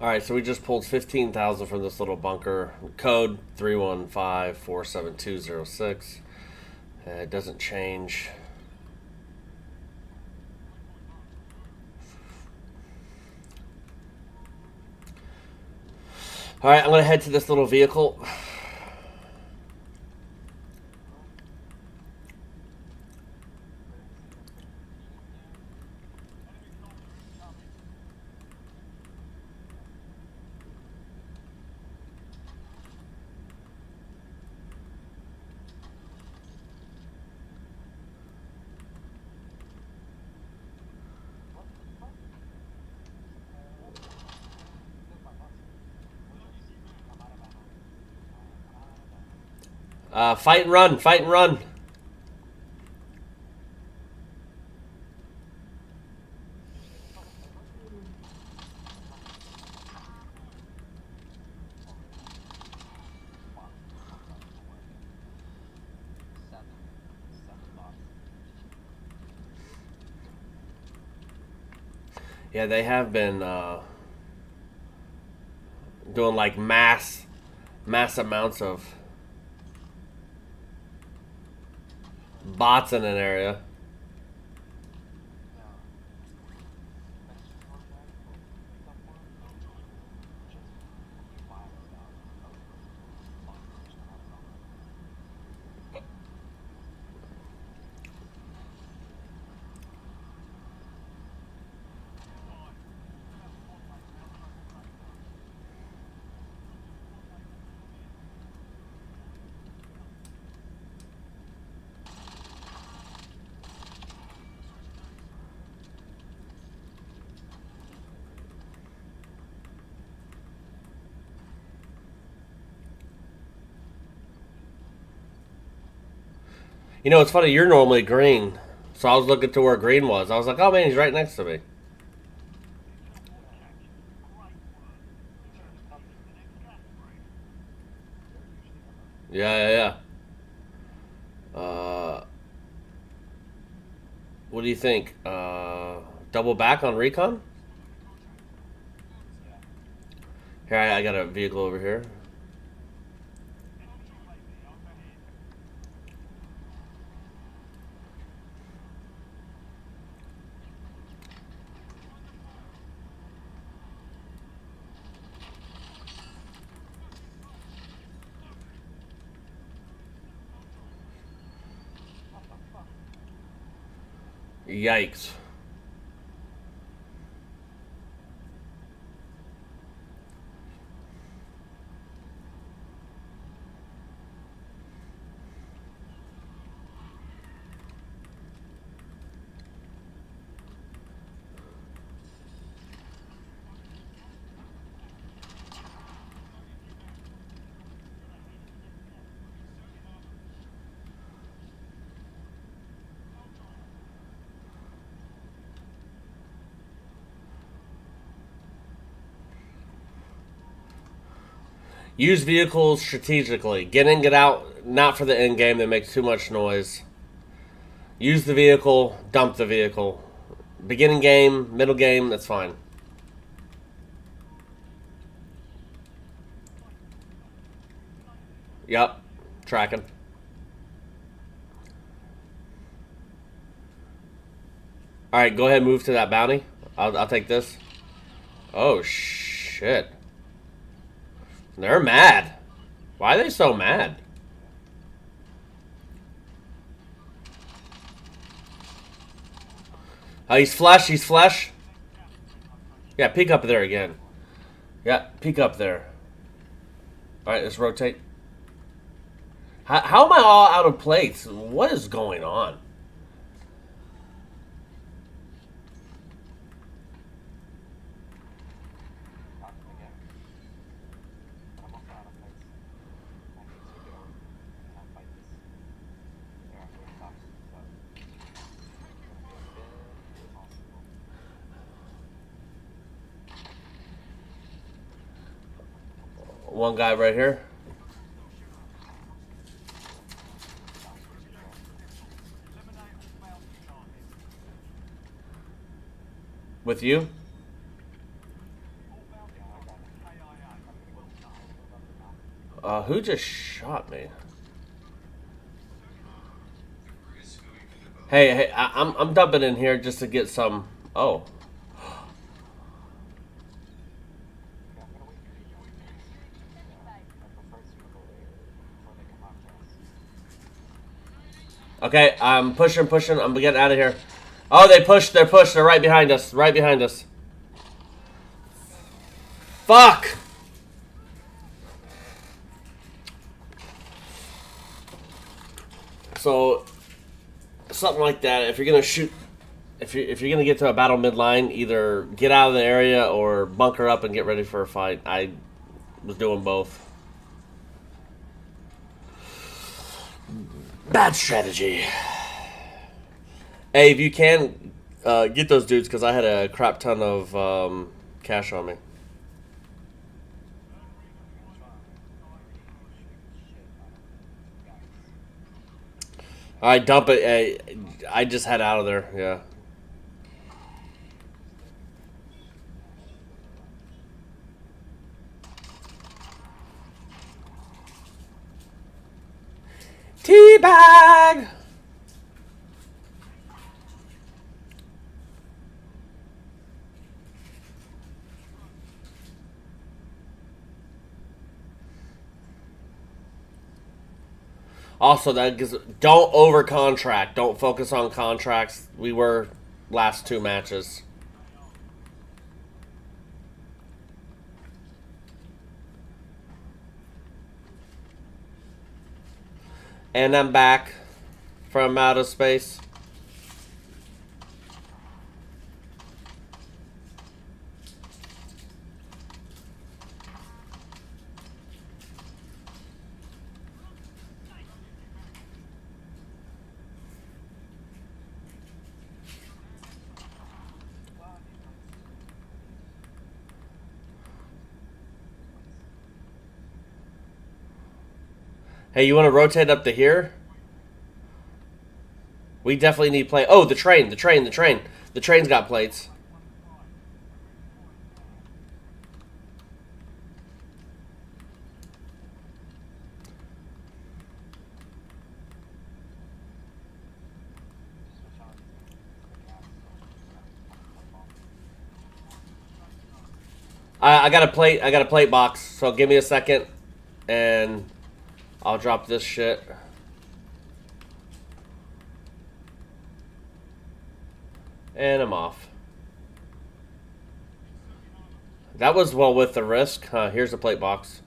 Alright, so we just pulled 15,000 from this little bunker. Code 315-47206. It doesn't change. Alright, I'm going to head to this little vehicle. Fight and run, fight and run. Yeah, they have been doing like mass mass amounts of bots in an area. You know, it's funny, you're normally green. So I was looking to where green was. I was like, oh man, he's right next to me. Yeah, yeah, yeah. What do you think? Double back on recon? Here, I got a vehicle over here. Yikes. Use vehicles strategically. Get in, get out. Not for the end game that makes too much noise. Use the vehicle. Dump the vehicle. Beginning game, middle game, that's fine. Yep. Tracking. Alright, go ahead and move to that bounty. I'll take this. Oh, shit. They're mad. Why are they so mad? He's flesh, he's flesh. Yeah, peek up there again. Yeah, peek up there. Alright, let's rotate. How am I all out of plates? What is going on? One guy right here. With you? Who just shot me? Hey, I'm dumping in here just to get some. Oh. Okay, I'm pushing. I'm getting out of here. Oh, they pushed. They're pushed. They're right behind us. Right behind us. Fuck! So, something like that. If you're gonna shoot, if you're gonna get to a battle midline, either get out of the area or bunker up and get ready for a fight. I was doing both. Bad strategy. Hey, if you can, get those dudes, because I had a crap ton of cash on me. Alright, dump it. Hey, I just head out of there, yeah. Teabag! Also, that gives, don't over contract. Don't focus on contracts. We were last 2 matches. And I'm back from outer space. Hey, you want to rotate up to here? We definitely need plate. Oh, the train. The train's got plates. I got a plate. I got a plate box. So give me a second, and I'll drop this shit. And I'm off. That was well with the risk. Here's the plate box.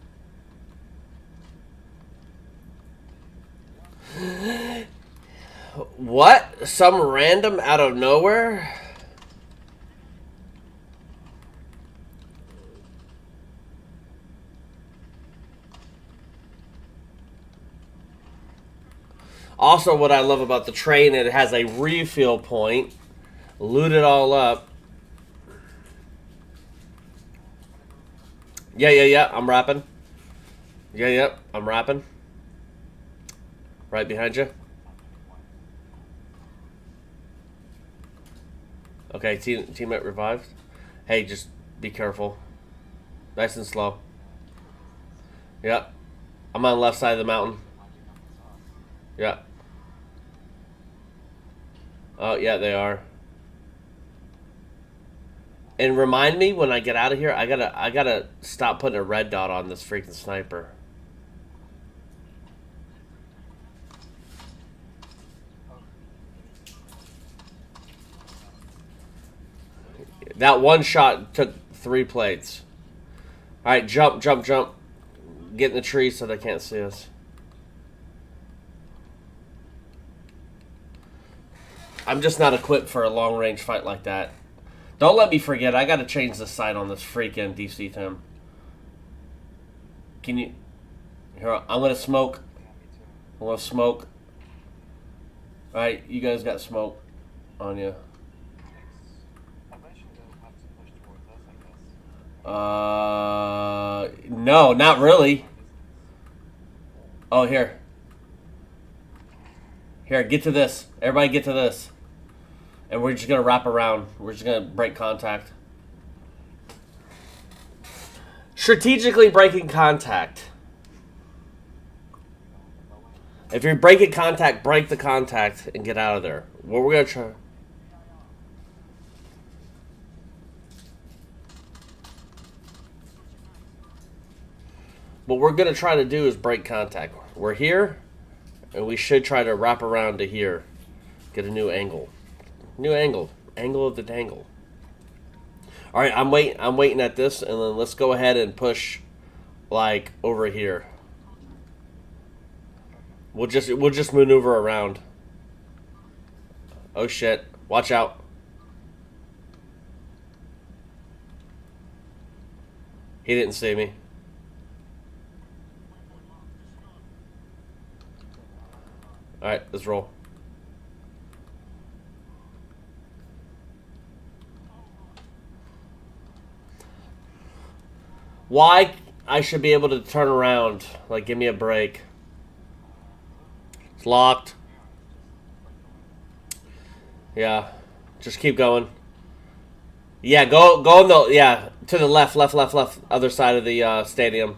What? Some random out of nowhere? Also, what I love about the train, it has a refill point. Loot it all up. Yeah. I'm rapping. Yeah. I'm rapping. Right behind you. Okay, teammate revived. Hey, just be careful. Nice and slow. Yep. I'm on the left side of the mountain. Yeah. Oh, yeah, they are. And remind me when I get out of here, I gotta stop putting a red dot on this freaking sniper. That one shot took 3 plates. Alright, jump. Get in the tree so they can't see us. I'm just not equipped for a long-range fight like that. Don't let me forget, I gotta change the sight on this freaking DC Tim. Can you... Here, I'm gonna smoke. I'm gonna smoke. Alright, you guys got smoke on you. No, not really. Oh, here. Here, get to this. Everybody get to this. And we're just going to wrap around. We're just going to break contact. Strategically breaking contact. If you're breaking contact, break the contact and get out of there. What we're going to try... What we're going to try to do is break contact. We're here, and we should try to wrap around to here. Get a new angle. New angle. Angle of the dangle. Alright, I'm waiting at this, and then let's go ahead and push, like, over here. We'll just maneuver around. Oh shit. Watch out. He didn't see me. Alright, let's roll. Why I should be able to turn around? Like, give me a break. It's locked. Yeah. Just keep going. Yeah, go on the, yeah, to the left, other side of the stadium.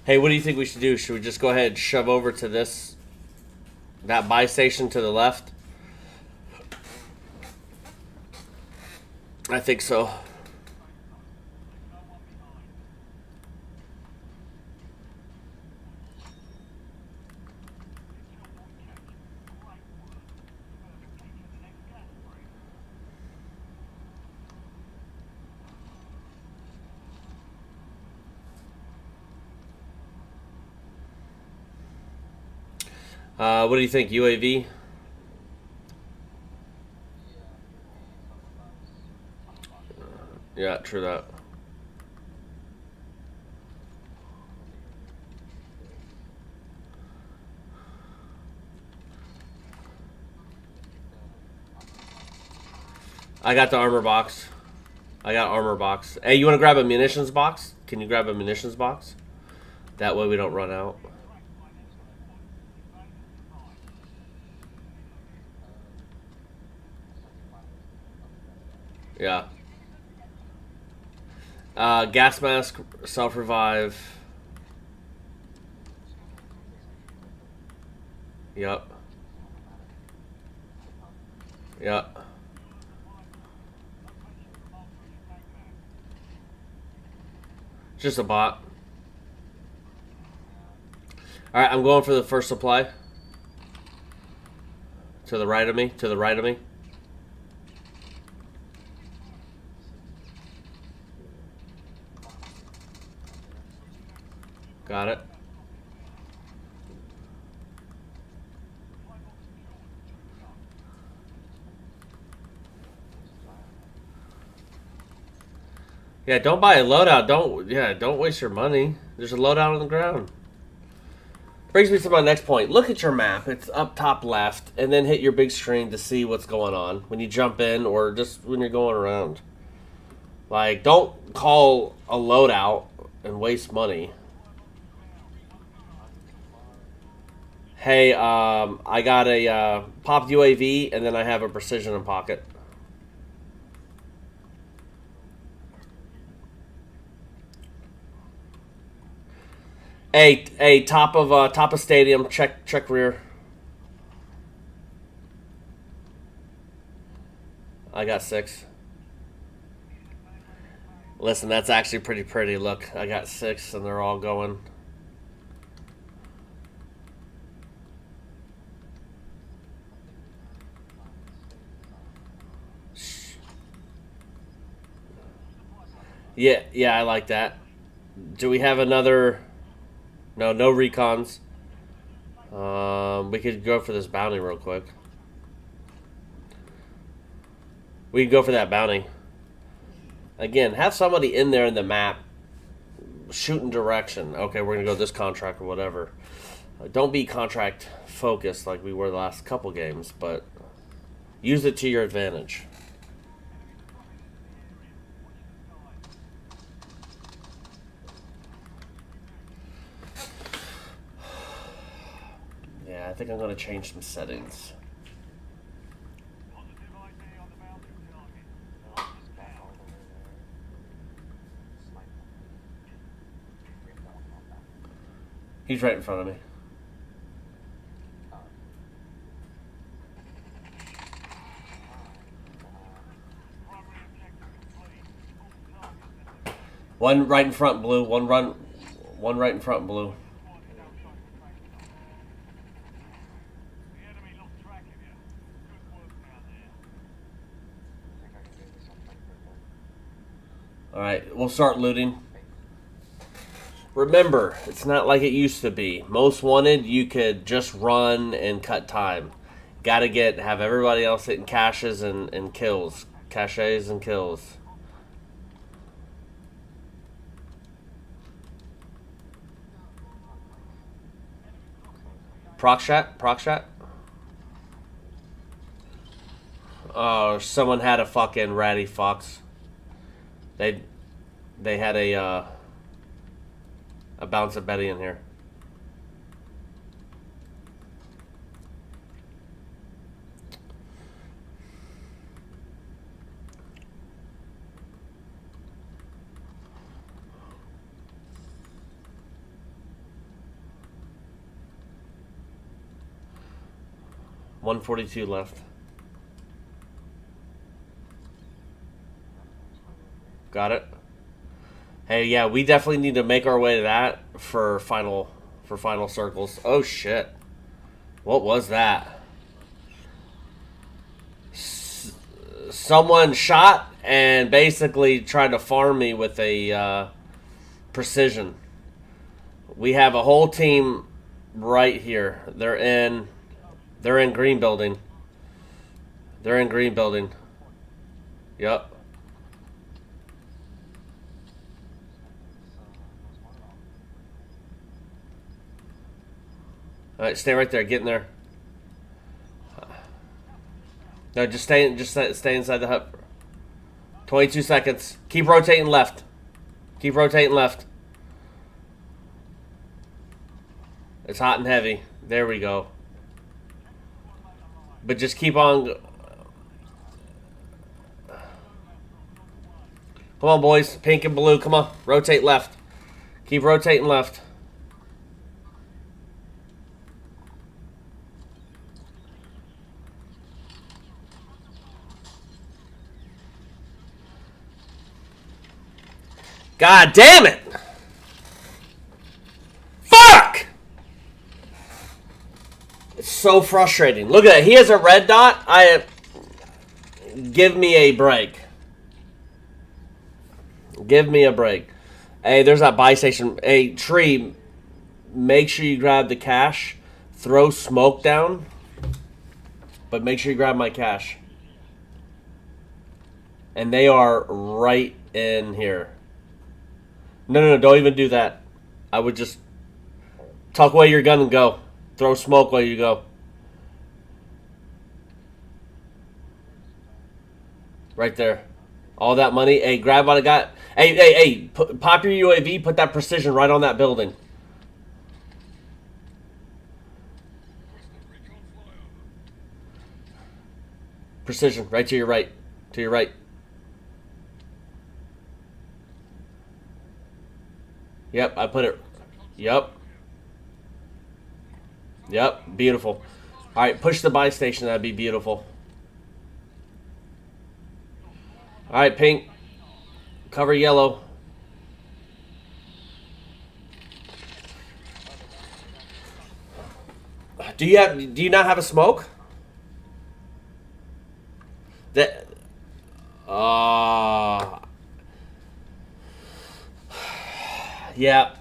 Hey, what do you think we should do? Should we just go ahead and shove over to that buy station to the left? I think so. What do you think, UAV? Yeah, true that. I got the armor box. I got armor box. Hey, you want to grab a munitions box? Can you grab a munitions box? That way we don't run out. Yeah. Gas mask, self revive. Yep. Yep. Just a bot. Alright, I'm going for the first supply. To the right of me. To the right of me. Got it. Yeah, don't buy a loadout. Don't waste your money. There's a loadout on the ground. Brings me to my next point. Look at your map. It's up top left, and then hit your big screen to see what's going on when you jump in or just when you're going around. Like, don't call a loadout and waste money. Hey, I got a popped UAV, and then I have a precision in pocket. Hey, top of stadium. Check rear. I got 6. Listen, that's actually pretty pretty. Look, I got 6, and they're all going. Yeah, I like that. Do we have another? No recons. We could go for this bounty real quick. We could go for that bounty. Again, have somebody in there in the map shooting direction. Okay, we're gonna go this contract or whatever. Don't be contract focused like we were the last couple games, but use it to your advantage. Yeah, I think I'm gonna change some settings. He's right in front of me. One right in front, blue. One right in front, blue. All right, we'll start looting. Remember, it's not like it used to be. Most wanted, you could just run and cut time. Gotta have everybody else hitting caches and kills. Caches and kills. Proc shot. Oh, someone had a fucking ratty fox. They had a bounce of Betty in here. 142 left. Got it. Hey, yeah, we definitely need to make our way to that for final circles. Oh shit. What was that? Someone shot and basically tried to farm me with a precision. We have a whole team right here. They're in green building. They're in green building. Yep. All right, stay right there. Get in there. No, just stay inside the hut. 22 seconds. Keep rotating left. Keep rotating left. It's hot and heavy. There we go. But just keep on. Come on, boys. Pink and blue. Come on. Rotate left. Keep rotating left. God damn it! Fuck! It's so frustrating. Look at that. He has a red dot. Give me a break. Give me a break. Hey, there's that buy station. Hey, Tree, make sure you grab the cash. Throw smoke down. But make sure you grab my cash. And they are right in here. No, don't even do that. I would just tuck away your gun and go. Throw smoke while you go. Right there. All that money. Hey, grab what I got. Hey, pop your UAV, put that precision right on that building. Precision, right to your right. To your right. Yep, I put it. Yep. Yep, beautiful. All right, push the buy station. That'd be beautiful. All right, pink. Cover yellow. Do you not have a smoke? That. Yeah.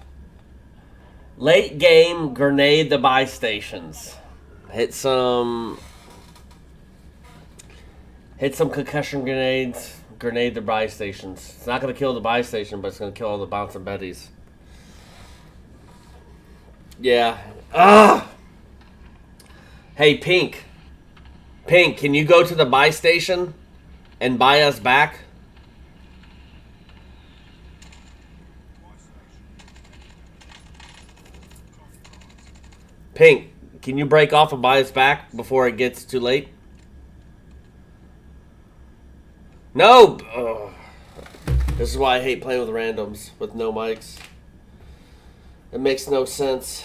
Late game, grenade the buy stations. Hit some concussion grenades. Grenade the buy stations. It's not going to kill the buy station, but it's going to kill all the bouncing betties. Yeah. Hey, Pink. Pink, can you go to the buy station and buy us back? Pink, can you break off and buy us back before it gets too late? No! Ugh. This is why I hate playing with randoms with no mics. It makes no sense.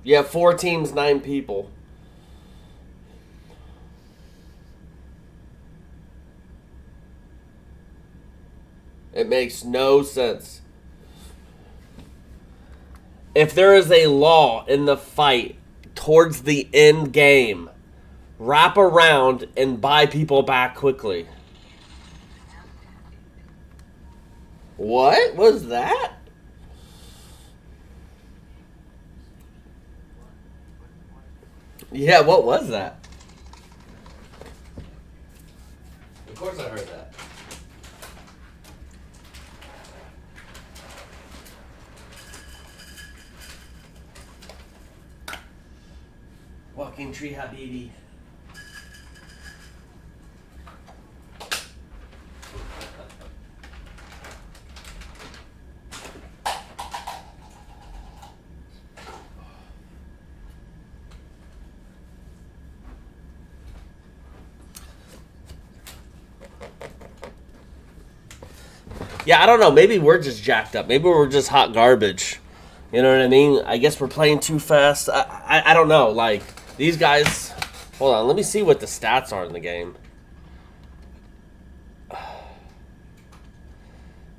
You have 4 teams, 9 people. It makes no sense. If there is a law in the fight towards the end game, wrap around and buy people back quickly. What was that? Yeah, what was that? Of course I heard that. Walking tree habibi. Yeah, I don't know. Maybe we're just jacked up. Maybe we're just hot garbage. You know what I mean? I guess we're playing too fast. I don't know. Like, these guys, Hold on, let me see what the stats are in the game.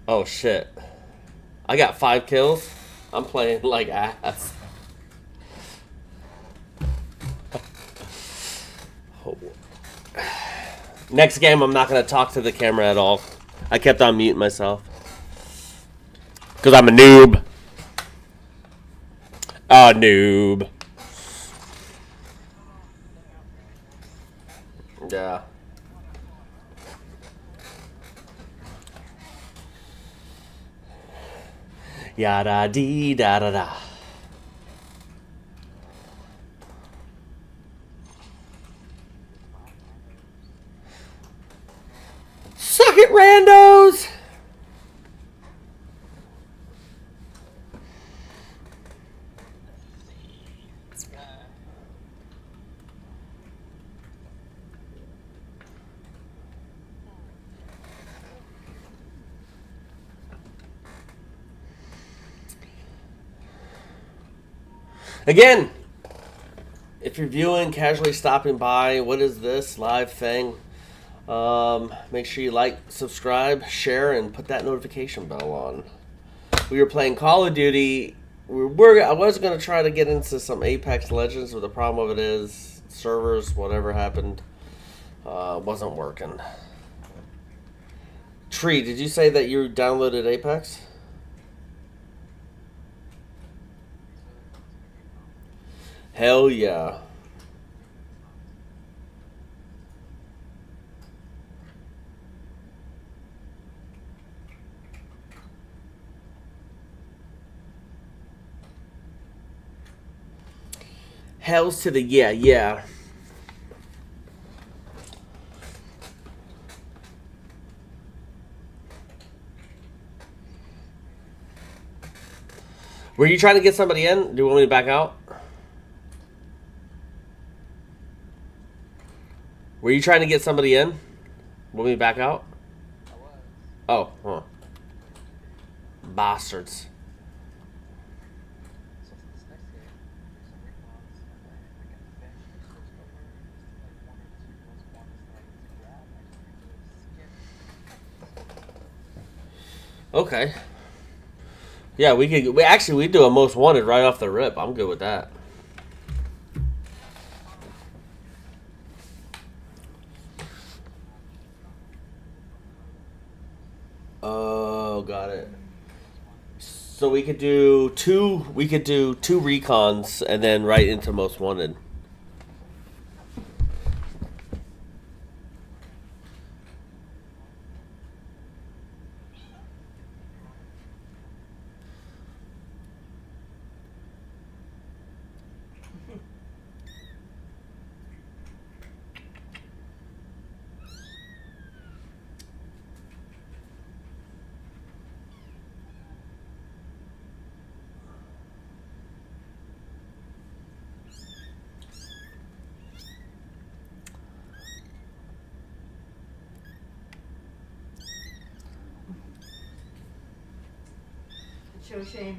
Oh shit. I got 5 kills. I'm playing like ass. Next game, I'm not going to talk to the camera at all. I kept on muting myself. Because I'm a noob. A noob. Yeah. Yada dee da da da. Suck it, randos! Again, if you're viewing, casually stopping by, what is this live thing? Make sure you like, subscribe, share, and put that notification bell on. We were playing Call of Duty. I was going to try to get into some Apex Legends, but the problem of it is servers, whatever happened, wasn't working. Tree, did you say that you downloaded Apex? Hell yeah. Hells to the yeah. Were you trying to get somebody in? Do you want me to back out? Were you trying to get somebody in? Want me to back out? Oh, huh. Bastards. Okay. Yeah, we do a most wanted right off the rip. I'm good with that. Oh, got it. So we could do two recons and then right into most wanted. Show Seamus.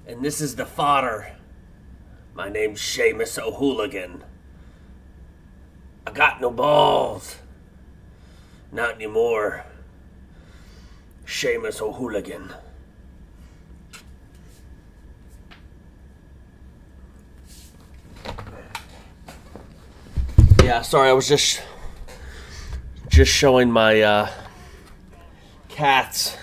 And this is the fodder. My name's Seamus O'Hooligan. I got no balls. Not anymore. Seamus O'Hooligan. Yeah, sorry, I was just showing my cats.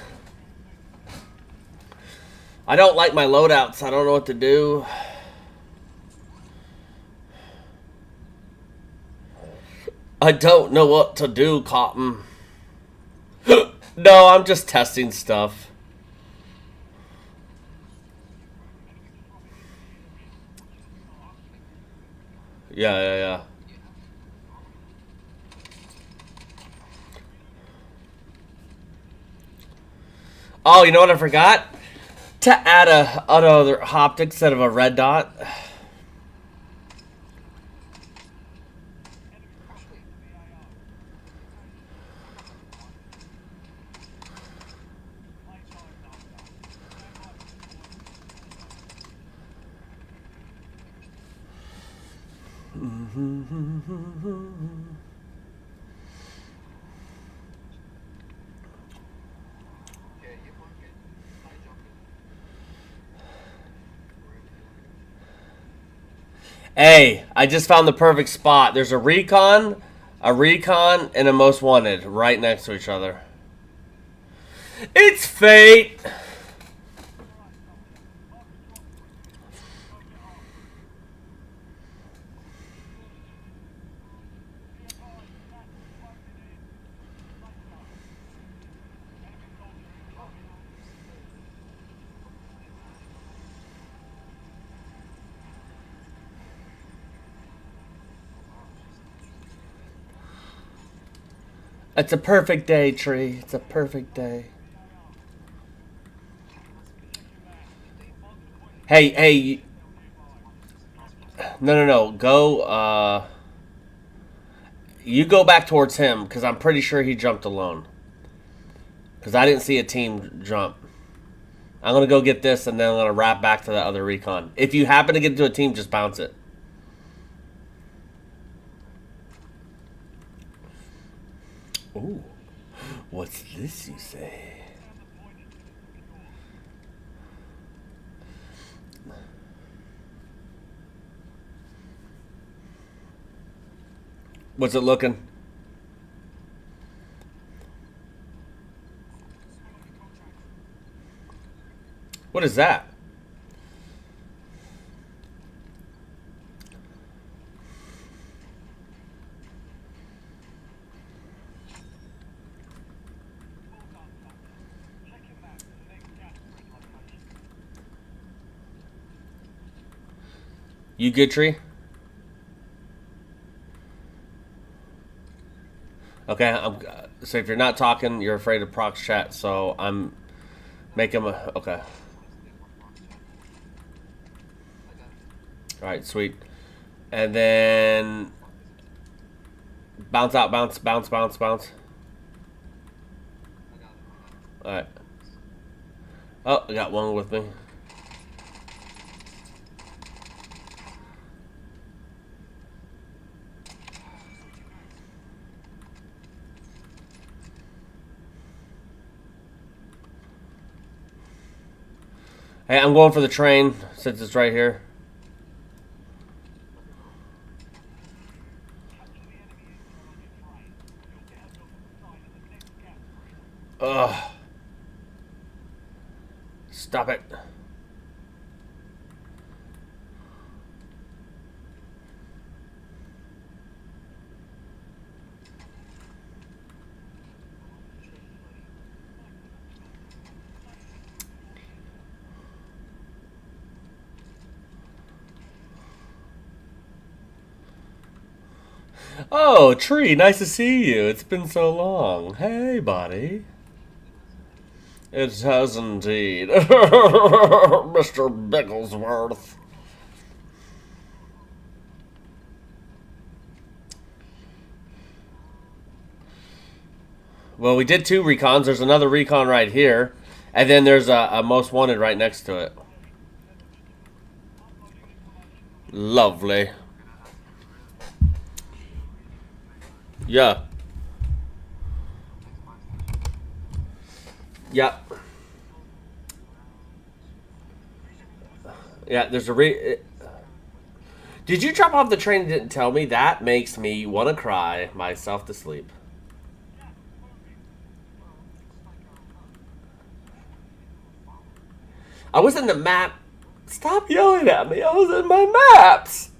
I don't like my loadouts. I don't know what to do. I don't know what to do, Cotton. No, I'm just testing stuff. Yeah. Oh, you know what I forgot? To add another optic instead of a red dot. Hey, I just found the perfect spot. There's a recon, and a most wanted right next to each other. It's fate. It's a perfect day, Tree. It's a perfect day. Hey, hey. No. Go, you go back towards him, because I'm pretty sure he jumped alone. Because I didn't see a team jump. I'm going to go get this, and then I'm going to wrap back to the other recon. If you happen to get into a team, just bounce it. Ooh. What's this, you say? What's it looking? What is that? You good, Tree? Okay, so if you're not talking, you're afraid of prox chat, so I'm making a... Okay. Alright, sweet. And then... Bounce out, bounce. Alright. Oh, I got one with me. Hey, I'm going for the train, since it's right here. Ugh. Stop it. Oh, Tree, nice to see you. It's been so long. Hey, buddy. It has indeed. Mr. Bigglesworth. Well, we did 2 recons. There's another recon right here. And then there's a most wanted right next to it. Lovely. Yeah. Yep. Yeah, there's a Did you drop off the train and didn't tell me? That makes me want to cry myself to sleep. I was in the map. Stop yelling at me. I was in my maps.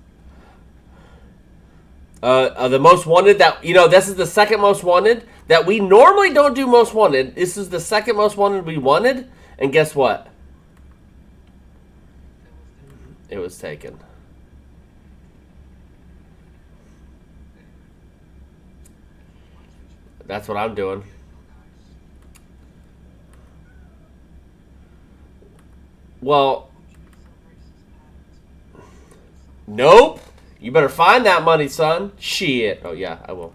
The most wanted that, this is the second most wanted that we normally don't do most wanted. This is the second most wanted we wanted. And guess what? It was taken. That's what I'm doing. Well, nope. You better find that money, son. Shit. Oh, yeah, I will.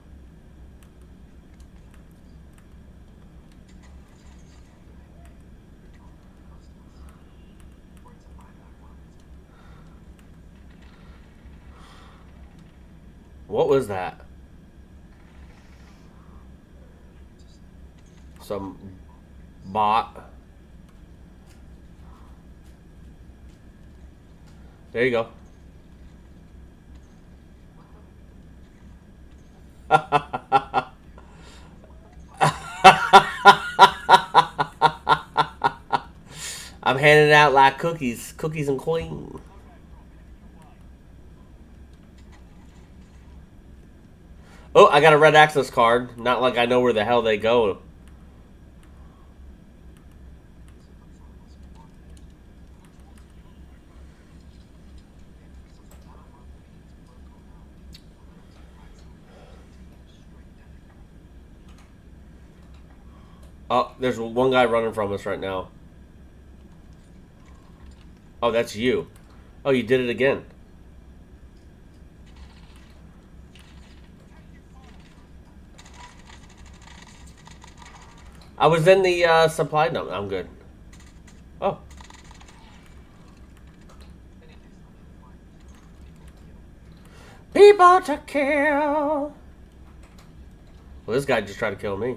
What was that? Some bot. There you go. I'm handing out like cookies and cream. Oh, I got a red access card. Not like I know where the hell they go. Oh, there's one guy running from us right now. Oh, that's you. Oh, you did it again. I was in the supply dump. I'm good. Oh. People to kill. Well, this guy just tried to kill me.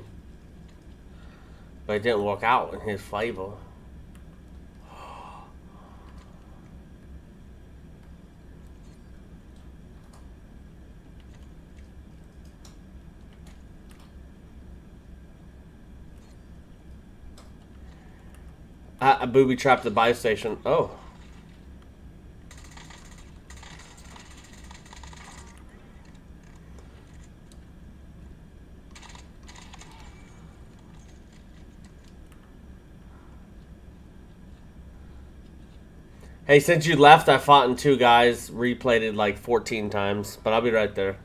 But it didn't work out in his favor. I booby trapped the buy station. Oh. Hey, since you left, I fought in 2 guys, replayed it like 14 times, but I'll be right there.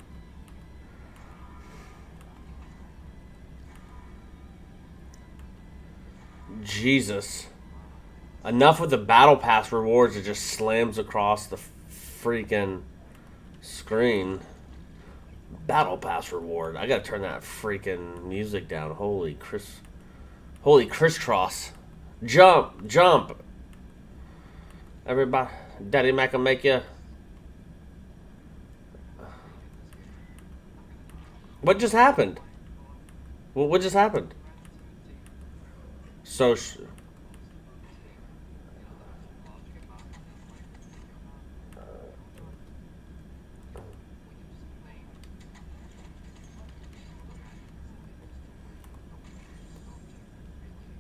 Jesus. Enough with the battle pass rewards, it just slams across the freaking screen. Battle pass reward. I gotta turn that freaking music down. Holy crisscross. Jump, jump. Everybody, Daddy Mac will make you. What just happened? What just happened? So,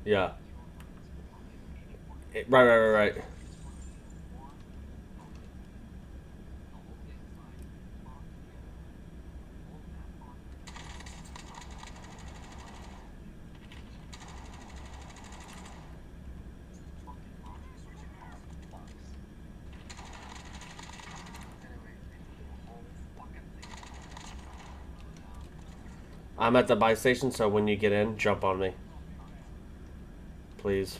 yeah. Right. I'm at the buy station, so when you get in, jump on me. Please.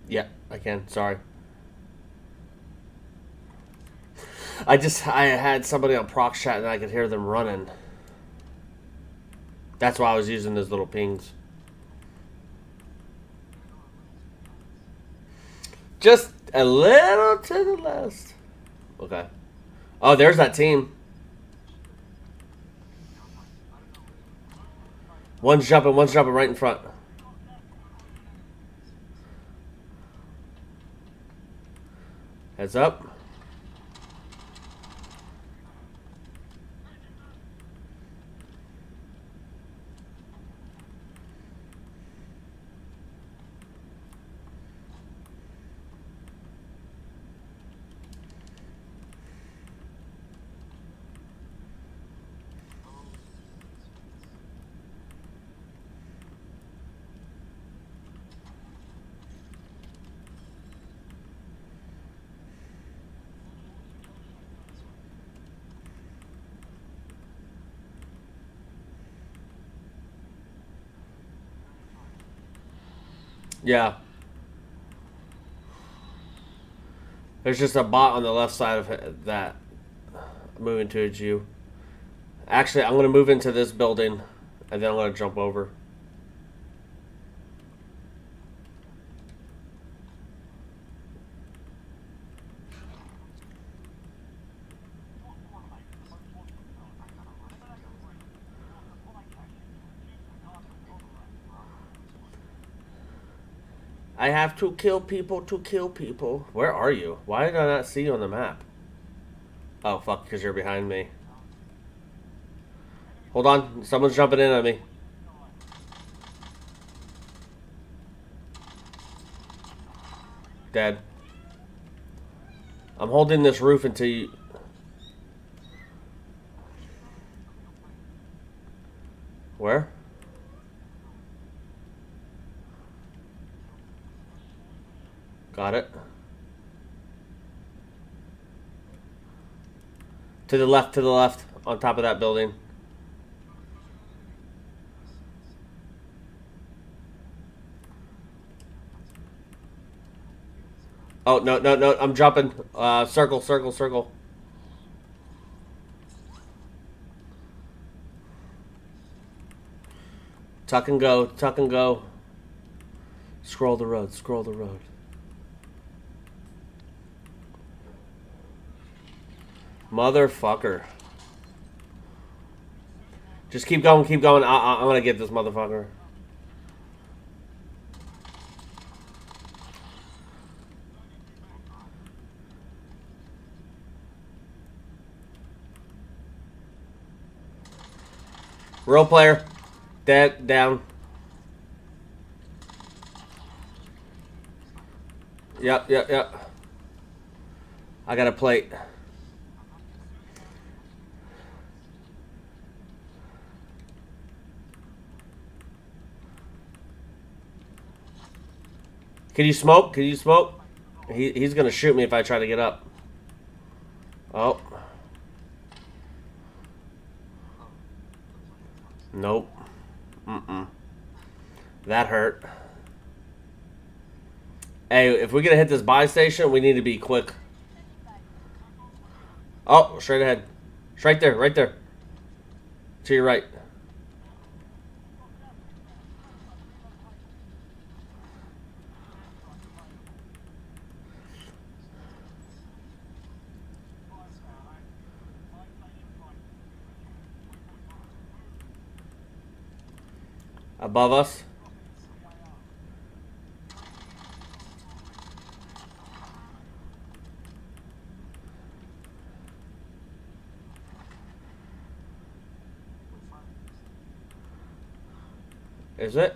Yeah, I can. Sorry. I had somebody on prox chat and I could hear them running. That's why I was using those little pings. Just a little to the left. Okay. Oh, there's that team. One's jumping right in front. Heads up. Yeah. There's just a bot on the left side of that. Moving towards you. Actually, I'm going to move into this building, and then I'm going to jump over. I have to kill people to kill people. Where are you? Why did I not see you on the map? Oh, fuck, because you're behind me. Hold on. Someone's jumping in on me. Dead. I'm holding this roof until you... Where? Got it. To the left, on top of that building. Oh, no, no, no, I'm jumping. Circle, circle, circle. Tuck and go, tuck and go. Scroll the road, scroll the road. Motherfucker. Just keep going, keep going. I'm gonna get this motherfucker. Real player. Dead, down. Yep, yep, yep. I got a plate. Can you smoke? Can you smoke? He's gonna shoot me if I try to get up. Oh. Nope. Mm-mm. That hurt. Hey, if we're gonna hit this buy station, we need to be quick. Oh, straight ahead. It's right there, right there. To your right. Above us. Is it?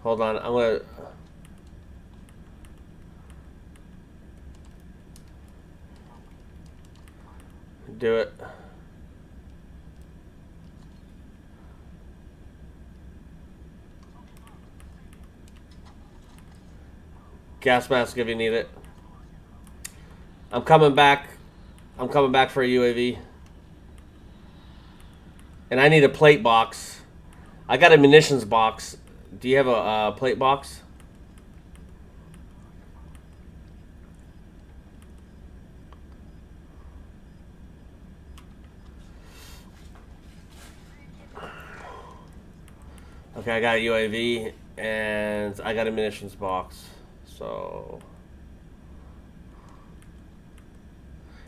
Hold on, I'm gonna... do it. Gas mask if you need it. I'm coming back. I'm coming back for a UAV. And I need a plate box. I got a munitions box. Do you have a plate box? Okay, I got a UAV and I got a munitions box. So,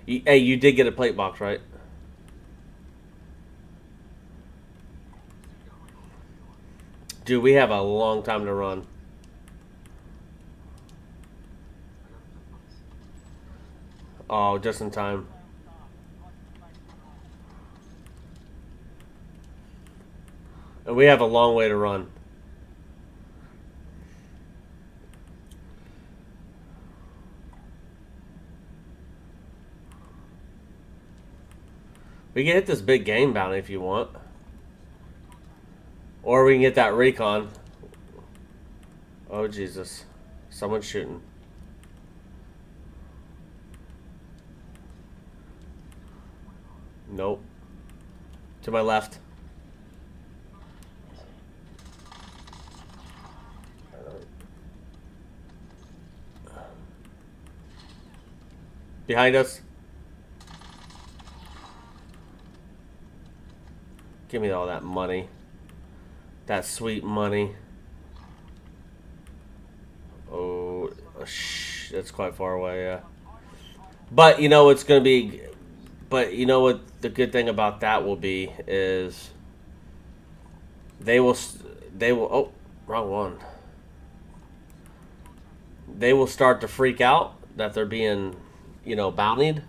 hey, you did get a plate box, right? Dude, we have a long time to run. Oh, just in time. And we have a long way to run. We can hit this big game bounty if you want. Or we can get that recon. Oh, Jesus. Someone's shooting. Nope. To my left. Behind us. Give me all that money. That sweet money. Oh, that's quite far away, yeah. But you know it's going to be... But you know what the good thing about that will be is... They will... Oh, wrong one. They will start to freak out that they're being, you know, bountied.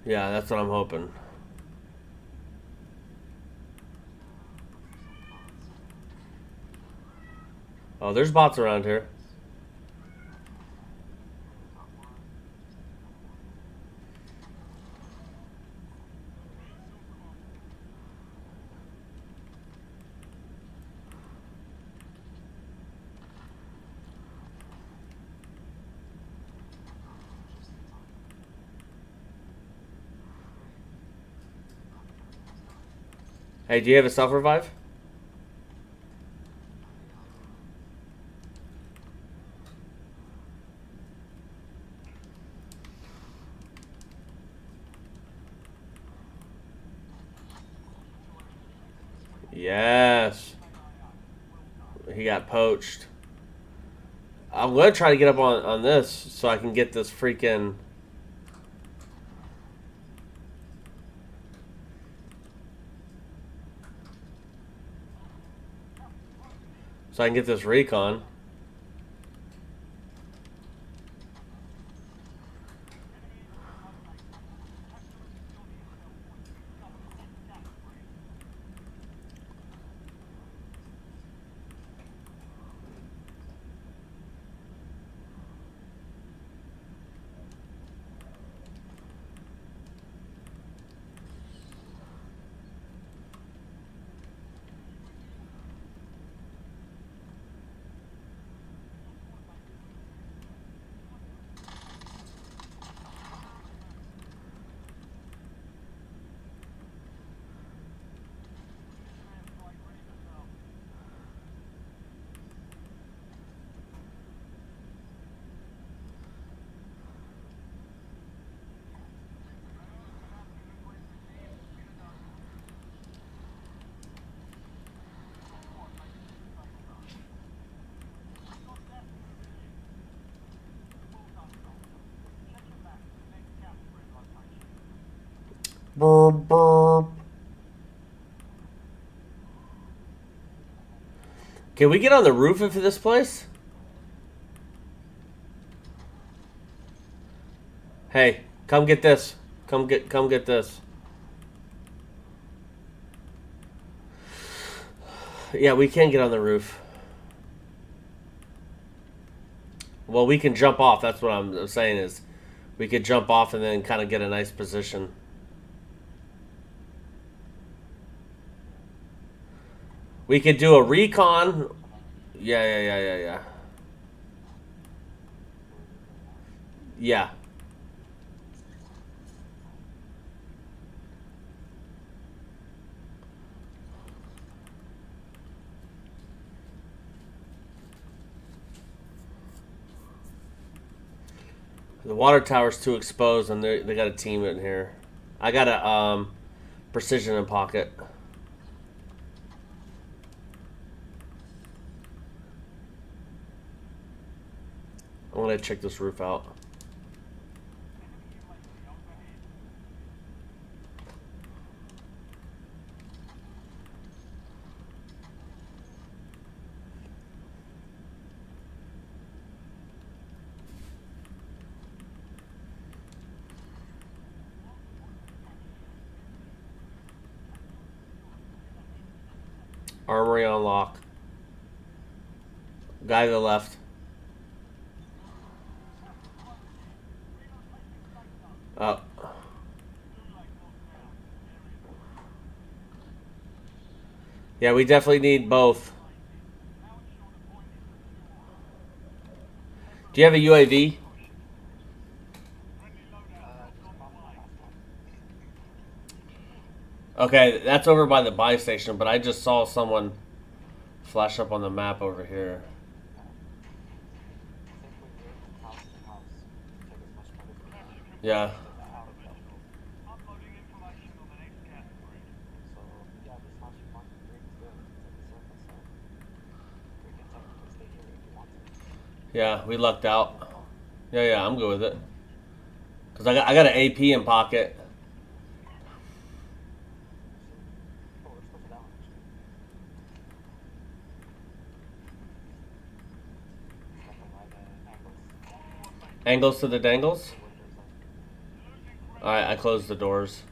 Yeah, that's what I'm hoping. Oh, there's bots around here. Hey, do you have a self-revive? Yes. He got poached. I'm going to try to get up on this so I can get this freaking... So I can get this recon. Burp, burp. Can we get on the roof of this place? Hey, come get this. Come get this. Yeah, we can get on the roof. Well, we can jump off. That's what I'm saying is we could jump off and then kind of get a nice position. We could do a recon. Yeah. Yeah. The water tower's too exposed, and they got a team in here. I got a precision in pocket. I'm gonna check this roof out. Armory on lock. Guy to the left. Up. Yeah, we definitely need both. Do you have a UAV? Okay, that's over by the buy station, but I just saw someone flash up on the map over here. Yeah. Yeah, we lucked out. Yeah, I'm good with it. Cause I got an AP in pocket. Angles to the dangles. All right, I closed the doors.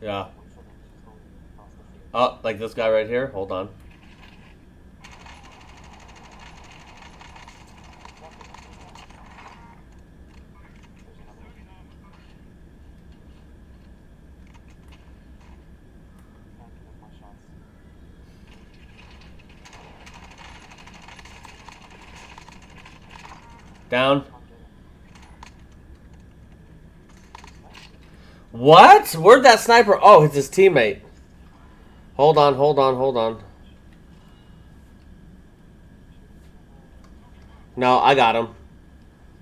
Yeah. Oh, like this guy right here. Hold on. Down. What? Where'd that sniper? Oh, it's his teammate. Hold on. No, I got him.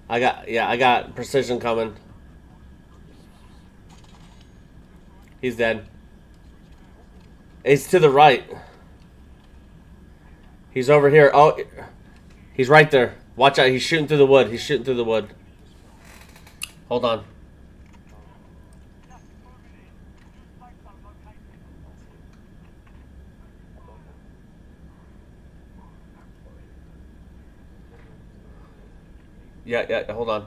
I got precision coming. He's dead. He's to the right. He's over here. Oh, he's right there. Watch out. He's shooting through the wood. Hold on. Yeah, hold on.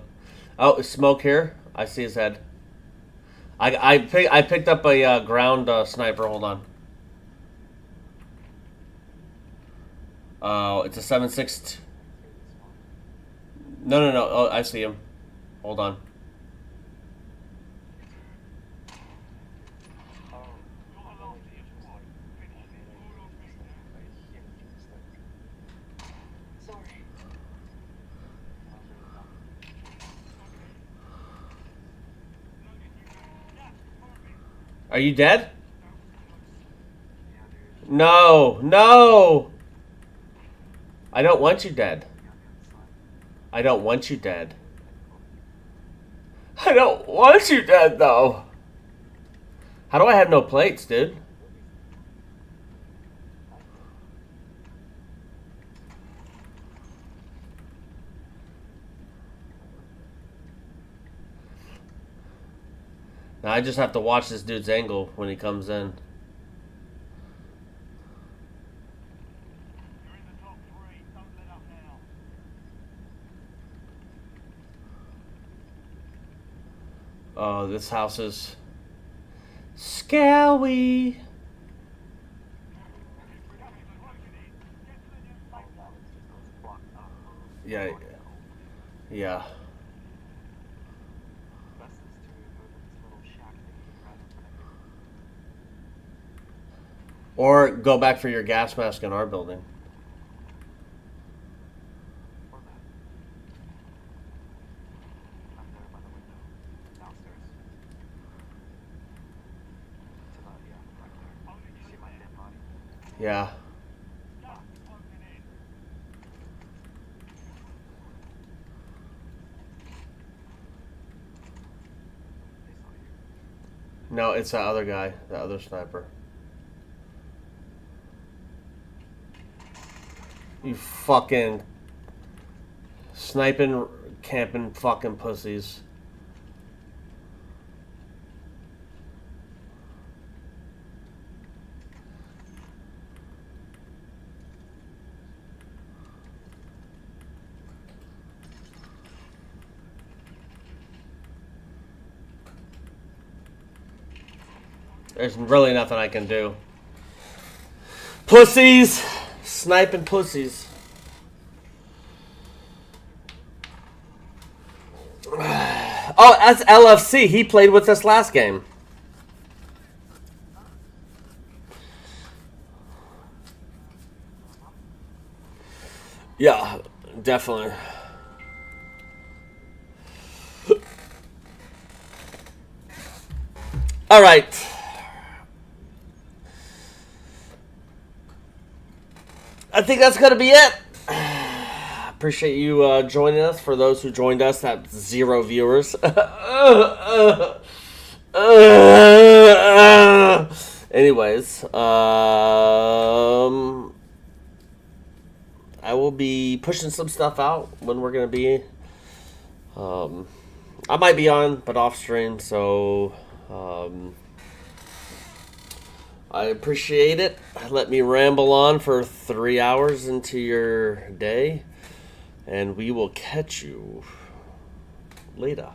Oh, smoke here. I see his head. I picked up a ground sniper. Hold on. Oh, it's a 7.6. No. Oh, I see him. Hold on. Are you dead? No. I don't want you dead. I don't want you dead. I don't want you dead, though. How do I have no plates, dude? Now I just have to watch this dude's angle when he comes in. Oh, this house is scary. Yeah. Or go back for your gas mask in our building. Yeah. No, it's that other guy, the other sniper. You fucking sniping, camping fucking pussies. There's really nothing I can do. Pussies! Sniping pussies. Oh, that's LFC. He played with us last game. Yeah, definitely. All right. I think that's going to be it. Appreciate you joining us. For those who joined us, that's 0 viewers. Anyways, I will be pushing some stuff out when we're going to be. I might be on, but off stream, so I appreciate it. Let me ramble on for 3 hours into your day, and we will catch you later.